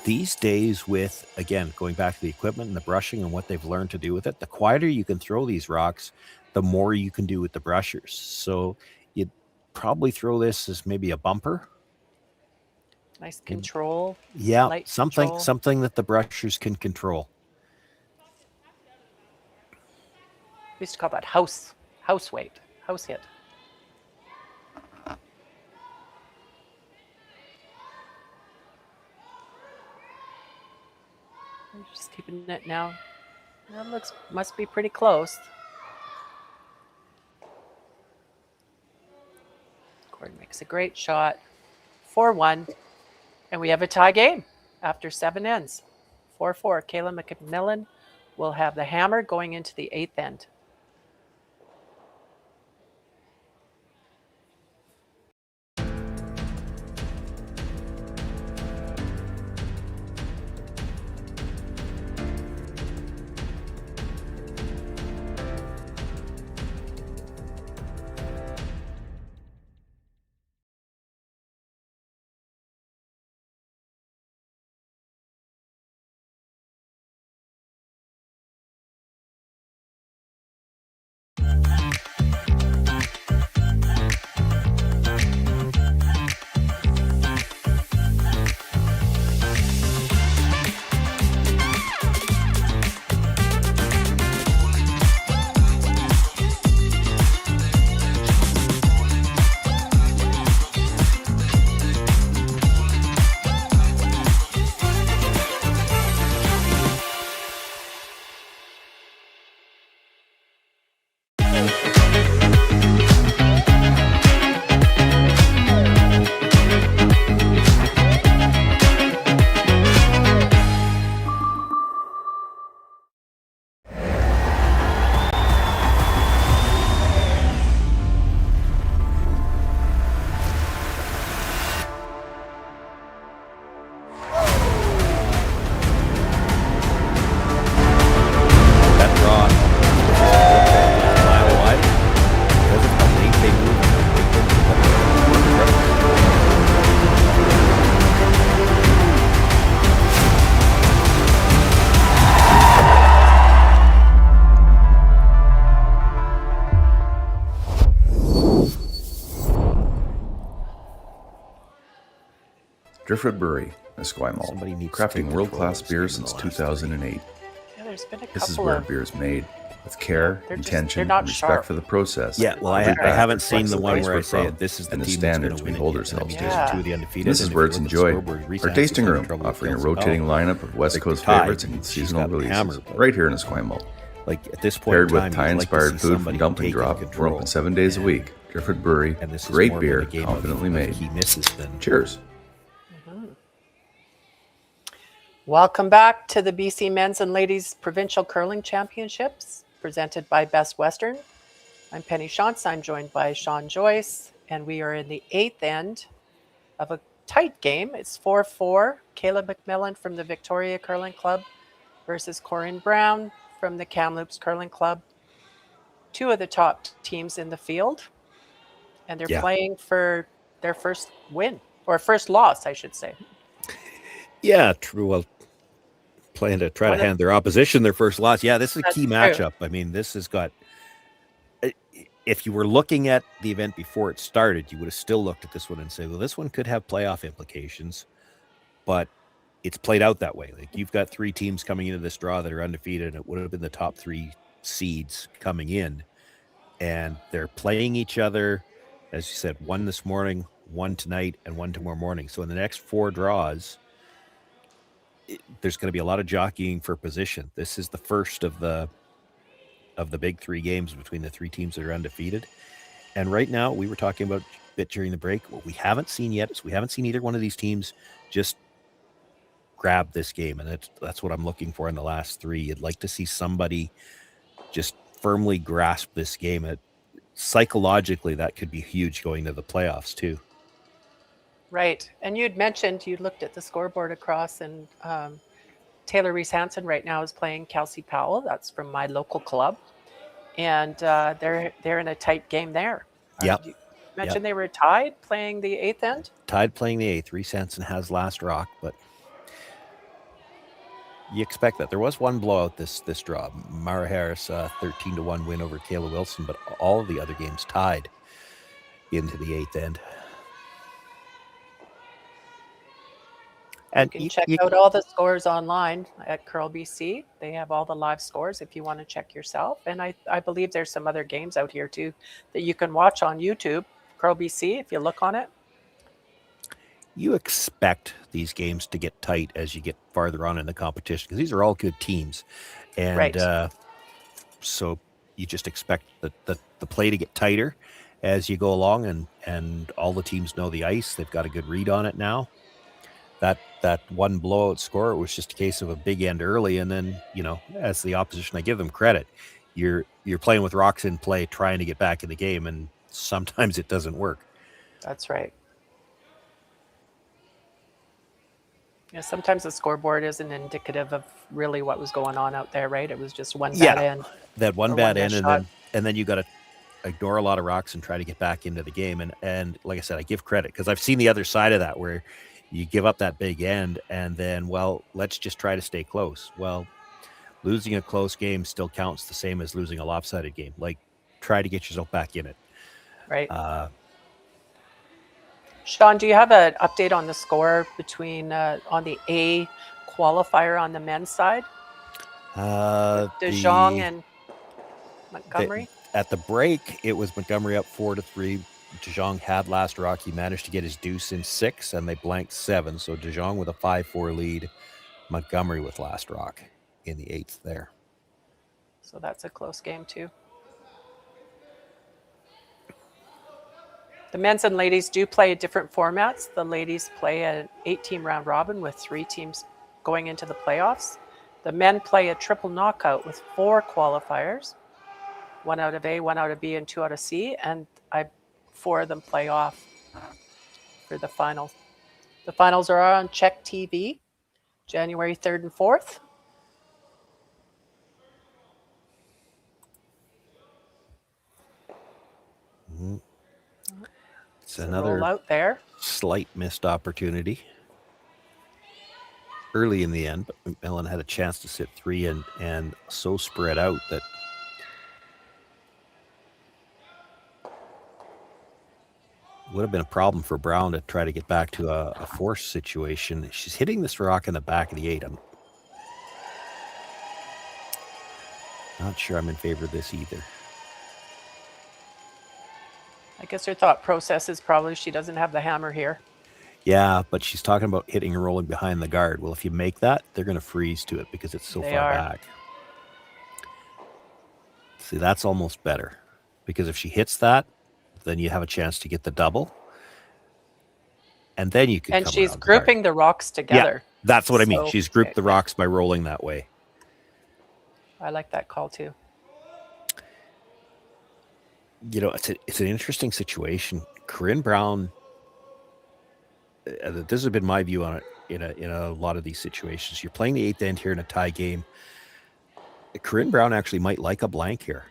these days with, again, going back to the equipment and the brushing and what they've learned to do with it, the quieter you can throw these rocks, the more you can do with the brushers. So you'd probably throw this as maybe a bumper. Nice control. Yeah, something that the brushers can control. We used to call that house weight, house hit. I'm just keeping it now. That must be pretty close. Corryn makes a great shot. 4-1. And we have a tie game after 7 ends. 4-4. Kayla MacMillan will have the hammer going into the 8th end. Driftwood Brewery, Esquimalt, crafting world-class beer since 2008. Yeah, there's been a This is couple where of- beer is made with care, intention, not and respect sharp. for the process. Yeah, well, I Every batch haven't seen reflects the one place where I we're say from this is the and the team that's standards going we to hold win. ourselves Two to. of the undefeated. This is and where if it's you look at enjoyed. Scoreboard, Our Reese tasting Hanson's room, having trouble with offering a Phil's rotating bell. lineup of West Like, Coast they're tied. favorites and She's seasonal got the releases, hammer, but- right here in Esquimalt. Like at this point Paired in with time, you'd Thai-inspired like to see food somebody from Dumpling taking Drop, we're control. open 7 days a week. Driftwood Brewery, And this is great more beer, of a game confidently of made. he misses than Cheers. Welcome back to the BC Men's and Ladies Provincial Curling Championships, presented by Best Western. I'm Penny Shantz. I'm joined by Sean Joyce, and we are in the 8th end of a tight game. It's 4-4. Kayla MacMillan from the Victoria Curling Club versus Corryn Brown from the Kamloops Curling Club. Two of the top teams in the field, and they're playing for their first win, or first loss, I should say. Yeah, true. Well, playing to try to hand their opposition their first loss. Yeah, this is a key matchup. I mean, this has got. If you were looking at the event before it started, you would have still looked at this one and say, well, this one could have playoff implications, but it's played out that way. Like, you've got 3 teams coming into this draw that are undefeated, and it would have been the top 3 seeds coming in, and they're playing each other, as you said, one this morning, one tonight, and one tomorrow morning. So in the next 4 draws, there's going to be a lot of jockeying for position. This is the first of the big 3 games between the 3 teams that are undefeated. And right now, we were talking about a bit during the break, what we haven't seen yet is we haven't seen either one of these teams just grab this game. And that's what I'm looking for in the last 3. You'd like to see somebody just firmly grasp this game. Psychologically, that could be huge going to the playoffs too. Right. And you'd mentioned you looked at the scoreboard across, and Taylor Reese Hansen right now is playing Kelsey Powell. That's from my local club, and they're in a tight game there. Yep. You mentioned they were tied playing the 8th end. Tied playing the 8th. Reese Hansen has last rock, but you expect that. There was one blowout this draw. Mara Harris 13-1 win over Kayla Wilson, but all of the other games tied into the 8th end. And you can check out all the scores online at Curl BC. They have all the live scores if you want to check yourself. And I believe there's some other games out here too that you can watch on YouTube, Curl BC, if you look on it. You expect these games to get tight as you get farther on in the competition, because these are all good teams. And so you just expect the play to get tighter as you go along, and all the teams know the ice. They've got a good read on it now. That one blowout score, it was just a case of a big end early, and then, as the opposition, I give them credit. You're playing with rocks in play, trying to get back in the game, and sometimes it doesn't work. That's right. Yeah, sometimes the scoreboard isn't indicative of really what was going on out there, right? It was just one bad end. That one bad end, and then you got to ignore a lot of rocks and try to get back into the game. And like I said, I give credit, because I've seen the other side of that, where you give up that big end and then, let's just try to stay close. Well, losing a close game still counts the same as losing a lopsided game. Like, try to get yourself back in it. Right. Sean, do you have an update on the score between on the A qualifier on the men's side? De Jong and Montgomery? At the break, it was Montgomery up 4-3. De Jong had last rock. He managed to get his deuce in 6, and they blanked 7. So De Jong with a 5-4 lead. Montgomery with last rock in the 8th there. So that's a close game too. The men's and ladies do play different formats. The ladies play an 8-team round robin with 3 teams going into the playoffs. The men play a triple knockout with 4 qualifiers, 1 out of A, 1 out of B, and 2 out of C. And 4 of them play off for the finals. The finals are on Czech TV, January 3rd and 4th. Mm-hmm. It's another out there. Slight missed opportunity early in the end, but MacMillan had a chance to sit 3 and so spread out that would have been a problem for Brown to try to get back to a force situation. She's hitting this rock in the back of the 8. I'm not sure I'm in favor of this either. I guess her thought process is probably she doesn't have the hammer here. Yeah, but she's talking about hitting and rolling behind the guard. Well, if you make that, they're going to freeze to it because it's so far back. See, that's almost better, because if she hits that, then you have a chance to get the double. And then you can And she's grouping the rocks together. Yeah, that's what I mean. She's grouped the rocks by rolling that way. I like that call too. It's an interesting situation. Corryn Brown, this has been my view on it in a lot of these situations. You're playing the 8th end here in a tie game. Corryn Brown actually might like a blank here.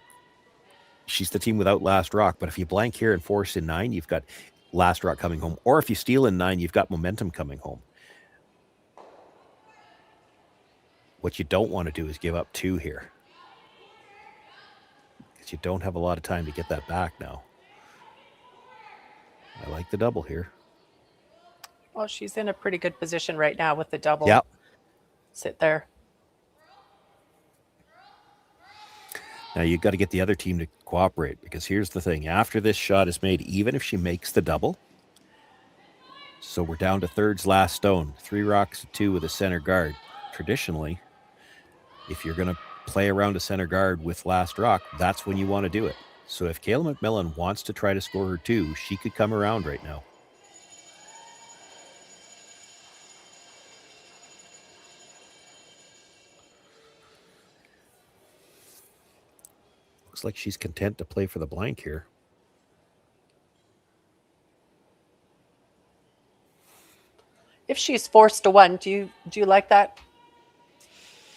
She's the team without last rock, but if you blank here and force in 9, you've got last rock coming home. Or if you steal in 9, you've got momentum coming home. What you don't want to do is give up 2 here, because you don't have a lot of time to get that back now. I like the double here. Well, she's in a pretty good position right now with the double. Yep. Sit there. Now you've got to get the other team to cooperate, because here's the thing. After this shot is made, even if she makes the double, so we're down to thirds last stone, 3 rocks, 2 with a center guard. Traditionally, if you're going to play around a center guard with last rock, that's when you want to do it. So if Kayla MacMillan wants to try to score her 2, she could come around right now. Looks like she's content to play for the blank here. If she's forced to one, do you like that?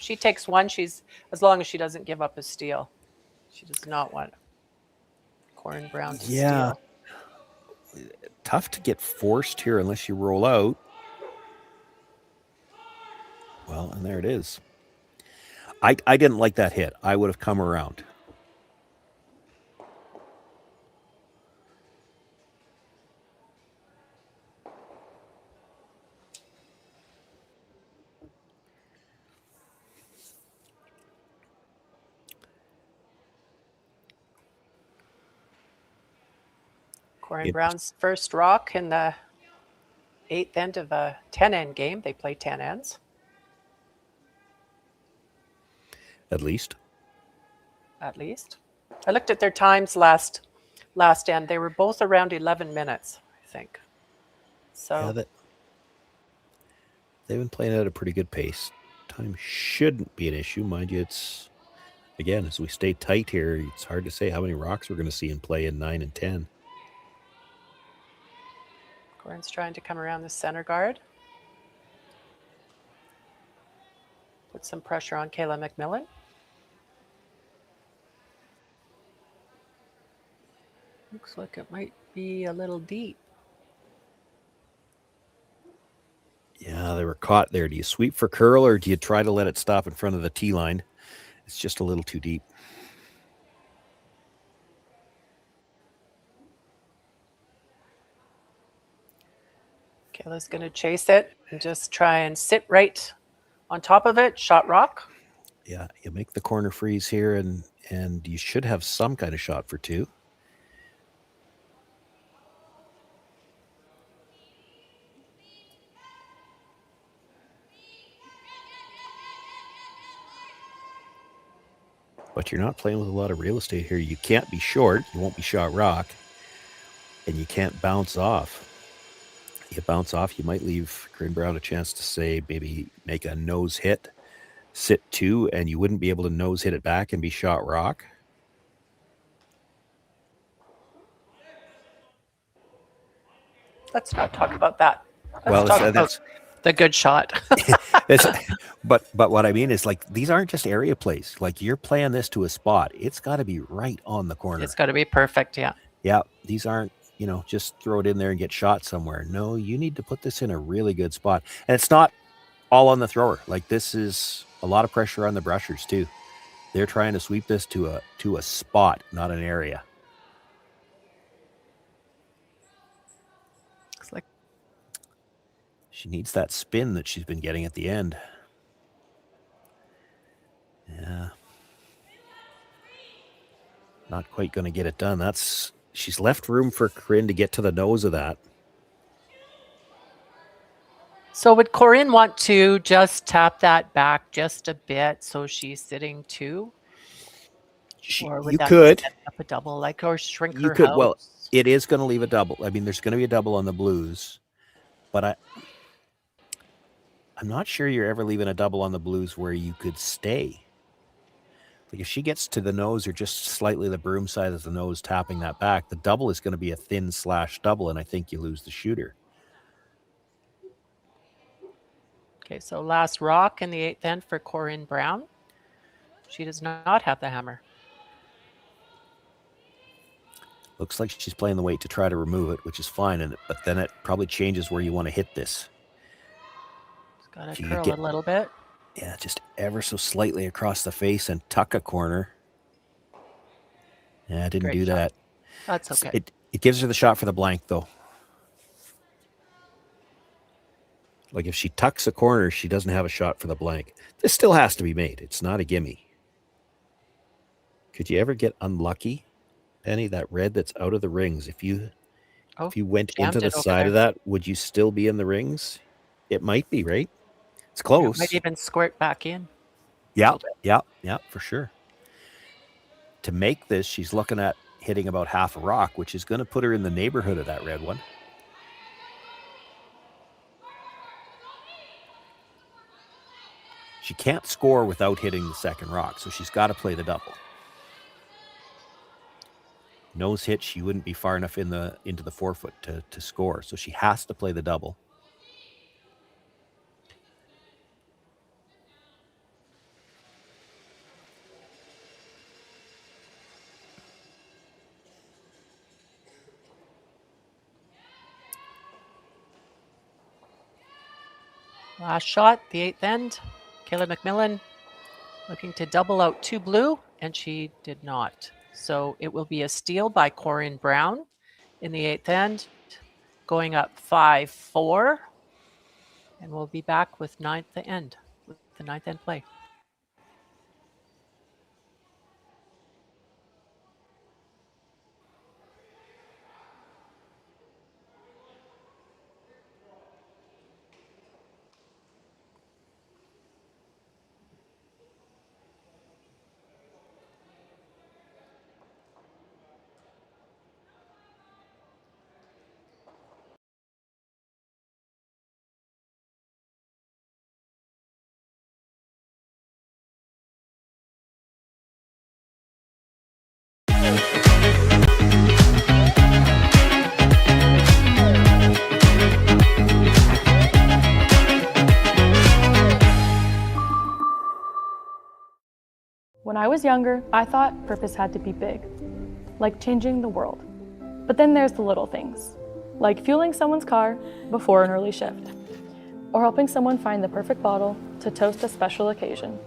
She takes one. She's, as long as she doesn't give up a steal. She does not want Corryn Brown to steal. Tough to get forced here unless you roll out. Well, and there it is. I didn't like that hit. I would have come around. Corryn Brown's first rock in the 8th end of a 10-end game. They play 10 ends. At least. At least. I looked at their times last end. They were both around 11 minutes, I think. So yeah, they've been playing at a pretty good pace. Time shouldn't be an issue. Mind you, it's, again, as we stay tight here, it's hard to say how many rocks we're going to see in play in 9 and 10. Corryn's trying to come around the center guard. Put some pressure on Kayla MacMillan. Looks like it might be a little deep. Yeah, they were caught there. Do you sweep for curl or do you try to let it stop in front of the tee line? It's just a little too deep. Kayla's going to chase it and just try and sit right on top of it. Shot rock. Yeah, you make the corner freeze here, and you should have some kind of shot for two. But you're not playing with a lot of real estate here. You can't be short. You won't be shot rock. And you can't bounce off. You bounce off, you might leave Corryn Brown a chance to say, maybe make a nose hit, sit two, and you wouldn't be able to nose hit it back and be shot rock. Let's not talk about that. Let's talk about the good shot. But what I mean is, like, these aren't just area plays. Like, you're playing this to a spot. It's got to be right on the corner. It's got to be perfect, yeah. Yeah, these aren't, just throw it in there and get shot somewhere. No, you need to put this in a really good spot. And it's not all on the thrower. Like, this is a lot of pressure on the brushers too. They're trying to sweep this to a spot, not an area. Looks like she needs that spin that she's been getting at the end. Yeah. Not quite going to get it done. She's left room for Corryn to get to the nose of that. So would Corryn want to just tap that back just a bit so she's sitting two? Or would You that could. set up a double, like, or shrink You her could. house? Well, it is going to leave a double. I mean, there's going to be a double on the Blues, but I'm not sure you're ever leaving a double on the Blues where you could stay. Like, if she gets to the nose or just slightly the broom side of the nose tapping that back, the double is going to be a thin slash double, and I think you lose the shooter. Okay, so last rock in the 8th end for Corryn Brown. She does not have the hammer. Looks like she's playing the weight to try to remove it, which is fine, but then it probably changes where you want to hit this. It's got to curl a little bit. Yeah, just ever so slightly across the face and tuck a corner. Yeah, I didn't do that. That's okay. It gives her the shot for the blank, though. Like, if she tucks a corner, she doesn't have a shot for the blank. This still has to be made. It's not a gimme. Could you ever get unlucky, Penny? That red that's out of the rings. If you went into the side of that, would you still be in the rings? It might be, right? It's close. It might even squirt back in. Yeah, for sure. To make this, she's looking at hitting about half a rock, which is going to put her in the neighborhood of that red one. She can't score without hitting the second rock, so she's got to play the double. Nose hit, she wouldn't be far enough into the 4 foot to score, so she has to play the double. Last shot, the 8th end. Kayla MacMillan looking to double out 2 blue, and she did not. So it will be a steal by Corryn Brown in the 8th end, going up 5-4. And we'll be back with the 9th end play. When I was younger, I thought purpose had to be big, like changing the world. But then there's the little things, like fueling someone's car before an early shift, or helping someone find the perfect bottle to toast a special occasion,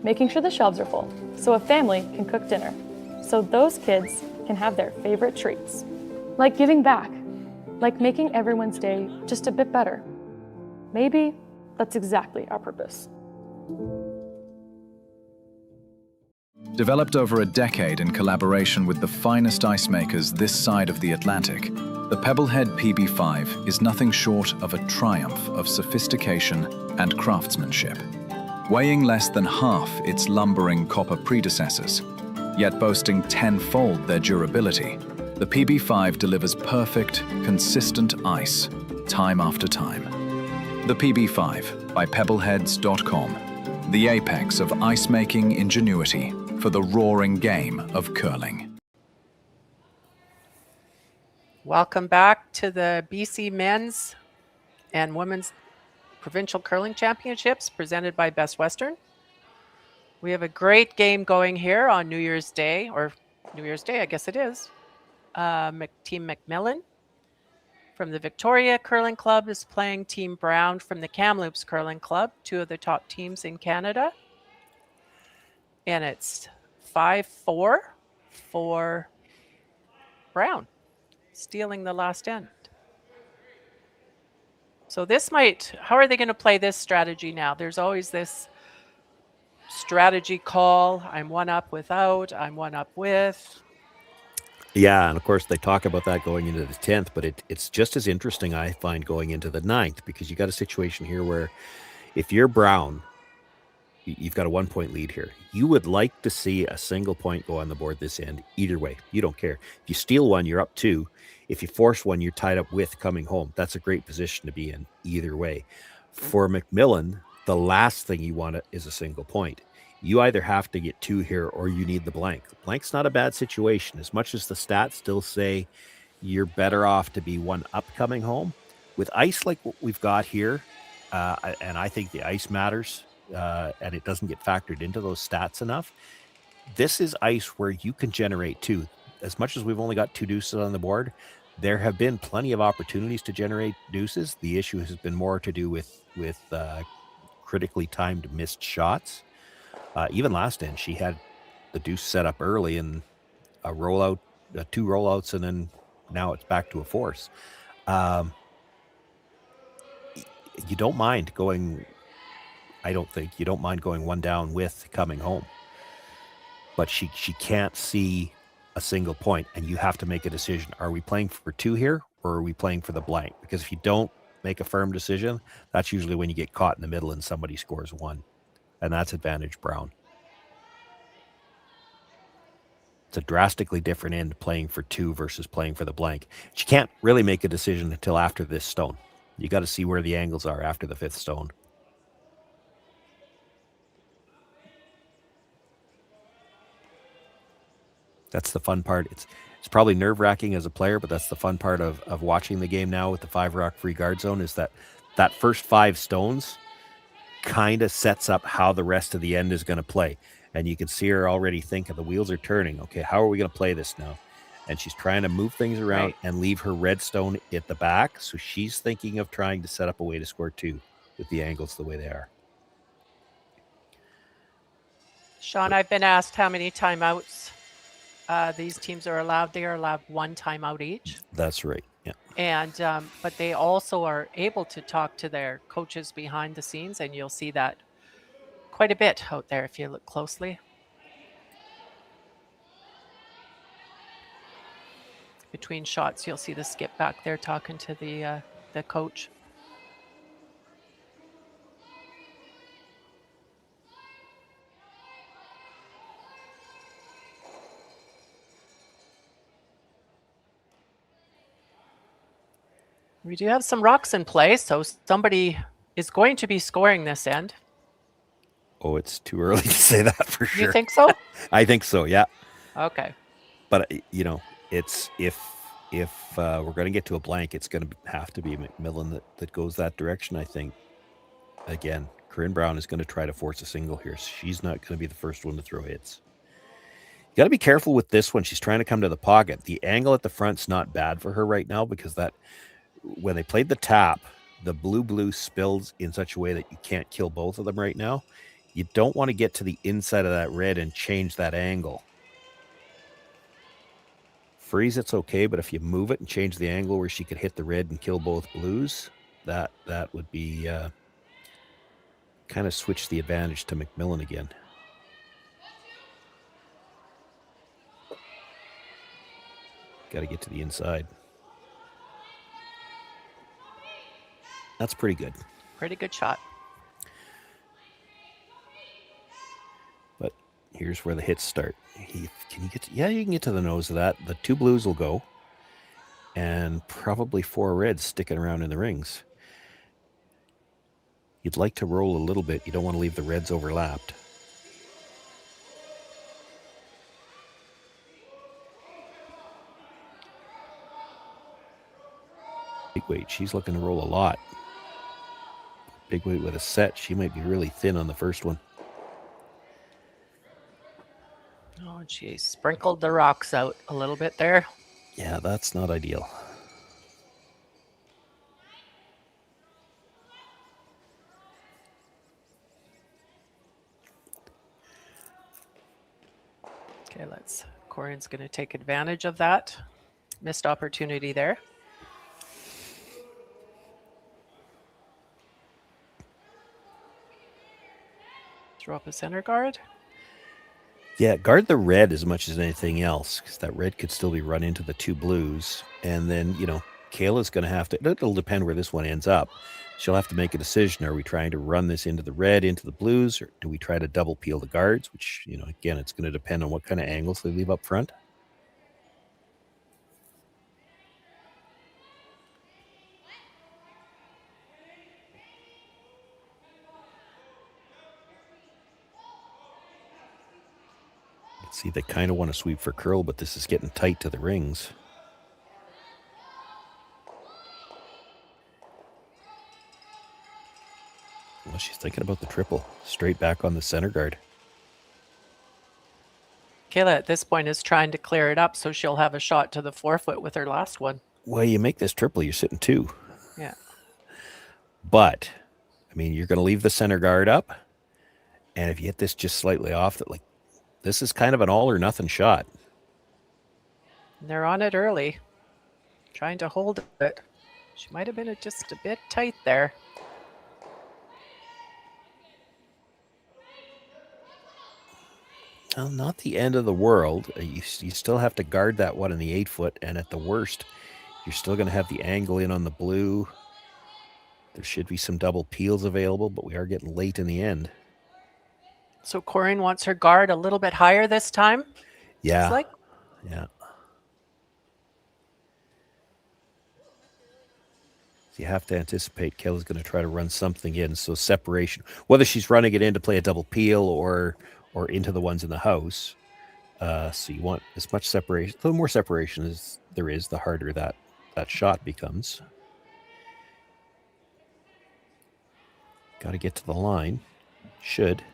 making sure the shelves are full so a family can cook dinner, so those kids can have their favorite treats, like giving back, like making everyone's day just a bit better. Maybe that's exactly our purpose. Developed over a decade in collaboration with the finest ice makers this side of the Atlantic, the Pebblehead PB5 is nothing short of a triumph of sophistication and craftsmanship. Weighing less than half its lumbering copper predecessors, yet boasting tenfold their durability, the PB5 delivers perfect, consistent ice, time after time. The PB5 by pebbleheads.com, the apex of ice-making ingenuity for the roaring game of curling. Welcome back to the BC Men's and Women's Provincial Curling Championships presented by Best Western. We have a great game going here on New Year's Day, I guess it is. Team MacMillan from the Victoria Curling Club is playing Team Brown from the Kamloops Curling Club, two of the top teams in Canada. And it's 5-4 for Brown, stealing the last end. So how are they going to play this strategy now? There's always this strategy call. I'm one up without, I'm one up with. Yeah, and of course they talk about that going into the 10th, but it's just as interesting, I find, going into the 9th, because you got a situation here where if you're Brown, you've got a 1-point lead here. You would like to see a single point go on the board this end either way. You don't care. If you steal one, you're up 2. If you force one, you're tied up with coming home. That's a great position to be in either way. For MacMillan, the last thing you want is a single point. You either have to get 2 here or you need the blank. The blank's not a bad situation. As much as the stats still say you're better off to be 1 up coming home. With ice like what we've got here, and I think the ice matters, and it doesn't get factored into those stats enough. This is ice where you can generate 2. As much as we've only got 2 deuces on the board, there have been plenty of opportunities to generate deuces. The issue has been more to do with critically timed missed shots. Even last end, she had the deuce set up early and a rollout, 2 rollouts, and then now it's back to a force. You don't mind going... I don't think you don't mind going 1 down with coming home, but she can't see a single point, and you have to make a decision. Are we playing for 2 here, or are we playing for the blank? Because if you don't make a firm decision, that's usually when you get caught in the middle and somebody scores 1, and that's advantage Brown. It's a drastically different end playing for 2 versus playing for the blank. She can't really make a decision until after this stone. You got to see where the angles are after the 5th stone. That's the fun part. It's probably nerve-wracking as a player, but that's the fun part of watching the game now with the 5-rock free guard zone, is that first 5 stones kind of sets up how the rest of the end is going to play. And you can see her already thinking the wheels are turning. Okay, how are we going to play this now? And she's trying to move things around and leave her red stone at the back. So she's thinking of trying to set up a way to score 2. with the angles the way they are. Sean, I've been asked how many timeouts these teams are allowed. They are allowed 1 timeout each. That's right. Yeah. And but they also are able to talk to their coaches behind the scenes, and you'll see that quite a bit out there if you look closely. Between shots, you'll see the skip back there talking to the coach. We do have some rocks in play, so somebody is going to be scoring this end. Oh, it's too early to say that for sure. You think so? I think so, yeah. Okay. But, it's if we're going to get to a blank, it's going to have to be MacMillan that goes that direction, I think. Again, Corryn Brown is going to try to force a single here. She's not going to be the first one to throw hits. You got to be careful with this one. She's trying to come to the pocket. The angle at the front's not bad for her right now because when they played the tap, the blue spills in such a way that you can't kill both of them right now. You don't want to get to the inside of that red and change that angle. Freeze, it's okay, but if you move it and change the angle where she could hit the red and kill both blues, that would be kind of switch the advantage to MacMillan again. Got to get to the inside. That's pretty good. Pretty good shot. But here's where the hits start. Can you get you can get to the nose of that. The 2 blues will go. And probably 4 reds sticking around in the rings. You'd like to roll a little bit. You don't want to leave the reds overlapped. Big weight. She's looking to roll a lot. Big weight with a set. She might be really thin on the first one. Oh, and she sprinkled the rocks out a little bit there. Yeah, that's not ideal. Okay, Corryn's going to take advantage of that. Missed opportunity there. Throw up a center guard. Yeah, guard the red as much as anything else, because that red could still be run into the 2 blues. And then, Kayla's going to have to, it'll depend where this one ends up. She'll have to make a decision. Are we trying to run this into the red, into the blues, or do we try to double peel the guards? Which, again, it's going to depend on what kind of angles they leave up front. See, they kind of want to sweep for curl, but this is getting tight to the rings. Well, she's thinking about the triple. Straight back on the center guard. Kayla at this point is trying to clear it up so she'll have a shot to the 4-foot with her last one. Well, you make this triple, you're sitting 2. Yeah. But, you're going to leave the center guard up. And if you hit this just slightly off, this is kind of an all or nothing shot. And they're on it early, trying to hold it. She might have been just a bit tight there. Well, not the end of the world. You still have to guard that one in the 8-foot, and at the worst, you're still going to have the angle in on the blue. There should be some double peels available, but we are getting late in the end. So Corryn wants her guard a little bit higher this time? Yeah. Yeah. So you have to anticipate Kayla's going to try to run something in. So separation, whether she's running it in to play a double peel or into the ones in the house. So you want as much separation, a little more separation as there is, the harder that shot becomes. Got to get to the line. Should.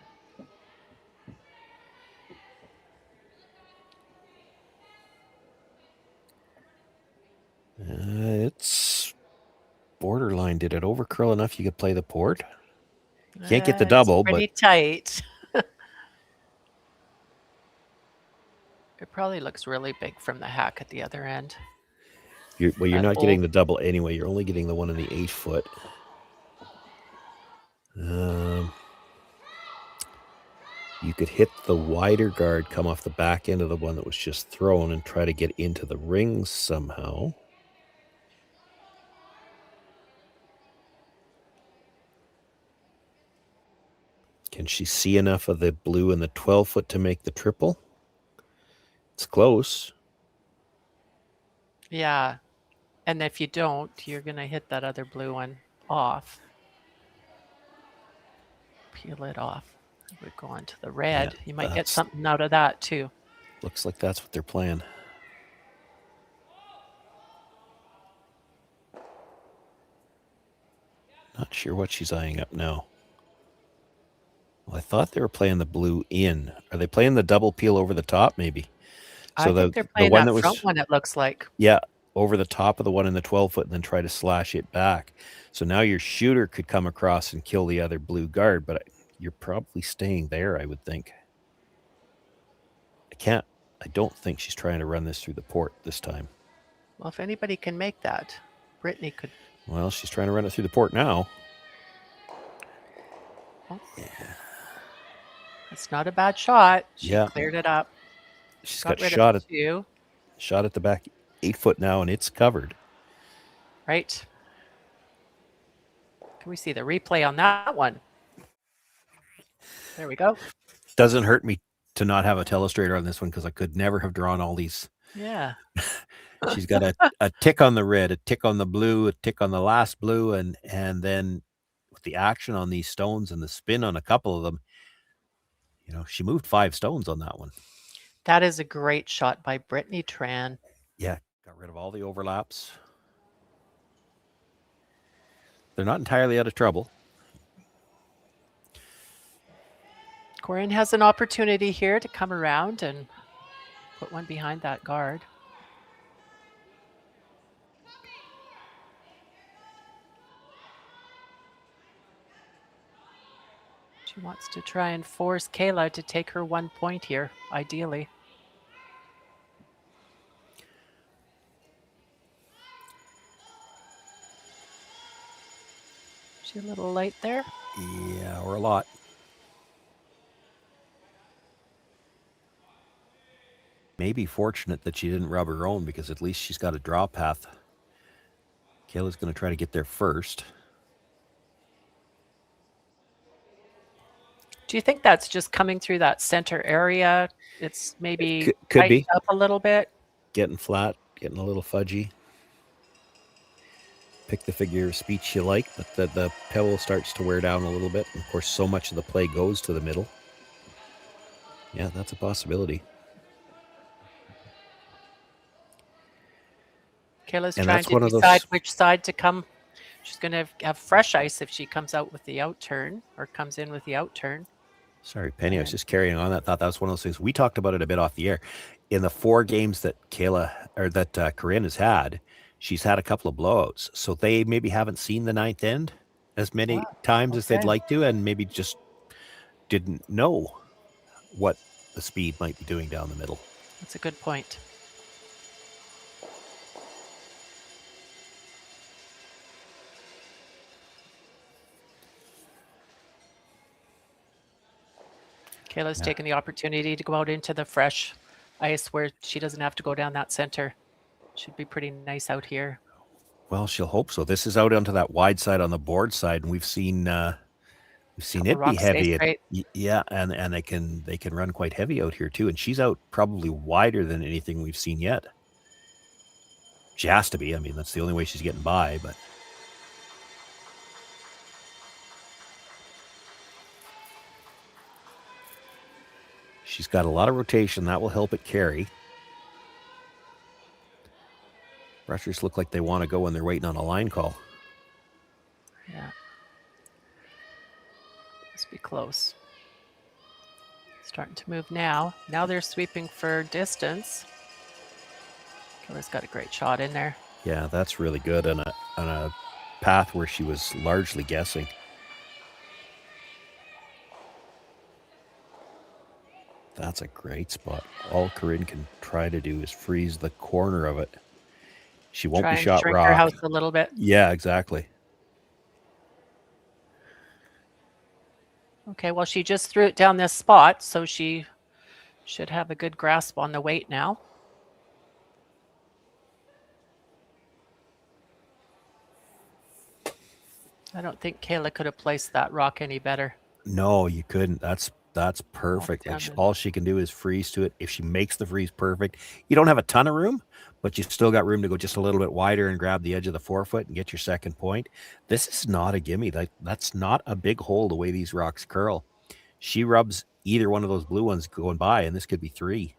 It's borderline did it over curl enough you could play the port? Can't get the It's double, pretty but tight. It probably looks really big from the hack at the other end. you're That not hole. getting the double anyway. You're only getting the one in the 8 foot. You could hit the wider guard, come off the back end of the one that was just thrown, and try to get into the rings somehow. Can she see enough of the blue in the 12 foot to make the triple? It's close. Yeah. And if you don't, you're going to hit that other blue one off. Peel it off. It would go on to the red. Yeah, You might get that's- something out of that too. Looks like that's what they're playing. Not sure what she's eyeing up now. Well, I thought they were playing the blue in. Are they playing the double peel over the top, maybe? I think they're playing one that that front was, one, it looks like. yeah, over the top of the one in the 12 foot and then try to slash it back. So now your shooter could come across and kill the other blue guard, but you're probably staying there, I would think. I don't think she's trying to run this through the port this time. Well, if anybody can make that, Brittany could. Well, she's trying to run it through the port now. Oh. Yeah. That's not a bad shot. She Yeah. cleared it up. She's Got got rid shot of at two. shot at the back 8 foot now, and it's covered. Right. Can we see the replay on that one? There we go. Doesn't hurt me to not have a telestrator on this one because I could never have drawn all these. Yeah. She's got a tick on the red, a tick on the blue, a tick on the last blue, and then with the action on these stones and the spin on a couple of them, she moved 5 stones on that one. That is a great shot by Brittany Tran. Yeah, got rid of all the overlaps. They're not entirely out of trouble. Corryn has an opportunity here to come around and put one behind that guard. She wants to try and force Kayla to take her 1 point here, ideally. She a little light there? Yeah, or a lot. Maybe fortunate that she didn't rub her own because at least she's got a draw path. Kayla's going to try to get there first. Do you think that's just coming through that center area? It's maybe Could be. tightened up a little bit. Getting flat, getting a little fudgy. Pick the figure of speech you like, but the pebble starts to wear down a little bit. And of course, so much of the play goes to the middle. Yeah, that's a possibility. Kayla's And trying that's to one of decide those- which side to come. She's going to have fresh ice if she comes out with the out turn or comes in with the out turn. Sorry, Penny, I was just carrying on that thought. That was one of those things. We talked about it a bit off the air. In the 4 games that Corryn has had, she's had a couple of blowouts. So they maybe haven't seen the 9th end as many times as they'd Okay. like to, and maybe just didn't know what the speed might be doing down the middle. That's a good point. Kayla's taking the opportunity to go out into the fresh ice where she doesn't have to go down that center. Should be pretty nice out here. Well, she'll hope so. This is out onto that wide side on the board side, and we've seen it be rocks stay heavy. straight. Yeah, and they can run quite heavy out here too. And she's out probably wider than anything we've seen yet. She has to be. I mean, that's the only way she's getting by. But she's got a lot of rotation. That will help it carry. Rushers look like they want to go when they're waiting on a line call. Yeah. Must be close. Starting to move now. Now they're sweeping for distance. Kayla's got a great shot in there. Yeah, that's really good. And a path where she was largely guessing. That's a great spot. All Corryn can try to do is freeze the corner of it. She won't Try be and shot shrink rock. her house a little bit. Yeah, exactly. Okay, well, she just threw it down this spot, so she should have a good grasp on the weight now. I don't think Kayla could have placed that rock any better. No, you couldn't. That's perfect. Like all she can do is freeze to it. If she makes the freeze perfect, you don't have a ton of room, but you still got room to go just a little bit wider and grab the edge of the forefoot and get your second point. This is not a gimme. That's not a big hole the way these rocks curl. She rubs either one of those blue ones going by, and this could be 3.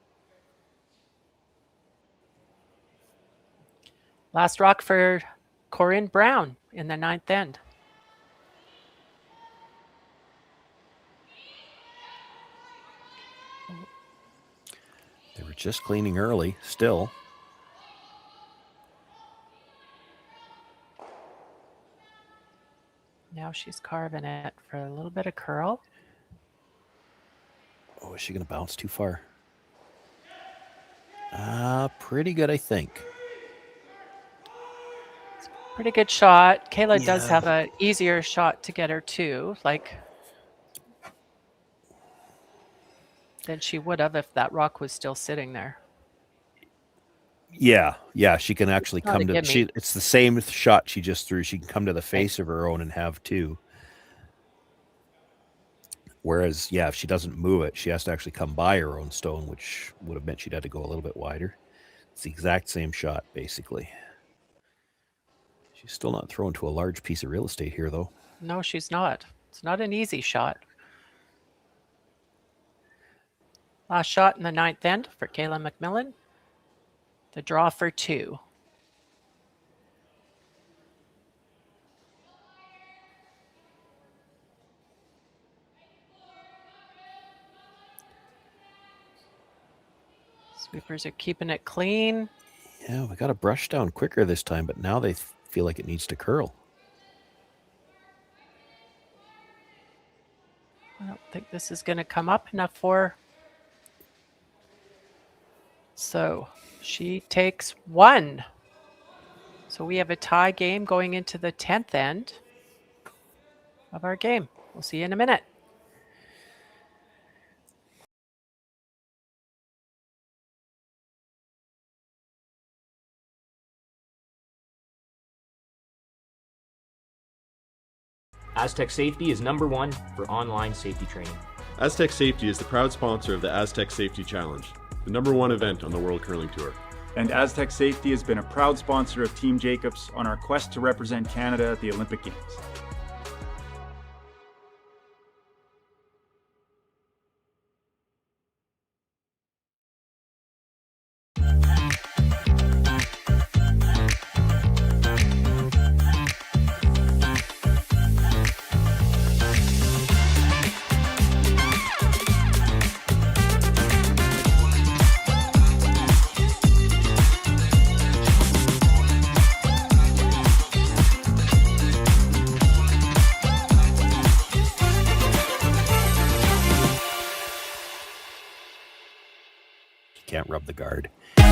Last rock for Corryn Brown in the 9th end. They were just cleaning early still. Now she's carving it for a little bit of curl. Oh, is she going to bounce too far? Pretty good, I think. Pretty good shot. Kayla does have an easier shot to get her to, than she would have if that rock was still sitting there. Yeah, she can actually come to it's the same shot she just threw. She can come to the face of her own and have 2. Whereas, if she doesn't move it, she has to actually come by her own stone, which would have meant she'd had to go a little bit wider. It's the exact same shot, basically. She's still not thrown to a large piece of real estate here, though. No, she's not. It's not an easy shot. Last shot in the 9th end for Kayla MacMillan. The draw for 2. Sweepers are keeping it clean. Yeah, we got a brush down quicker this time, but now they feel like it needs to curl. I don't think this is going to come up enough for her. So she takes 1. So we have a tie game going into the 10th end of our game. We'll see you in a minute. Aztec Safety is #1 for online safety training. Aztec Safety is the proud sponsor of the Aztec Safety Challenge, the #1 event on the World Curling Tour. And Aztec Safety has been a proud sponsor of Team Jacobs on our quest to represent Canada at the Olympic Games. Can't rub the guard. Two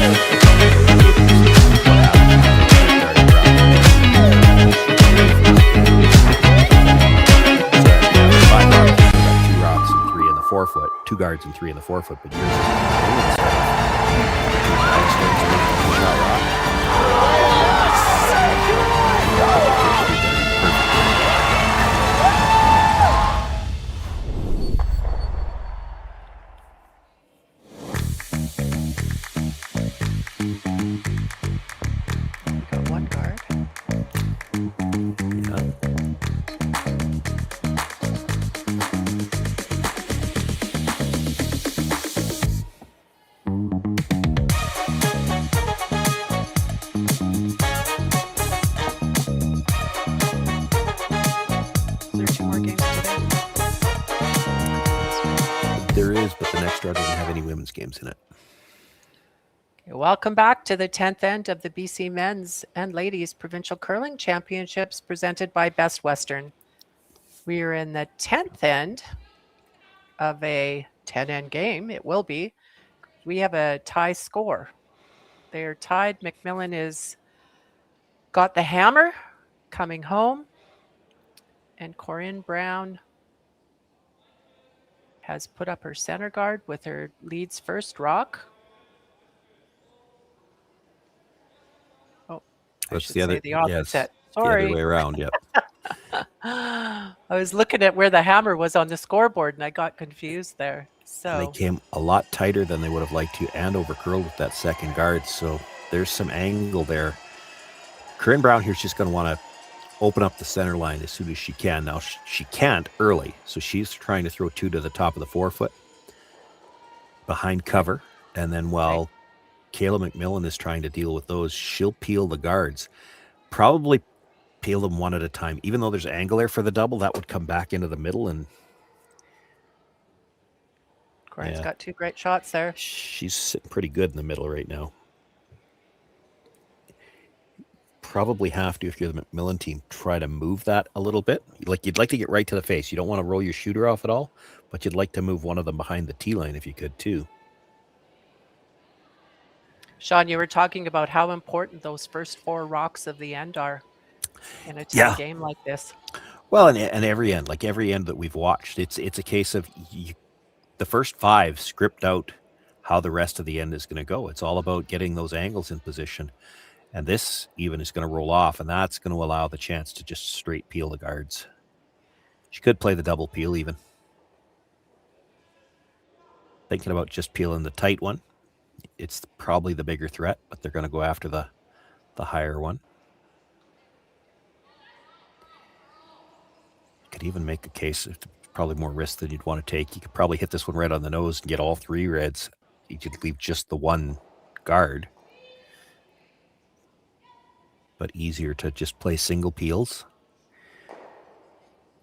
rocks and 3 in the forefoot, 2 guards and 3 in the forefoot, but yours Got 1 guard. Is there 2 more games today? There is, but the next draw doesn't have any women's games in it. Welcome back to the 10th end of the BC Men's and Ladies Provincial Curling Championships presented by Best Western. We are in the 10th end of a 10-end game. It will be. We have a tie score. They're tied. MacMillan is got the hammer coming home. And Corryn Brown has put up her center guard with her lead's first rock. Oh, That's should the other. say the opposite. Yes, Sorry. the other way around. Yep. I was looking at where the hammer was on the scoreboard and I got confused there. So They came a lot tighter than they would have liked to and overcurled with that second guard. So there's some angle there. Corryn Brown here is just going to want to open up the center line as soon as she can. Now, she can't early, so she's trying to throw 2 to the top of the forefoot behind cover. And then while Kayla MacMillan is trying to deal with those, she'll peel the guards. Probably peel them one at a time. Even though there's angle there for the double, that would come back into the middle. And Corryn's got 2 great shots there. she's sitting pretty good in the middle right now. Probably have to, if you're the MacMillan team, try to move that a little bit. Like, you'd like to get right to the face. You don't want to roll your shooter off at all, but you'd like to move one of them behind the tee line if you could too. Sean, you were talking about how important those first 4 rocks of the end are in a tough game like this. Well, and every end, like every end that we've watched, it's a case of the first 5 script out how the rest of the end is going to go. It's all about getting those angles in position. And this even is going to roll off, and that's going to allow the chance to just straight peel the guards. She could play the double peel even. Thinking about just peeling the tight one. It's probably the bigger threat, but they're going to go after the higher one. You could even make a case, it's probably more risk than you'd want to take. You could probably hit this one right on the nose and get all 3 reds. You could leave just the one guard. But easier to just play single peels.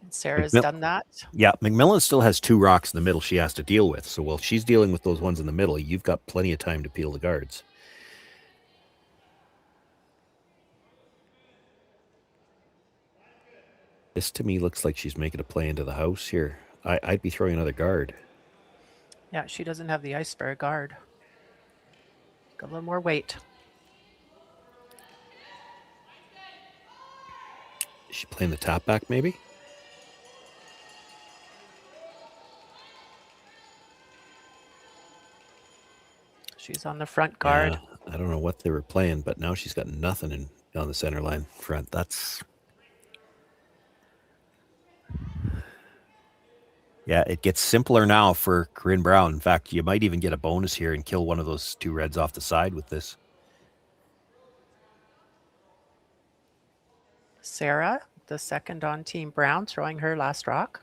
And Sarah's done that. Yeah, MacMillan still has 2 rocks in the middle she has to deal with. So while she's dealing with those ones in the middle, you've got plenty of time to peel the guards. This to me looks like she's making a play into the house here. I'd be throwing another guard. Yeah, she doesn't have the ice for a guard. Got a little more weight. Is she playing the top back maybe? She's on the front guard. Yeah, I don't know what they were playing, but now she's got nothing on the center line front. That's... Yeah, it gets simpler now for Corryn Brown. In fact, you might even get a bonus here and kill one of those 2 reds off the side with this. Sarah, the second on Team Brown, throwing her last rock.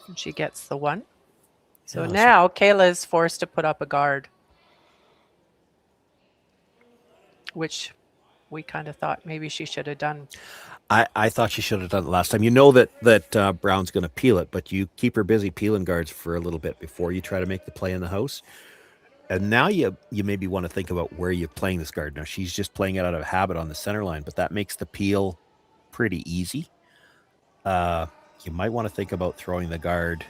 And she gets the 1. So now Kayla is forced to put up a guard, which we kind of thought maybe she should have done. I thought she should have done it last time. You know that Brown's going to peel it, but you keep her busy peeling guards for a little bit before you try to make the play in the house. And now you maybe want to think about where you're playing this guard. Now, she's just playing it out of habit on the center line, but that makes the peel pretty easy. You might want to think about throwing the guard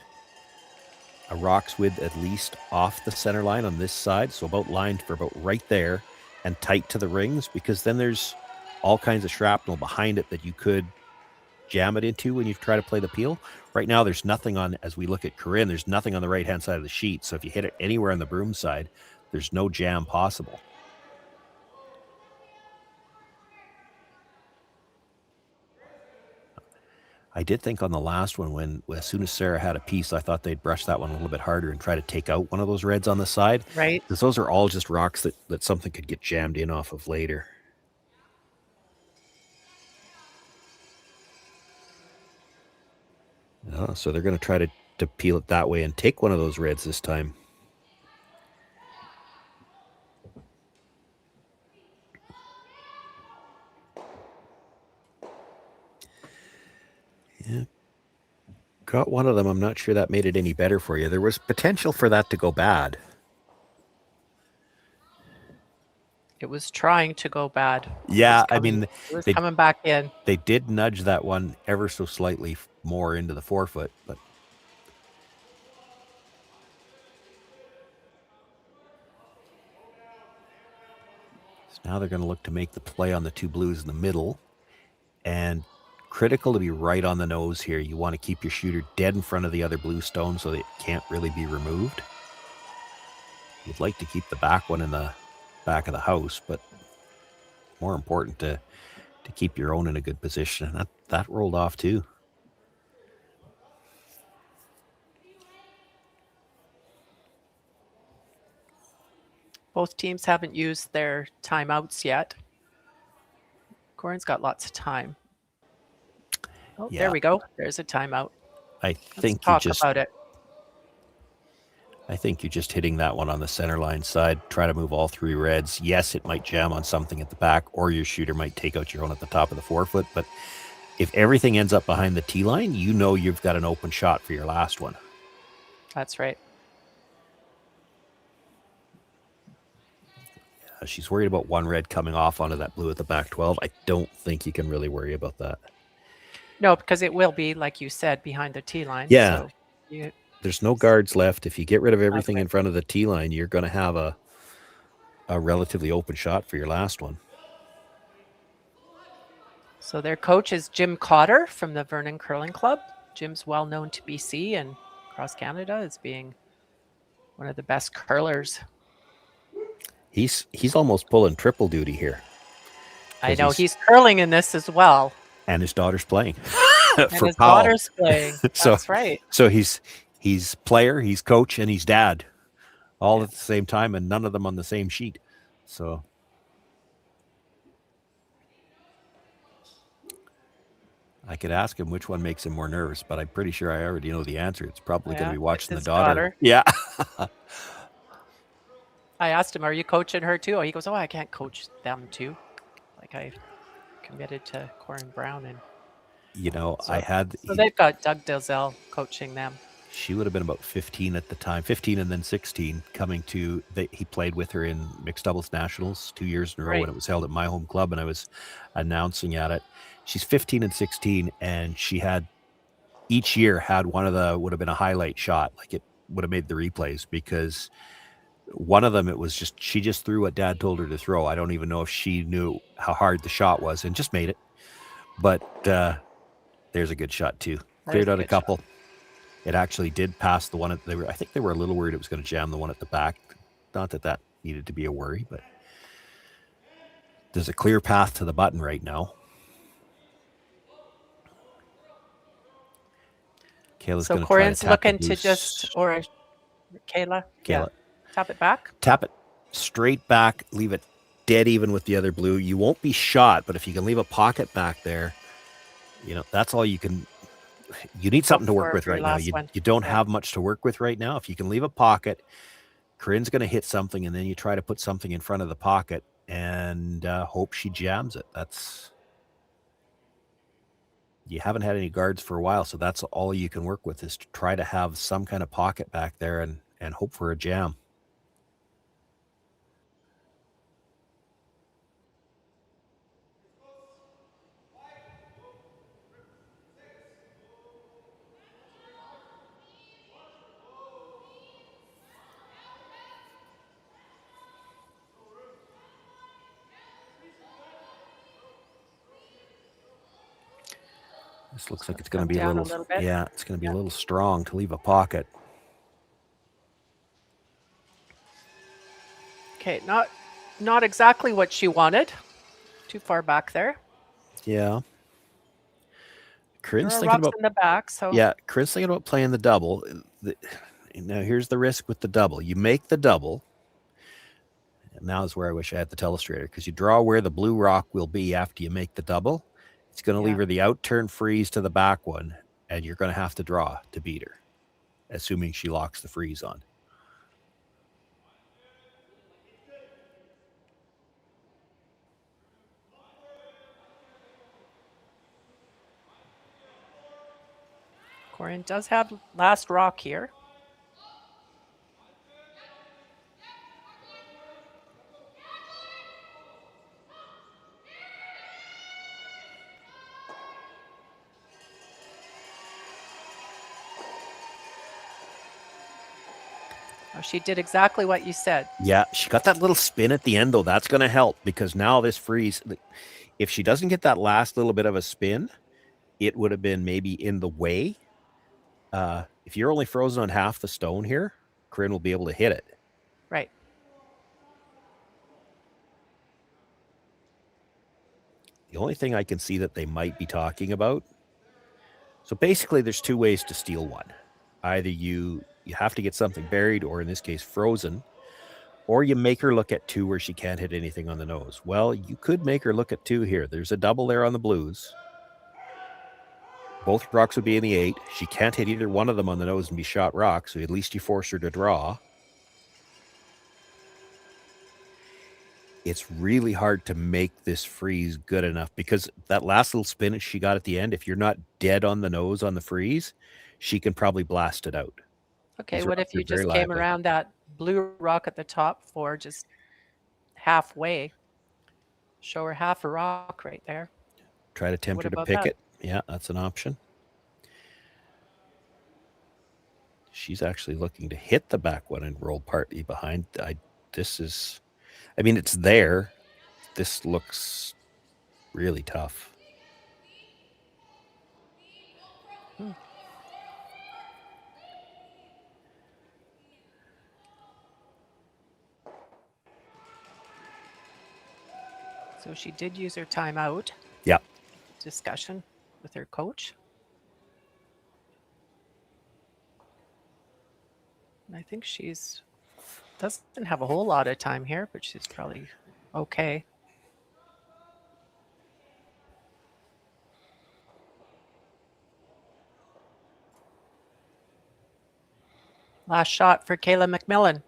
a rock's width at least off the center line on this side, so about lined for about right there and tight to the rings, because then there's all kinds of shrapnel behind it that you could jam it into when you try to play the peel. Right now, there's nothing on, as we look at Corryn, there's nothing on the right-hand side of the sheet, so if you hit it anywhere on the broom side, there's no jam possible. I did think on the last one, when as soon as Sarah had a piece, I thought they'd brush that one a little bit harder and try to take out one of those reds on the side. Right. Because those are all just rocks that something could get jammed in off of later. So they're going to try to peel it that way and take one of those reds this time. Got one of them. I'm not sure that made it any better for you. There was potential for that to go bad. It was trying to go bad. Yeah, It was they, coming back in. they did nudge that one ever so slightly more into the forefoot, but so now they're going to look to make the play on the two blues in the middle, and critical to be right on the nose here. You want to keep your shooter dead in front of the other blue stone so that it can't really be removed. You'd like to keep the back one in the back of the house, but more important to keep your own in a good position. And that rolled off too. Both teams haven't used their timeouts yet. Corryn's got lots of time. Oh, Yeah. there we go. There's a timeout. Let's talk about it. I think you're just hitting that one on the center line side. Try to move all three reds. Yes, it might jam on something at the back, or your shooter might take out your own at the top of the forefoot. But if everything ends up behind the tee line, you know you've got an open shot for your last one. That's right. She's worried about one red coming off onto that blue at the back 12. I don't think you can really worry about that. No, because it will be, like you said, behind the tee line. Yeah. So there's no guards left. If you get rid of everything in front of the tee line, you're going to have a relatively open shot for your last one. So their coach is Jim Cotter from the Vernon Curling Club. Jim's well known to BC and across Canada as being one of the best curlers. He's almost pulling triple duty here. I know he's curling in this as well. And his daughter's playing. And his daughter's playing. That's right. So he's player, he's coach, and he's dad, all at the same time, and none of them on the same sheet. So I could ask him which one makes him more nervous, but I'm pretty sure I already know the answer. It's probably going to be watching the daughter. Yeah. I asked him, "Are you coaching her too?" He goes, "Oh, I can't coach them too. Like I committed to Corryn Brown and." So they've got Doug Dalzell coaching them. She would have been about 15 at the time, 15 and then 16, coming to, he played with her in mixed doubles nationals 2 years in a row when it was held at my home club, and I was announcing at it. She's 15 and 16, and she had, each year had one of the, would have been a highlight shot, like it would have made the replays, because one of them, it was just, she just threw what dad told her to throw. I don't even know if she knew how hard the shot was and just made it. But there's a good shot too. Cleared out a couple. It actually did pass the one at I think they were a little worried it was going to jam the one at the back. Not that that needed to be a worry, but there's a clear path to the button right now. Kayla's so Corryn's looking to just, or Kayla, yeah, tap it back. Tap it straight back. Leave it dead even with the other blue. You won't be shot, but if you can leave a pocket back there, that's all you can. You need something to work with right now. You don't have much to work with right now. If you can leave a pocket, Corryn's going to hit something, and then you try to put something in front of the pocket and hope she jams it. You haven't had any guards for a while, so that's all you can work with is to try to have some kind of pocket back there and hope for a jam. This looks like it's going to be a little bit. Yeah, it's going to be a little strong to leave a pocket. Okay, not exactly what she wanted. Too far back there. Yeah. Corryn's thinking about in the back, so yeah, Corryn's thinking about playing the double. Now here's the risk with the double. You make the double. And now is where I wish I had the telestrator, because you draw where the blue rock will be after you make the double. It's going to leave her the out-turn freeze to the back one, and you're going to have to draw to beat her, assuming she locks the freeze on. Corryn does have last rock here. Oh, she did exactly what you said. Yeah, she got that little spin at the end, though. That's going to help because now this freeze, if she doesn't get that last little bit of a spin, it would have been maybe in the way. If you're only frozen on half the stone here, Corryn will be able to hit it. Right. The only thing I can see that they might be talking about. So basically, there's two ways to steal one. Either you have to get something buried, or in this case, frozen, or you make her look at 2 where she can't hit anything on the nose. Well, you could make her look at 2 here. There's a double there on the blues. Both rocks would be in the 8. She can't hit either one of them on the nose and be shot rock, so at least you force her to draw. It's really hard to make this freeze good enough because that last little spin she got at the end, if you're not dead on the nose on the freeze, she can probably blast it out. Okay, These what rocks if you are very just came lively. around that blue rock at the top for just halfway? Show her half a rock right there. Try to tempt What her to about pick that? it. Yeah, that's an option. She's actually looking to hit the back one and roll partly behind. I mean, it's there. This looks really tough. So she did use her timeout. Yeah. Discussion with her coach. And I think she's doesn't have a whole lot of time here, but she's probably okay. Last shot for Kayla MacMillan.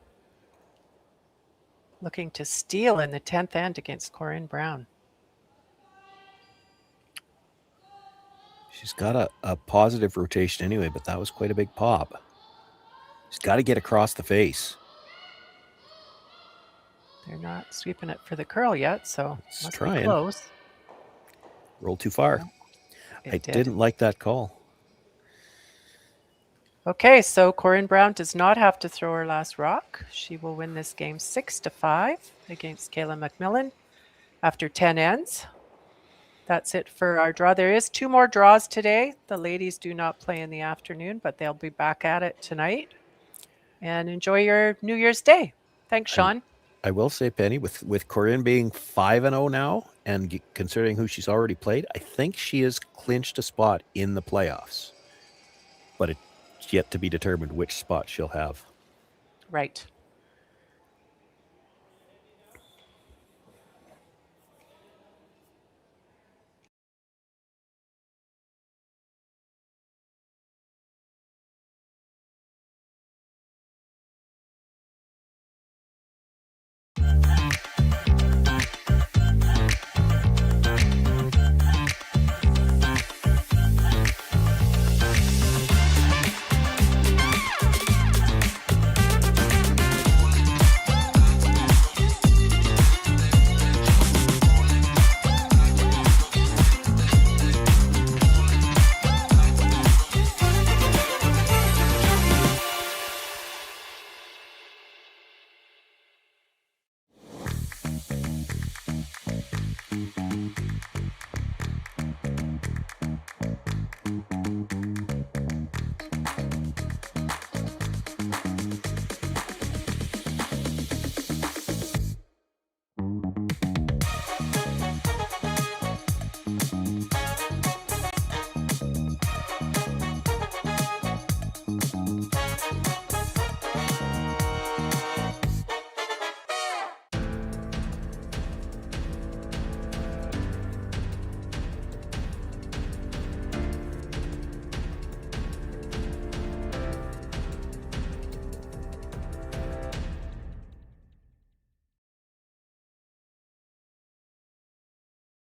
Looking to steal in the 10th end against Corryn Brown. She's got a positive rotation anyway, but that was quite a big pop. She's got to get across the face. They're not sweeping it for the curl yet, so It's must trying. be close. Rolled too far. It I did. didn't like that call. Okay, so Corryn Brown does not have to throw her last rock. She will win this game 6-5 against Kayla MacMillan after 10 ends. That's it for our draw. There is 2 more draws today. The ladies do not play in the afternoon, but they'll be back at it tonight. And enjoy your New Year's Day. Thanks, Sean. I will say, Penny, with Corryn being 5-0 now, and considering who she's already played, I think she has clinched a spot in the playoffs. But it's yet to be determined which spot she'll have. Right.